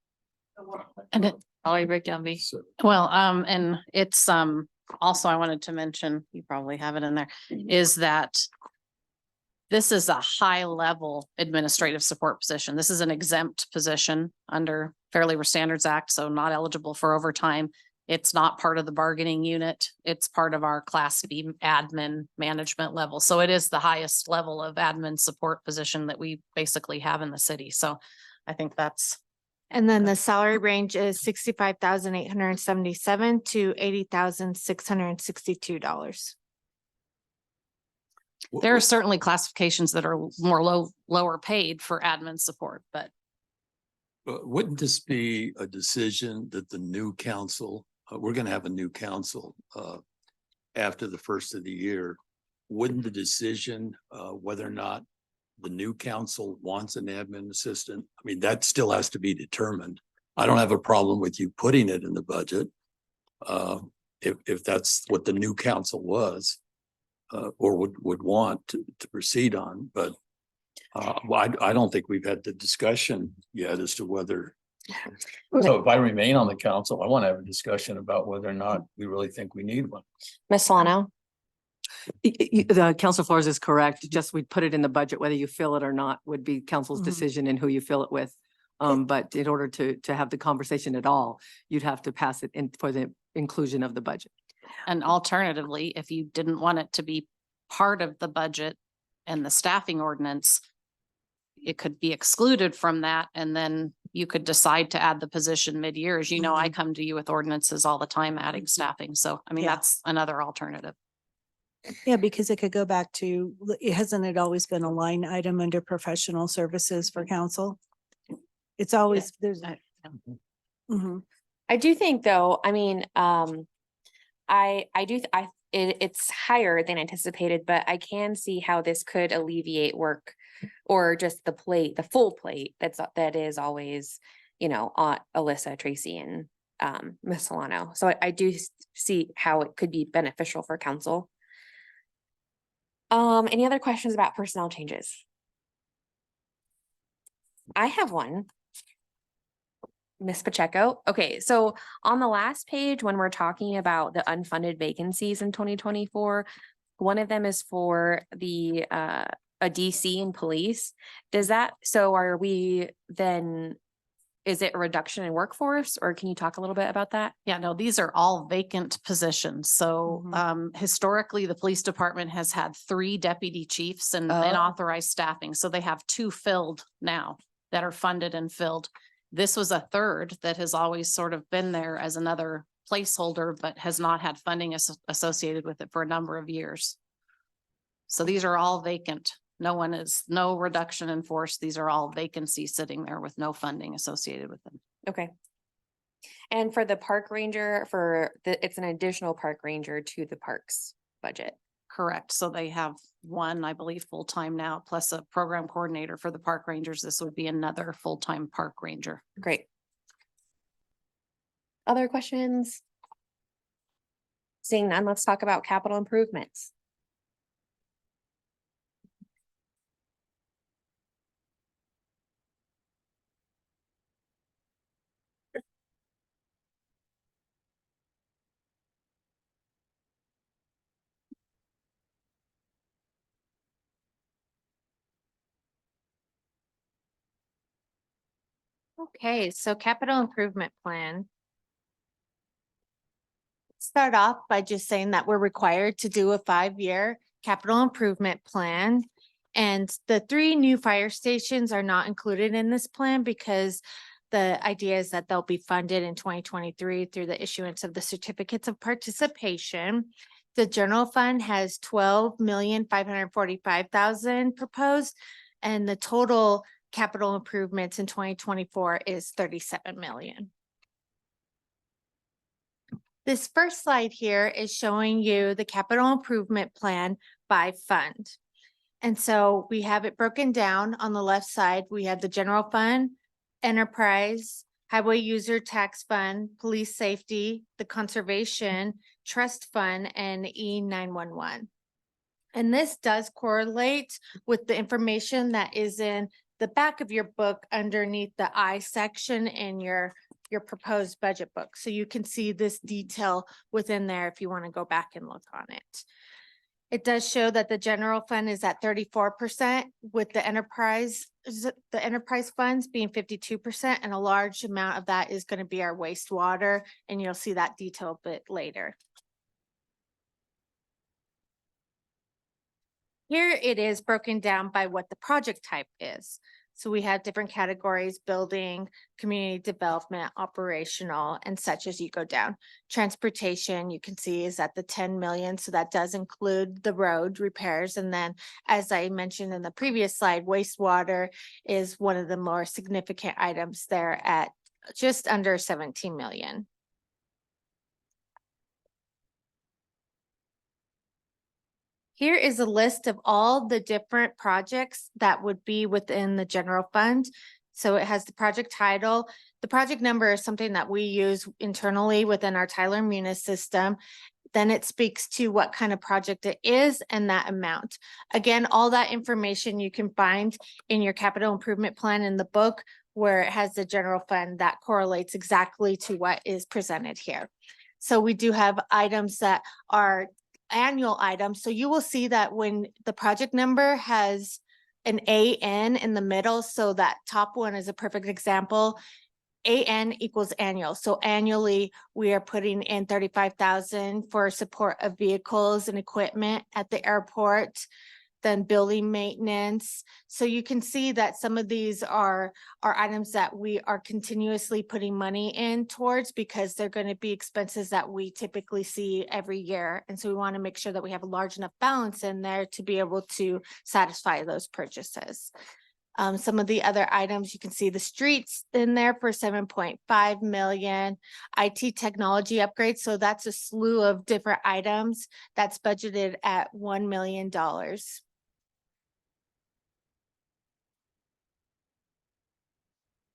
And it, Salary breakdown be. well, and it's, also I wanted to mention, you probably have it in there, is that this is a high level administrative support position. This is an exempt position under Fair Labor Standards Act, so not eligible for overtime. It's not part of the bargaining unit. It's part of our Class B admin management level. So it is the highest level of admin support position that we basically have in the city. So I think that's. And then the salary range is $65,877 to $80,662. There are certainly classifications that are more lower paid for admin support, but. Wouldn't this be a decision that the new council, we're gonna have a new council after the first of the year. Wouldn't the decision whether or not the new council wants an admin assistant, I mean, that still has to be determined. I don't have a problem with you putting it in the budget. If that's what the new council was or would want to proceed on, but I don't think we've had the discussion yet as to whether. So if I remain on the council, I want to have a discussion about whether or not we really think we need one. Ms. Solano? The council floors is correct. Just we'd put it in the budget, whether you fill it or not would be council's decision and who you fill it with. But in order to have the conversation at all, you'd have to pass it in for the inclusion of the budget. And alternatively, if you didn't want it to be part of the budget and the staffing ordinance, it could be excluded from that, and then you could decide to add the position mid-year. As you know, I come to you with ordinances all the time adding staffing. So, I mean, Yeah. that's another alternative. Yeah, because it could go back to, hasn't it always been a line item under professional services for council? It's always, there's. Mhm. I do think though, I mean, I it's higher than anticipated, but I can see how this could alleviate work or just the full plate that is always, on Alyssa, Tracy, and Ms. Solano. So I do see how it could be beneficial for council. Any other questions about personnel changes? I have one. Ms. Pacheco. Okay, so on the last page, when we're talking about the unfunded vacancies in 2024, one of them is for the a DC in police. Are we then, is it a reduction in workforce, or can you talk a little bit about that? Yeah, no, these are all vacant positions. So historically, the police department has had 3 deputy chiefs and authorized staffing. So they have 2 filled now that are funded and filled. This was a 3rd that has always sort of been there as another placeholder, but has not had funding associated with it for a number of years. So these are all vacant. No reduction in force. These are all vacancies sitting there with no funding associated with them. Okay. And for the park ranger, it's an additional park ranger to the parks budget. Correct. So they have 1, I believe, full-time now, plus a program coordinator for the park rangers. This would be another full-time park ranger. Great. Other questions? Seeing none, let's talk about capital improvements. Okay, so capital improvement plan. Start off by just saying that we're required to do a 5-year capital improvement plan. And the 3 new fire stations are not included in this plan because the idea is that they'll be funded in 2023 through the issuance of the certificates of participation. The general fund has 12,545,000 proposed, and the total capital improvements in 2024 is 37 million. This first slide here is showing you the capital improvement plan by fund. And so we have it broken down. On the left side, we have the general fund, enterprise, highway user tax fund, police safety, the conservation, trust fund, and E911. And this does correlate with the information that is in the back of your book underneath the I section in your proposed budget book. So you can see this detail within there if you want to go back and look on it. It does show that the general fund is at 34% with the enterprise funds being 52%, and a large amount of that is going to be our wastewater, and you'll see that detail a bit later. Here it is broken down by what the project type is. So we have different categories: building, community development, operational, and such as you go down. Transportation, you can see, is at the 10 million. So that does include the road repairs. And then, as I mentioned in the previous slide, wastewater is one of the more significant items there at just under 17 million. Here is a list of all the different projects that would be within the general fund. So it has the project title. The project number is something that we use internally within our Tyler Munis system. Then it speaks to what kind of project it is and that amount. Again, all that information you can find in your capital improvement plan in the book, where it has the general fund that correlates exactly to what is presented here. So we do have items that are annual items. So you will see that when the project number has an AN in the middle, so that top one is a perfect example. AN equals annual. So annually, we are putting in 35,000 for support of vehicles and equipment at the airport, then building maintenance. So you can see that some of these are items that we are continuously putting money in towards, because they're going to be expenses that we typically see every year. And so we want to make sure that we have a large enough balance in there to be able to satisfy those purchases. Some of the other items, you can see the streets in there for 7.5 million, IT technology upgrades. So that's a slew of different items that's budgeted at $1 million.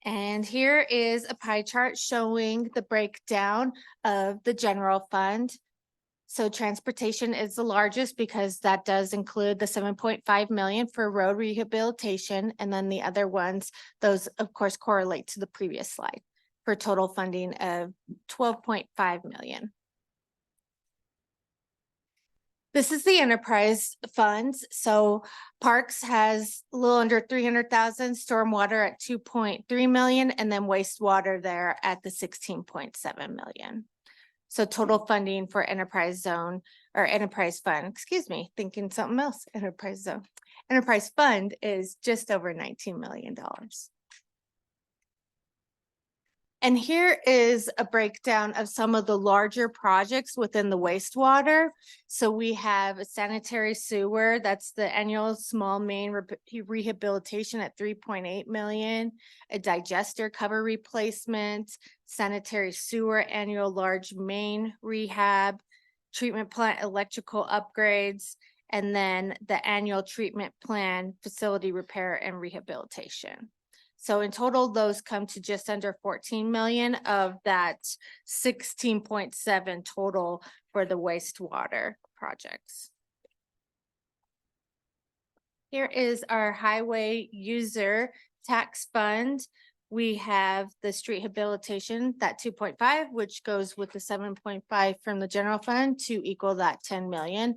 And here is a pie chart showing the breakdown of the general fund. So transportation is the largest because that does include the 7.5 million for road rehabilitation. And then the other ones, those of course correlate to the previous slide for total funding of 12.5 million. This is the enterprise funds. So Parks has a little under 300,000, stormwater at 2.3 million, and then wastewater there at the 16.7 million. So total funding for enterprise zone or enterprise fund, excuse me, thinking something else, enterprise zone. Enterprise fund is just over $19 million. And here is a breakdown of some of the larger projects within the wastewater. So we have a sanitary sewer, that's the annual small main rehabilitation at 3.8 million, a digester cover replacement, sanitary sewer annual large main rehab, treatment plant electrical upgrades, and then the annual treatment plan facility repair and rehabilitation. So in total, those come to just under 14 million of that 16.7 total for the wastewater projects. Here is our highway user tax fund. We have the street rehabilitation, that 2.5, which goes with the 7.5 from the general fund to equal that 10 million.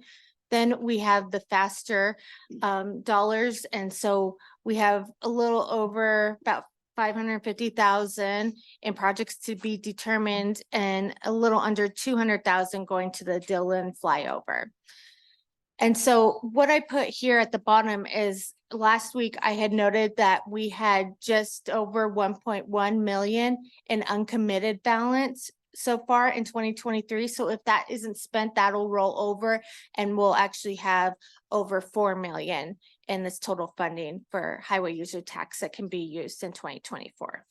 Then we have the faster dollars. And so we have a little over about 550,000 in projects to be determined and a little under 200,000 going to the Dillon flyover. And so what I put here at the bottom is last week I had noted that we had just over 1.1 million in uncommitted balance so far in 2023. So if that isn't spent, that'll roll over and we'll actually have over 4 million in this total funding for highway user tax that can be used in 2024.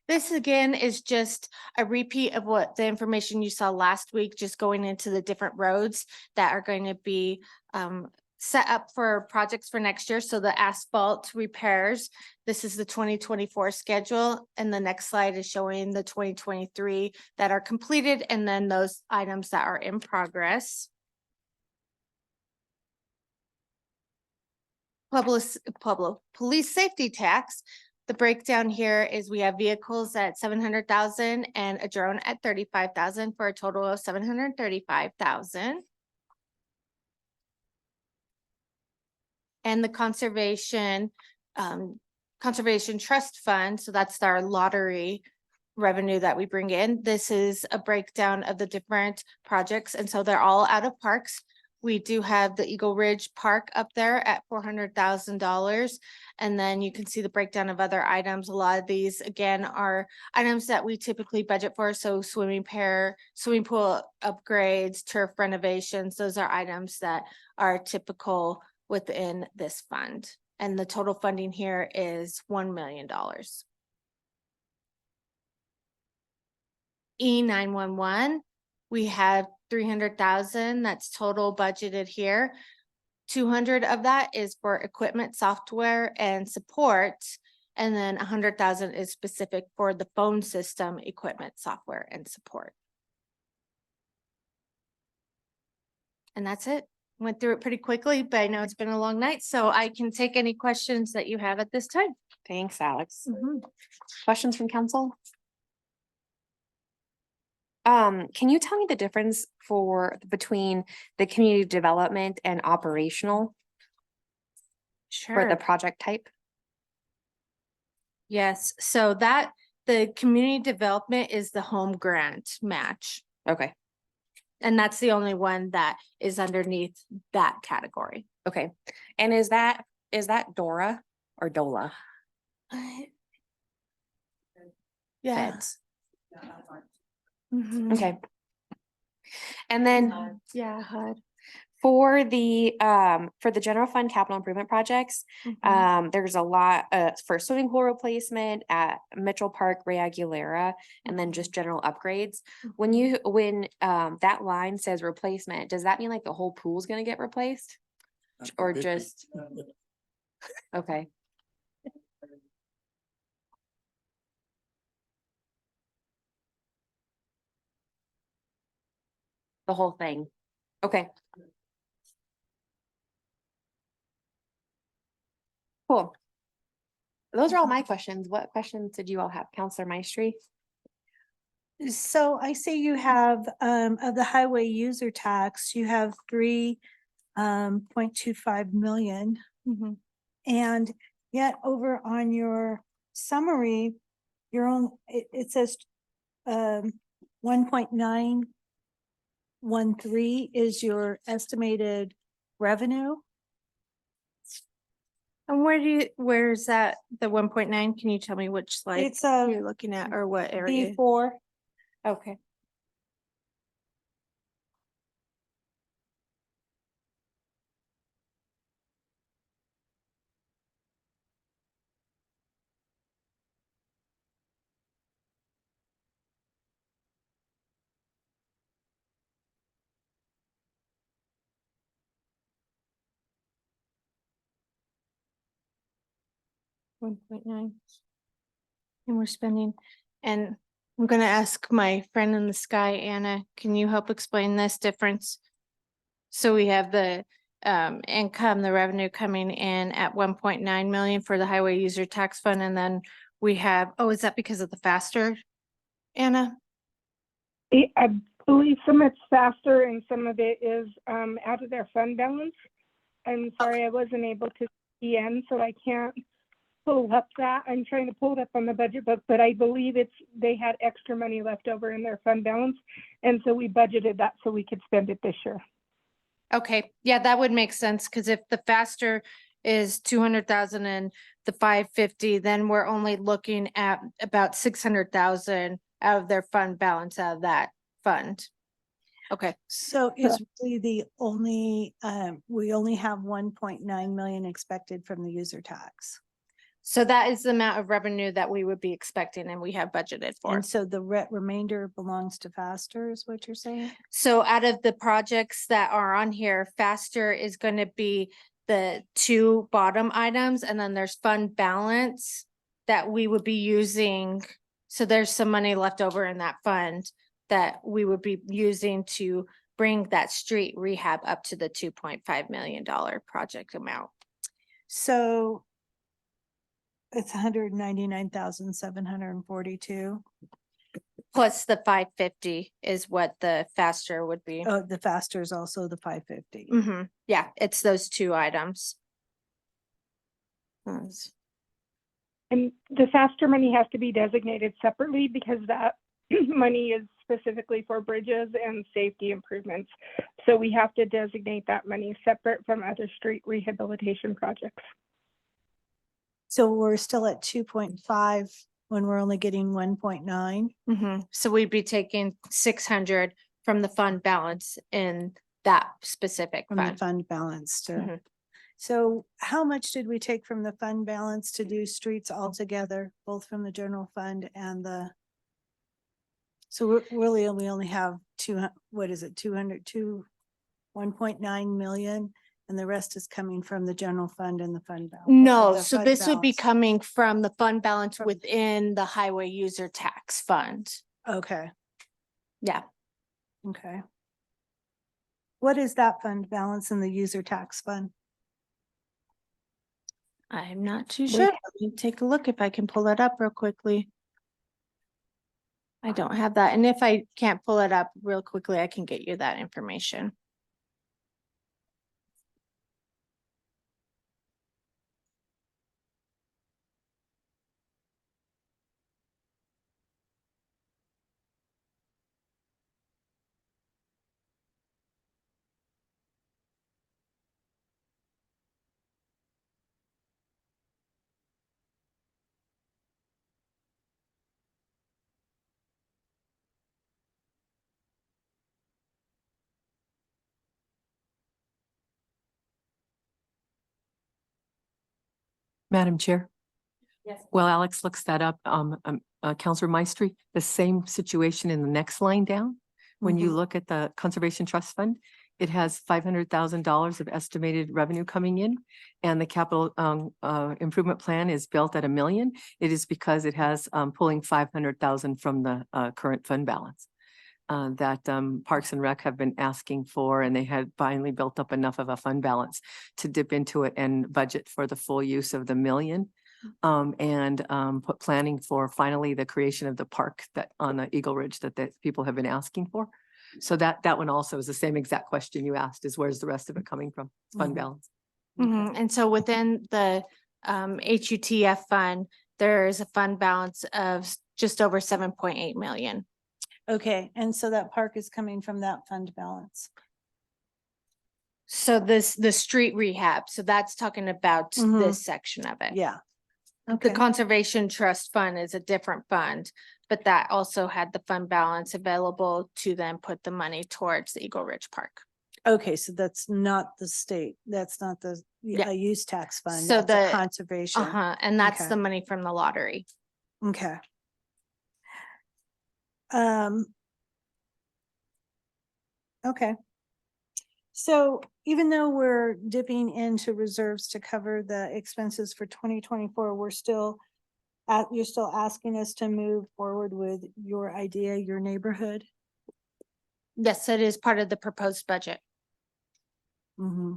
This again is just a repeat of what the information you saw last week, just going into the different roads that are going to be set up for projects for next year. So the asphalt repairs, this is the 2024 schedule. And the next slide is showing the 2023 that are completed and then those items that are in progress. Police safety tax. The breakdown here is we have vehicles at 700,000 and a drone at 35,000 for a total of 735,000. And the conservation trust fund, so that's our lottery revenue that we bring in. This is a breakdown of the different projects, and so they're all out of parks. We do have the Eagle Ridge Park up there at $400,000. And then you can see the breakdown of other items. A lot of these, again, are items that we typically budget for. So swimming pool upgrades, turf renovations, those are items that are typical within this fund. And the total funding here is $1 million. E911, we have 300,000, that's total budgeted here. 200 of that is for equipment, software and support. And then 100,000 is specific for the phone system, equipment, software and support. And that's it. Went through it pretty quickly, but I know it's been a long night, so I can take any questions that you have at this time. Thanks, Alex. Questions from council? Can you tell me the difference between the community development and operational for the project type? Yes, so that the community development is the home grant match. Okay. And that's the only one that is underneath that category. Okay. And is that DORA or DOLA? Yeah. Feds. Mhm. Okay. And then, Yeah, HUD. For the general fund capital improvement projects, there's a lot for swimming pool replacement at Mitchell Park, Ray Aguilera, and then just general upgrades. When that line says replacement, does that mean like the whole pool's gonna get replaced? Or just, okay. The whole thing, okay. Cool. Those are all my questions. What questions did you all have? Counselor Maestri? So I see you have, of the highway user tax, you have 3.25 million. And yet over on your summary, your own, it says, 1.913 is your estimated revenue. And where's that, the 1.9? Can you tell me which slide It's you're looking at or what area? B4. Okay. One point nine. And we're spending, and I'm gonna ask my friend in the sky, Anna, can you help explain this difference? So we have the income, the revenue coming in at 1.9 million for the highway user tax fund, and then we have, oh, is that because of the faster? Anna? I believe some it's faster and some of it is out of their fund balance. I'm sorry, I wasn't able to see in, so I can't pull up that. I'm trying to pull it up on the budget book, but I believe they had extra money left over in their fund balance. And so we budgeted that so we could spend it this year. Okay, yeah, that would make sense, because if the faster is 200,000 and the 550, then we're only looking at about 600,000 out of their fund balance out of that fund. Okay. So is really the only, we only have 1.9 million expected from the user tax. So that is the amount of revenue that we would be expecting and we have budgeted for. And so the remainder belongs to Faster is what you're saying? So out of the projects that are on here, Faster is going to be the two bottom items, and then there's fund balance that we would be using. So there's some money left over in that fund that we would be using to bring that street rehab up to the $2.5 million project amount. So it's 199,742. Plus the 550 is what the Faster would be. Oh, the Faster is also the 550. Yeah, it's those two items. And the faster money has to be designated separately because that money is specifically for bridges and safety improvements. So we have to designate that money separate from other street rehabilitation projects. So we're still at 2.5 when we're only getting 1.9. So we'd be taking 600 from the fund balance in that specific From the fund. fund balance to. So how much did we take from the fund balance to do streets altogether, both from the general fund and the? So really, we only have what is it, 1.9 million, and the rest is coming from the general fund and the fund balance. No, the so fund this would be balance. coming from the fund balance within the highway user tax fund. Okay, Yeah. okay. What is that fund balance in the user tax fund? I'm not too sure. Let me take a look if I can pull it up real quickly. I don't have that. And if I can't pull it up real quickly, I can get you that information. Madam Chair. Yes. Well, Alex looks that up. Counselor Maestri, the same situation in the next line down. When you look at the Conservation Trust Fund, it has $500,000 of estimated revenue coming in. And the capital improvement plan is built at $1 million. It is because it has pulling 500,000 from the current fund balance. That Parks and Rec have been asking for, and they had finally built up enough of a fund balance to dip into it and budget for the full use of the $1 million. And put planning for finally the creation of the park that on the Eagle Ridge that people have been asking for. So that one also is the same exact question you asked, is where's the rest of it coming from? It's fund balance. And so within the HUTF fund, there is a fund balance of just over 7.8 million. Okay, and so that park is coming from that fund balance. So the street rehab, so that's talking about this section of it. Yeah. The Okay. Conservation Trust Fund is a different fund, but that also had the fund balance available to then put the money towards the Eagle Ridge Park. Okay, so that's not the state, that's not the Yeah. use tax fund, So that's a the- conservation. And that's Okay. the money from the lottery. Okay. Okay. So even though we're dipping into reserves to cover the expenses for 2024, we're still you're still asking us to move forward with your idea, your neighborhood? Yes, it is part of the proposed budget. Mm-hmm.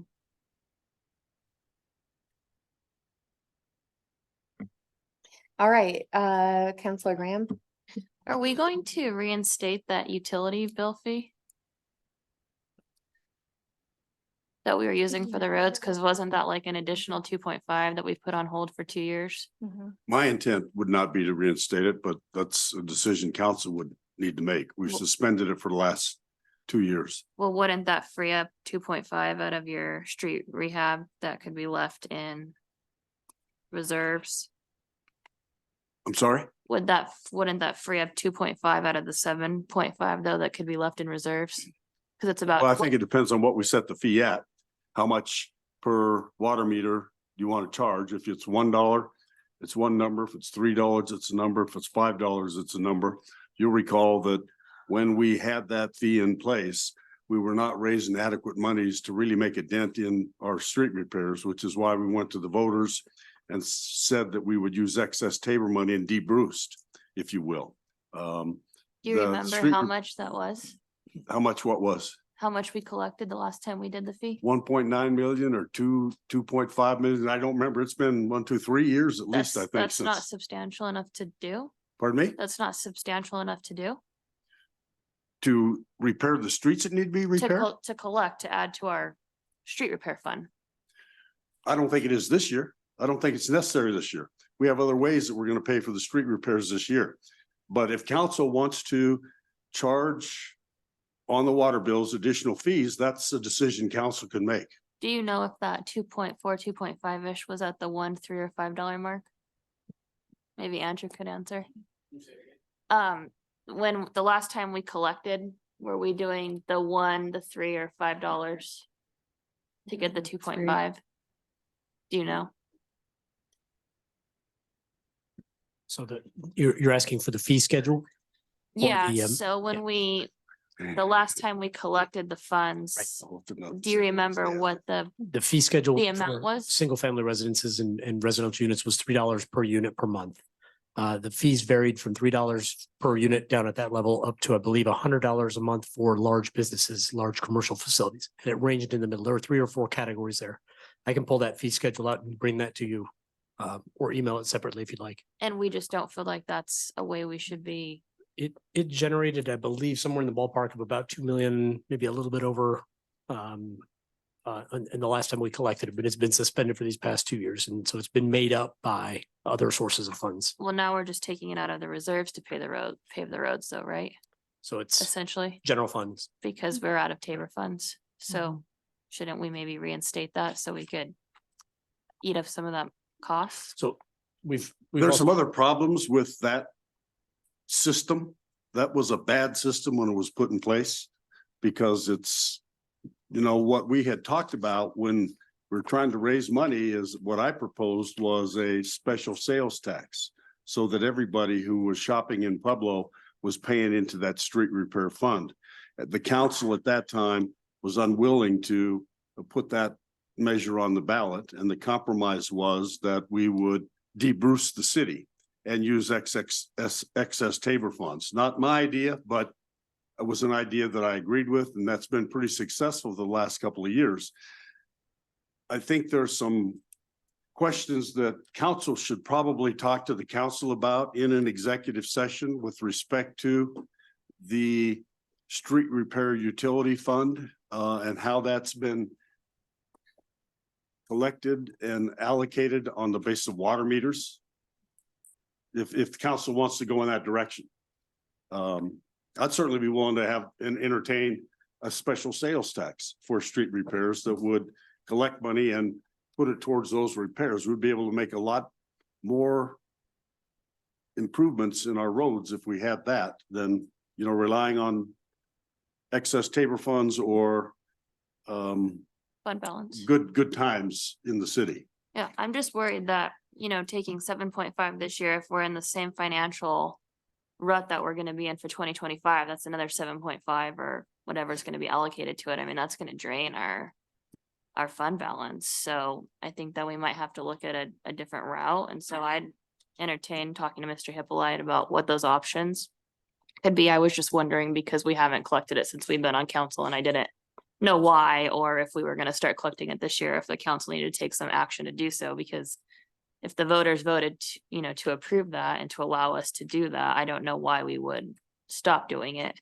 All right, Counselor Graham. Are we going to reinstate that utility bill fee? That we were using for the roads, because wasn't that like an additional 2.5 that we put on hold for 2 years? My intent would not be to reinstate it, but that's a decision council would need to make. We've Well- suspended it for the last 2 years. Well, wouldn't that free up 2.5 out of your street rehab that could be left in reserves? I'm sorry? Wouldn't that free up 2.5 out of the 7.5 though that could be left in reserves? Because it's about. Well, I think it depends on what we set the fee at. How much per water meter you want to charge? If it's $1, it's one number. If it's $3, it's a number. If it's $5, it's a number. You'll recall that when we had that fee in place, we were not raising adequate monies to really make a dent in our street repairs, which is why we went to the voters and said that we would use excess Tabor money and de-bruced, if you will. Do you the remember street how re- much that was? How much what was? How much we collected the last time we did the fee? 1.9 million or 2.5 million. I don't remember. It's been 1, 2, 3 years at least, I think, That's not since, substantial enough to do. pardon me, That's not substantial enough to do. to repair the streets that need to be repaired. To collect, to add to our street repair fund. I don't think it is this year. I don't think it's necessary this year. We have other ways that we're going to pay for the street repairs this year. But if council wants to charge on the water bills additional fees, that's a decision council can make. Do you know if that 2.4, 2.5-ish was at the $1, $3, or $5 mark? Maybe Andrew could answer. When the last time we collected, were we doing the $1, the $3, or $5 to get the 2.5? Do you know? So you're asking for the fee schedule? Yeah, the, so when the last time we collected the funds, do you remember what the fee schedule. The amount for was? Single family residences and residential units was $3 per unit per month. The fees varied from $3 per unit down at that level up to, I believe, $100 a month for large businesses, large commercial facilities. And it ranged in the middle. There were 3 or 4 categories there. I can pull that fee schedule out and bring that to you, or email it separately if you'd like. And we just don't feel like that's a way we should be. It generated, I believe, somewhere in the ballpark of about 2 million, maybe a little bit over, in the last time we collected it, but it's been suspended for these past 2 years. And so it's been made up by other sources of funds. Well, now we're just taking it out of the reserves to pave the roads though, right? So it's Essentially, general funds. because we're out of Tabor funds. So shouldn't we maybe reinstate that so we could eat up some of that cost? So we've There's some also- other problems with that system. That was a bad system when it was put in place because it's, what we had talked about when we're trying to raise money is what I proposed was a special sales tax. So that everybody who was shopping in Pueblo was paying into that street repair fund. The council at that time was unwilling to put that measure on the ballot, and the compromise was that we would de-Bruce the city and use excess Tabor funds. Not my idea, but it was an idea that I agreed with, and that's been pretty successful the last couple of years. I think there's some questions that council should probably talk to the council about in an executive session with respect to the street repair utility fund and how that's been collected and allocated on the basis of water meters. If the council wants to go in that direction. I'd certainly be willing to have and entertain a special sales tax for street repairs that would collect money and put it towards those repairs. We'd be able to make a lot more improvements in our roads if we had that than, you know, relying on excess Tabor funds or Fund balance. good times in the city. Yeah, I'm just worried that, you know, taking 7.5 this year, if we're in the same financial rut that we're gonna be in for 2025, that's another 7.5 or whatever's gonna be allocated to it. I mean, that's gonna drain our fund balance. So I think that we might have to look at a different route. And so I'd entertain talking to Mr. Hippolyte about what those options could be. I was just wondering because we haven't collected it since we've been on council and I didn't know why, or if we were gonna start collecting it this year, if the council needed to take some action to do so, because if the voters voted, you know, to approve that and to allow us to do that, I don't know why we would stop doing it.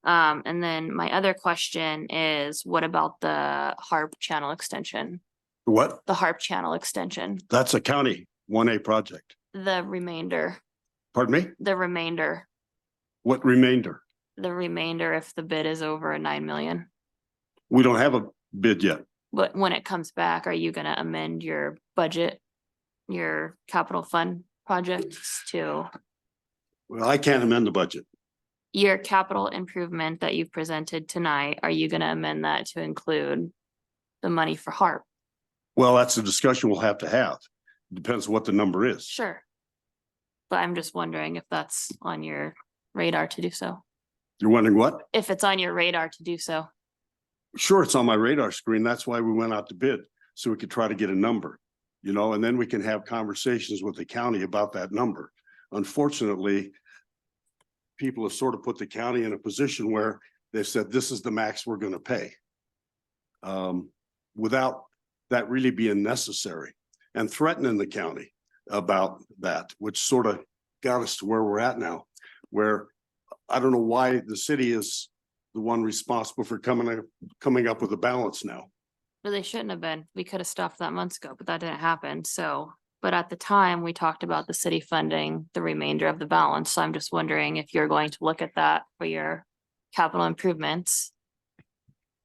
And then my other question is, what about the HARP channel extension? What? The HARP channel extension, That's a county 1A project. the remainder, Pardon me? the remainder, What remainder? the remainder if the bid is over a 9 million. We don't have a bid yet. But when it comes back, are you gonna amend your budget, your capital fund projects to Well, I can't amend the budget. your capital improvement that you've presented tonight? Are you gonna amend that to include the money for HARP? Well, that's a discussion we'll have to have. Depends what the number is. Sure. But I'm just wondering if that's on your radar to do so. You're wondering what? If it's on your radar to do so. Sure, it's on my radar screen. That's why we went out to bid, so we could try to get a number, you know, and then we can have conversations with the county about that number. Unfortunately, people have sort of put the county in a position where they've said, this is the max we're gonna pay. Without that really being necessary and threatening the county about that, which sort of got us to where we're at now, where I don't know why the city is the one responsible for coming up with a balance now. But they shouldn't have been. We could have stopped that months ago, but that didn't happen. So, but at the time, we talked about the city funding the remainder of the balance. So I'm just wondering if you're going to look at that for your capital improvements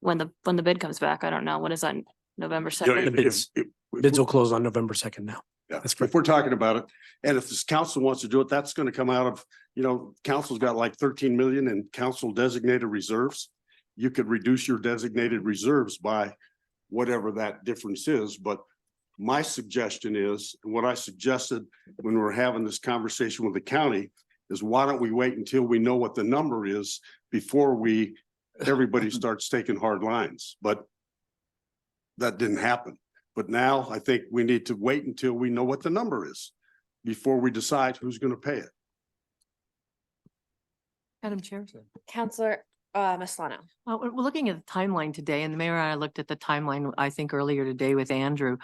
when the bid comes back. I don't know. What is that, November You know, 2nd? The bids, bids will close on November 2nd now. Yeah, That's if we're talking about it, and if this council wants to do it, that's gonna come out of, you know, council's got like 13 million in council designated reserves. You could reduce your designated reserves by whatever that difference is, but my suggestion is, and what I suggested when we were having this conversation with the county, is why don't we wait until we know what the number is before everybody starts taking hard lines, but that didn't happen. But now I think we need to wait until we know what the number is before we decide who's gonna pay it. Madam Chair. Counselor Maslano. We're looking at the timeline today, and the mayor and I looked at the timeline, I think earlier today with Andrew.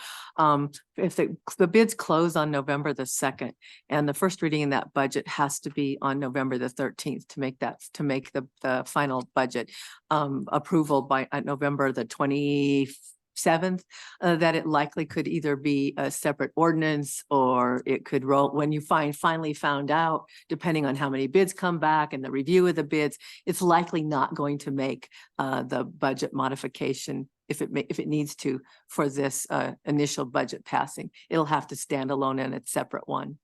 If the bids close on November the 2nd, and the first reading in that budget has to be on November the 13th to make the final budget approval by November the 27th, that it likely could either be a separate ordinance or it could roll when you finally found out, depending on how many bids come back and the review of the bids, it's likely not going to make the budget modification if it needs to for this initial budget passing. It'll have to stand alone in its separate one,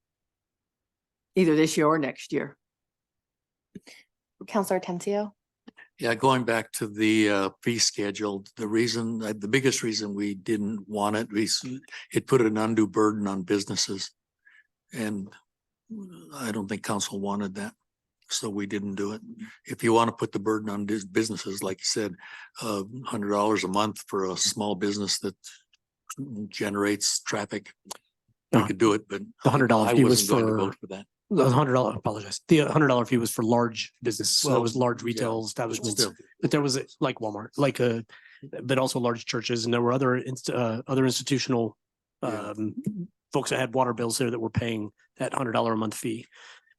either this year or next year. Counselor Tencio. Yeah, going back to the fee schedule, the biggest reason we didn't want it, it put an undue burden on businesses. And I don't think council wanted that, so we didn't do it. If you want to put the burden on businesses, like you said, $100 a month for a small business that generates traffic, we could do it, but The $100 I fee was wasn't going to for, vote for that. the $100, apologize. The $100 fee was for large businesses. So that Well, was large yeah, retail but establishments. still. But there was like Walmart, but also large churches, and there were other institutional Yeah. folks that had water bills there that were paying that $100 a month fee.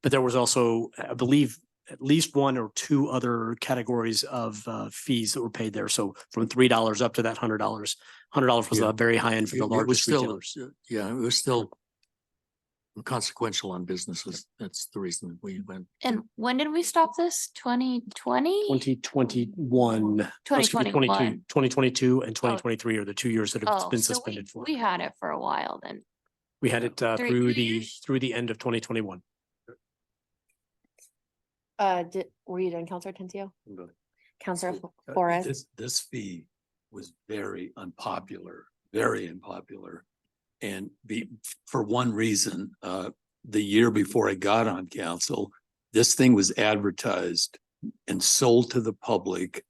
But there was also, I believe, at least one or two other categories of fees that were paid there. So from $3 up to that $100. $100 was Yeah. the very high end for the It was largest still, retailers. yeah, it was still consequential on businesses. That's the reason we went. And when did we stop this? 2020? 2021. 2021. 2022 and 2023 are the 2 years that it's Oh, been so suspended for. we had it for a while then. We had it Three through the end of 2021. Were you done, Counselor Tencio? Counselor Flores? This fee was very unpopular. And for one reason, the year before I got on council, this thing was advertised and sold to the public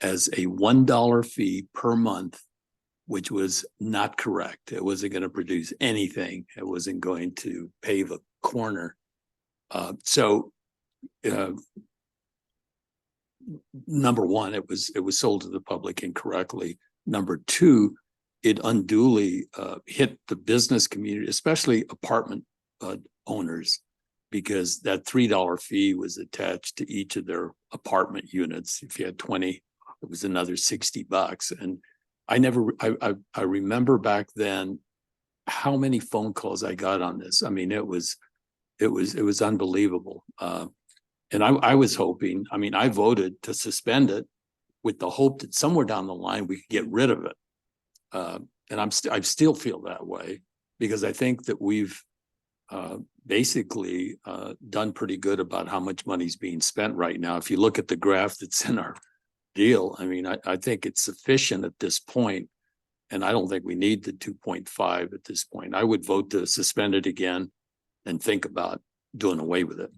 as a $1 fee per month, which was not correct. It wasn't going to produce anything. It wasn't going to pave a corner. Number one, it was sold to the public incorrectly. Number two, it unduly hit the business community, especially apartment owners, because that $3 fee was attached to each of their apartment units. If you had 20, it was another $60. And I remember back then how many phone calls I got on this. I mean, it was unbelievable. And I was hoping, I mean, I voted to suspend it with the hope that somewhere down the line we could get rid of it. And I still feel that way, because I think that we've basically done pretty good about how much money's being spent right now. If you look at the graph that's in our deal, I mean, I think it's sufficient at this point, and I don't think we need the 2.5 at this point. I would vote to suspend it again and think about doing away with it.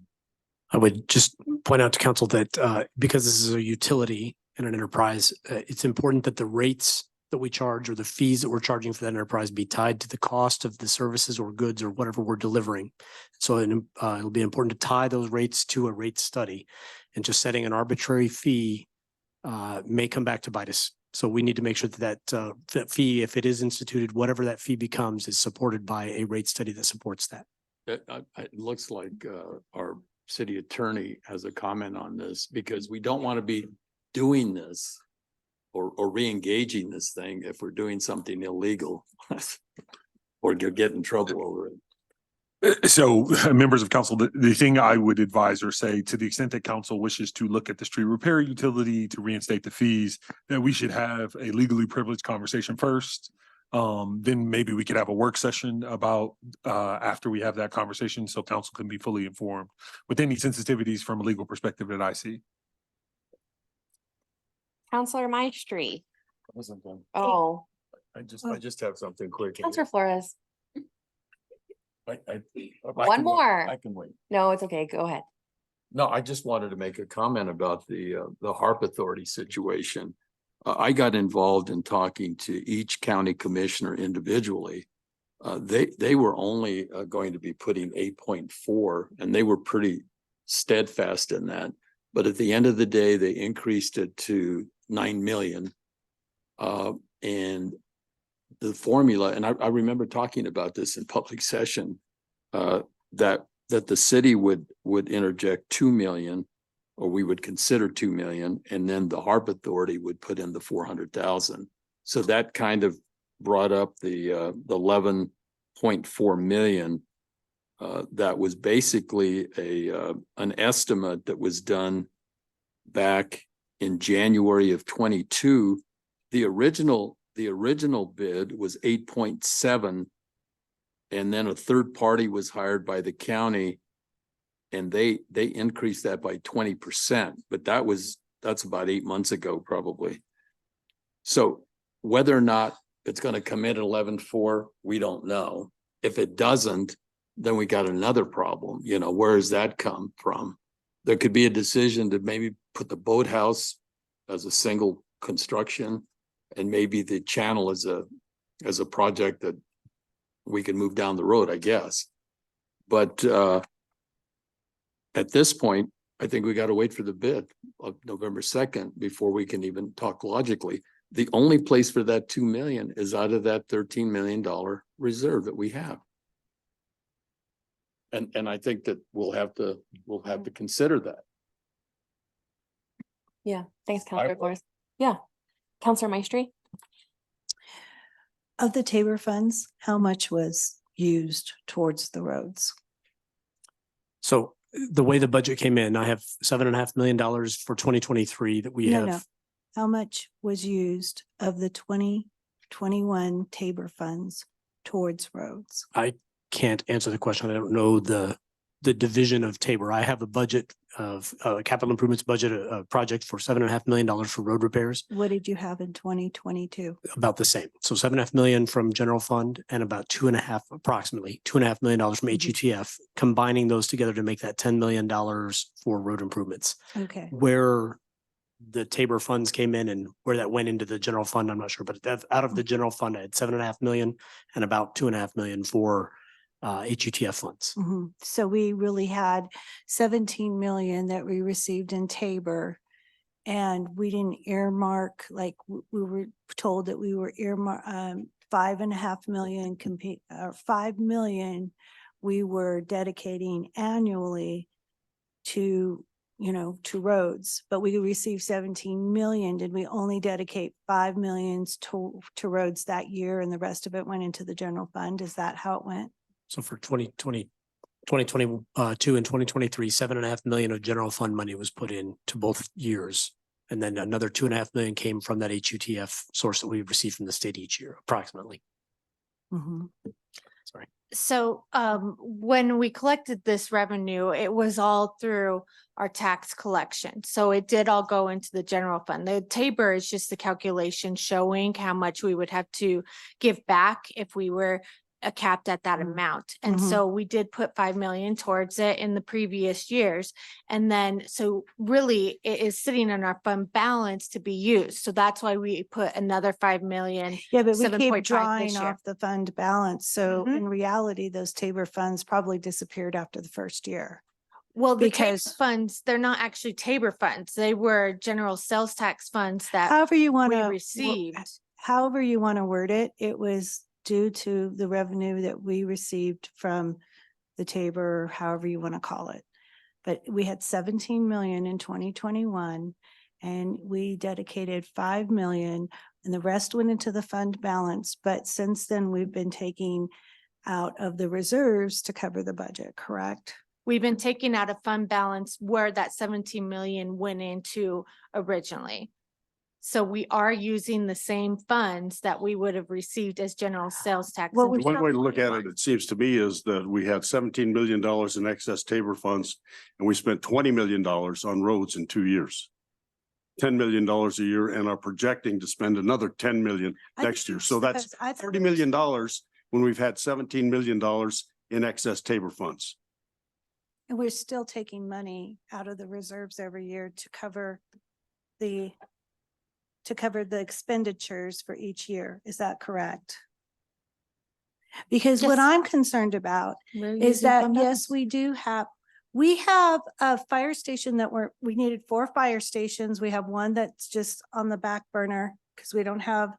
I would just point out to council that because this is a utility and an enterprise, it's important that the rates that we charge or the fees that we're charging for that enterprise be tied to the cost of the services or goods or whatever we're delivering. So it'll be important to tie those rates to a rate study, and just setting an arbitrary fee may come back to bite us. So we need to make sure that that fee, if it is instituted, whatever that fee becomes, is supported by a rate study that supports that. It looks like our city attorney has a comment on this, because we don't want to be doing this or re-engaging this thing if we're doing something illegal or get in trouble over it. So members of council, the thing I would advise or say, to the extent that council wishes to look at the street repair utility to reinstate the fees, that we should have a legally privileged conversation first. Then maybe we could have a work session about after we have that conversation, so council can be fully informed with any sensitivities from a legal perspective that I see. Counselor Maestri? Wasn't done. Oh, I just have something quick. Counselor Flores? One One more. I can wait. No, it's okay. Go ahead. No, I just wanted to make a comment about the HARP Authority situation. I got involved in talking to each county commissioner individually. They were only going to be putting 8.4, and they were pretty steadfast in that. But at the end of the day, they increased it to 9 million. And the formula, and I remember talking about this in public session, that the city would interject 2 million, or we would consider 2 million, and then the HARP Authority would put in the 400,000. So that kind of brought up the 11.4 million. That was basically an estimate that was done back in January of 22. The original bid was 8.7, and then a third party was hired by the county, and they increased that by 20%. But that was That's about 8 months ago, probably. So whether or not it's gonna come in at 11.4, we don't know. If it doesn't, then we got another problem, you know, where does that come from? There could be a decision to maybe put the boathouse as a single construction and maybe the channel as a project that we can move down the road, I guess. But at this point, I think we got to wait for the bid of November 2nd before we can even talk logically. The only place for that 2 million is out of that $13 million reserve that we have. And I think that we'll have to consider that. Yeah, thanks, Counselor Flores. Yeah, Counselor Maestri? Of the Tabor funds, how much was used towards the roads? So the way the budget came in, I have $7.5 million for 2023 that we No, have. How much was used of the 2021 Tabor funds towards roads? I can't answer the question. I don't know the division of Tabor. I have a budget of capital improvements budget, a project for $7.5 million for road repairs, What did you have in 2022? about the same. So $7.5 million from general fund and about approximately $2.5 million from HUTF, combining those together to make that $10 million for road improvements. Okay. Where the Tabor funds came in and where that went into the general fund, I'm not sure, but out of the general fund, I had $7.5 million and about $2.5 million for HUTF funds. Mhm. So we really had 17 million that we received in Tabor. And we didn't earmark, like we were told that we were earmark, 5.5 million or 5 million we were dedicating annually to, to roads, but we received 17 million. Did we only dedicate 5 millions to roads that year and the rest of it went into the general fund? Is that how it went? So for 2022 and 2023, 7.5 million of general fund money was put in to both years. And then another 2.5 million came from that HUTF source that we receive from the state each year, approximately. Mhm. Sorry. So when we collected this revenue, it was all through our tax collection. So it did all go into the general fund. The Tabor is just the calculation showing how much we would have to give back if we were capped at that amount. And so we did put 5 million towards it in the previous years. And then, so really it is sitting in our fund balance to be used. So that's why we put another 5 million. Yeah, but we 7.5 keep this drawing year. off the fund balance. So in reality, those Tabor funds probably disappeared after the first year. Well, the Tabor because funds, they're not actually Tabor funds. They were general sales tax funds that however you want we to received. however you want to word it, it was due to the revenue that we received from the Tabor, however you want to call it. But we had 17 million in 2021 and we dedicated 5 million and the rest went into the fund balance. But since then, we've been taking out of the reserves to cover the budget, correct? We've been taking out a fund balance where that 17 million went into originally. So we are using the same funds that we would have received as general sales tax. in One way to look at it, it seems to me, is that we had $17 million in excess Tabor funds and we spent $20 million on roads in 2 years. $10 million a year and are projecting to spend another 10 million next year. So that's $30 million when we've had $17 million in excess Tabor funds. And we're still taking money out of the reserves every year to cover the expenditures for each year. Is that correct? Because what Yes. I'm concerned about We're is using that, fund yes, we have a fire station that we needed 4 fire stations. We have one that's just on the back burner because we don't have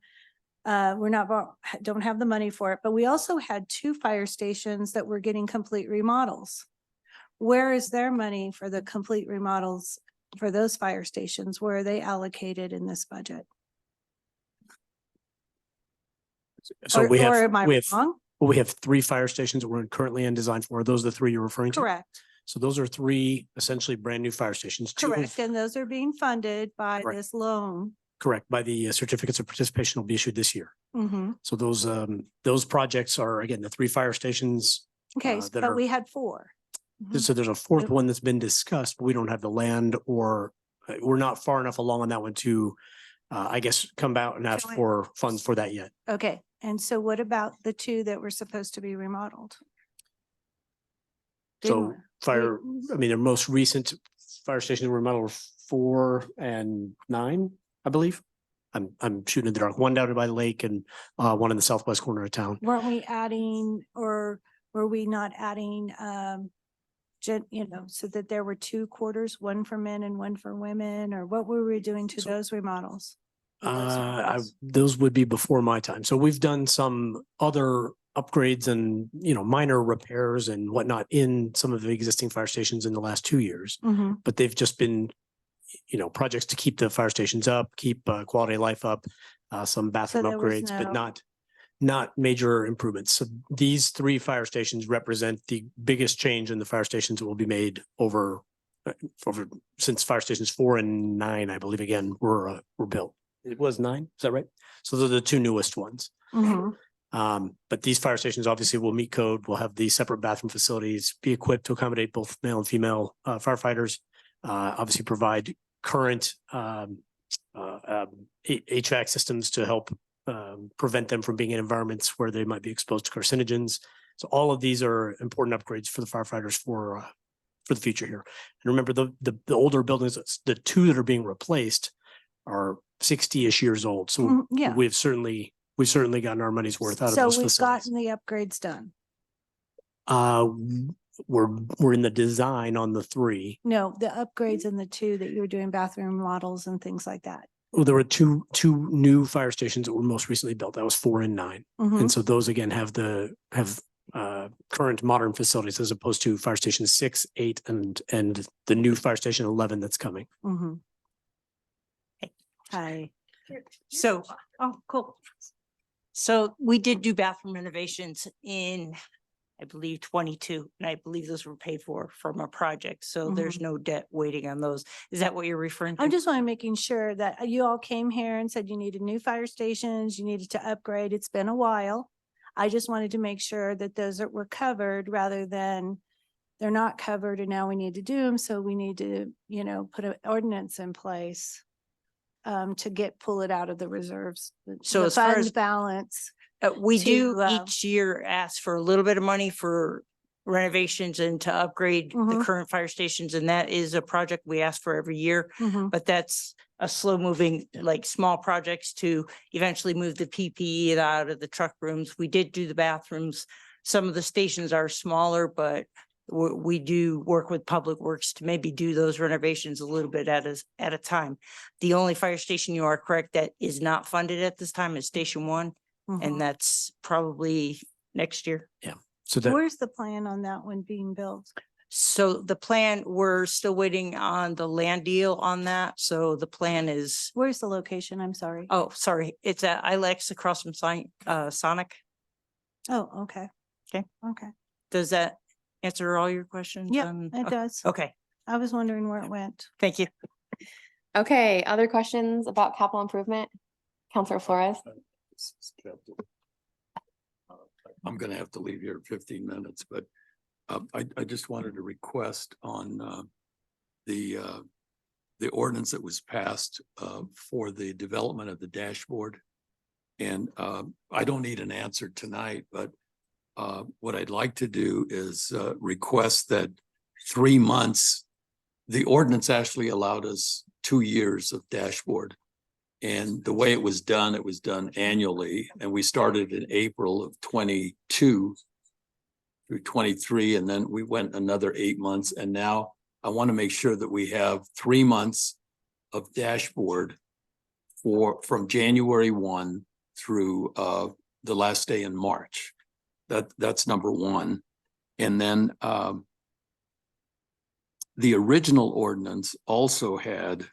the money for it, but we also had 2 fire stations that were getting complete remodels. Where is their money for the complete remodels for those fire stations? Where are they allocated in this budget? So Or we have, am I wrong? we have 3 fire stations that we're currently in design for. Are those the 3 you're referring to? Correct, So those are 3 essentially brand new fire stations. 2 of- correct. And those are being funded by Right. this loan. Correct, by the certificates of participation will be issued this year. Mhm. So those projects are, again, the 3 fire stations. Okay, that but are- we had 4. So there's a 4th one that's been discussed, but we don't have the land or we're not far enough along on that one to, I guess, come out and ask So wait. for funds for that yet. Okay, and so what about the two that were supposed to be remodeled? So Didn't- fire, I mean, the most recent fire stations were remodeled were 4 and 9, I believe. I'm shooting in the dark. One down by the lake and one in the southwest corner of town. Weren't we adding, or were we not adding, so that there were 2 quarters, one for men and one for women, or what were we doing to those remodels? Those would be before my time. So we've done some other upgrades and, minor repairs and whatnot in some of the existing fire stations in the last 2 years. Mhm. But they've just been, projects to keep the fire stations up, keep quality of life up, some bathroom there was upgrades, but no- not major improvements. So these 3 fire stations represent the biggest change in the fire stations that will be made over since fire stations 4 and 9, I believe, again, were built. It was 9, is that right? So those are the 2 newest ones. Mhm. But these fire stations obviously will meet code, will have these separate bathroom facilities, be equipped to accommodate both male and female firefighters. Obviously provide current HVAC systems to help prevent them from being in environments where they might be exposed to carcinogens. So all of these are important upgrades for the firefighters for the future here. And remember, the older buildings, the 2 that are being replaced are 60-ish years old. So Mhm, yeah. we've certainly gotten our money's worth out of So those we've facilities. gotten the upgrades done. We're in the design on the 3. No, the upgrades in the 2 that you were doing, bathroom models and things like that. Well, there were two new fire stations that were most recently built. That was 4 and 9. Mhm. And so those again have current modern facilities as opposed to fire station 6, 8, and the new fire station 11 that's coming. Mhm. Hi. So, oh, cool. So we did do bathroom renovations in, I believe, 22, and I believe those were paid for from a project. So there's no debt waiting on those. Is that what you're referring to? I'm just making sure that you all came here and said you needed new fire stations, you needed to upgrade. It's been a while. I just wanted to make sure that those were covered rather than they're not covered and now we need to do them. So we need to, put an ordinance in place to pull it out of the reserves. So the as far fund as- balance. We to, do each year ask for a little bit of money for renovations and to upgrade the Mhm. current fire stations. And that is a project we ask for every year. Mhm. But that's a slow moving, like small projects to eventually move the PPE out of the truck rooms. We did do the bathrooms. Some of the stations are smaller, but we do work with Public Works to maybe do those renovations a little bit at a time. The only fire station, you are correct, that is not funded at this time is Station 1. Mhm. And that's probably next year. Yeah. So that Where's the plan on that one being built? So the plan, we're still waiting on the land deal on that. So the plan is, Where's the location? I'm sorry. oh, sorry, it's at Ilex across from Sonic. Oh, okay. Okay. Okay. Does that answer all your questions? Yep, on- it does. Okay, I was wondering where it went. thank you. Okay, other questions about capital improvement? Counselor Flores? I'm gonna have to leave here in 15 minutes, but I just wanted to request on the ordinance that was passed for the development of the dashboard. And I don't need an answer tonight, but what I'd like to do is request that 3 months, the ordinance actually allowed us 2 years of dashboard. And the way it was done annually, and we started in April of 22 through 23, and then we went another 8 months. And now I want to make sure that we have 3 months of dashboard from January 1 through the last day in March. That's number one. And then the original ordinance also had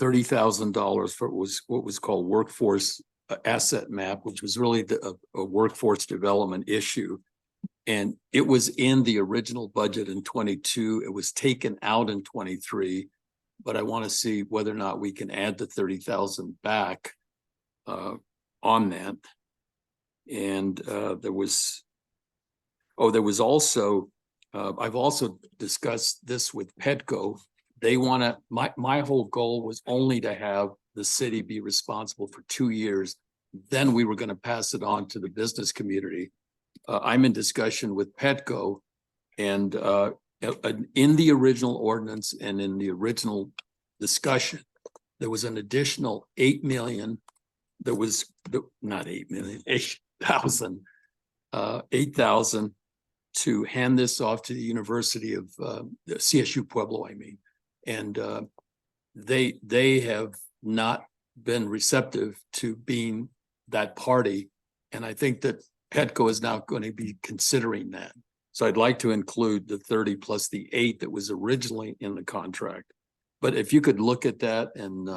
$30,000 for what was called workforce asset map, which was really a workforce development issue. And it was in the original budget in 22. It was taken out in 23, but I want to see whether or not we can add the 30,000 back on that. And there was also, I've also discussed this with Petco, they want to, my whole goal was only to have the city be responsible for 2 years. Then we were going to pass it on to the business community. I'm in discussion with Petco, and in the original ordinance and in the original discussion, there was an additional 8 million. There was not 8 million, 8,000, 8,000 to hand this off to the University of CSU Pueblo, I mean. And they have not been receptive to being that party. And I think that Petco is now going to be considering that. So I'd like to include the 30 plus the 8 that was originally in the contract. But if you could look at that and,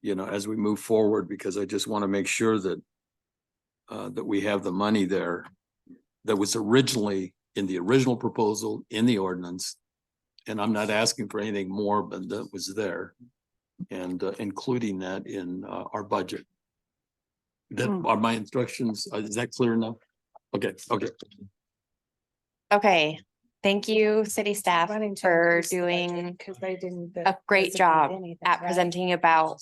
you know, as we move forward, because I just want to make sure that that we have the money there that was originally in the original proposal in the ordinance. And I'm not asking for anything more, but that was there, and including that in our budget. That are my instructions. Is that clear enough? Okay, okay. Okay, thank you, city staff, for doing a great job at presenting about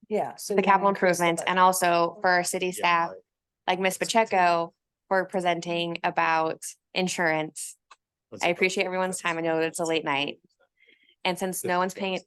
Yeah. So the capital improvements, and also for our city staff, like Ms. Pacheco, for presenting about insurance. I appreciate everyone's time. I know it's a late night. And since no one's paying,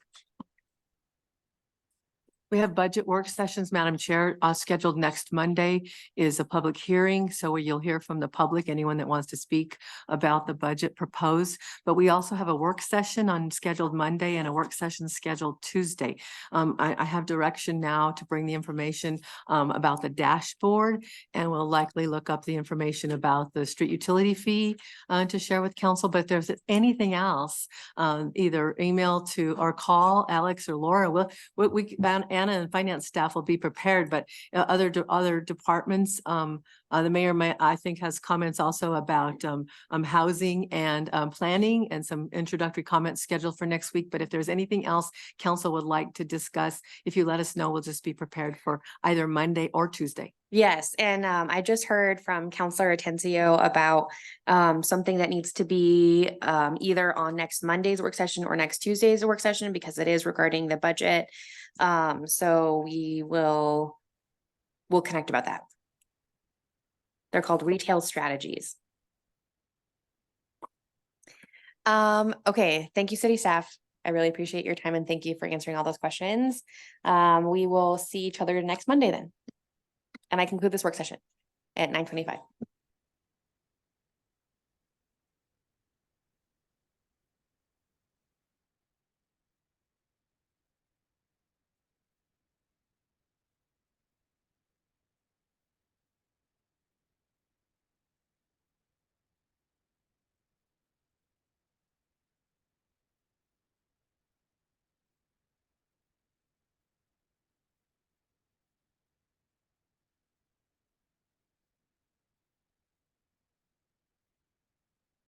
We have budget work sessions, Madam Chair, scheduled next Monday is a public hearing. So you'll hear from the public, anyone that wants to speak about the budget proposed. But we also have a work session on scheduled Monday and a work session scheduled Tuesday. I have direction now to bring the information about the dashboard, and we'll likely look up the information about the street utility fee to share with council. But if there's anything else, either email to or call Alex or Laura. Anna and finance staff will be prepared, but other departments, the mayor I think has comments also about housing and planning, and some introductory comments scheduled for next week. But if there's anything else council would like to discuss, if you let us know, we'll just be prepared for either Monday or Tuesday. yes, and I just heard from Counselor Atencio about something that needs to be either on next Monday's work session or next Tuesday's work session, because it is regarding the budget. So we'll connect about that. They're called retail strategies. Okay, thank you, city staff. I really appreciate your time, and thank you for answering all those questions. We will see each other next Monday then. And I conclude this work session at 9:25.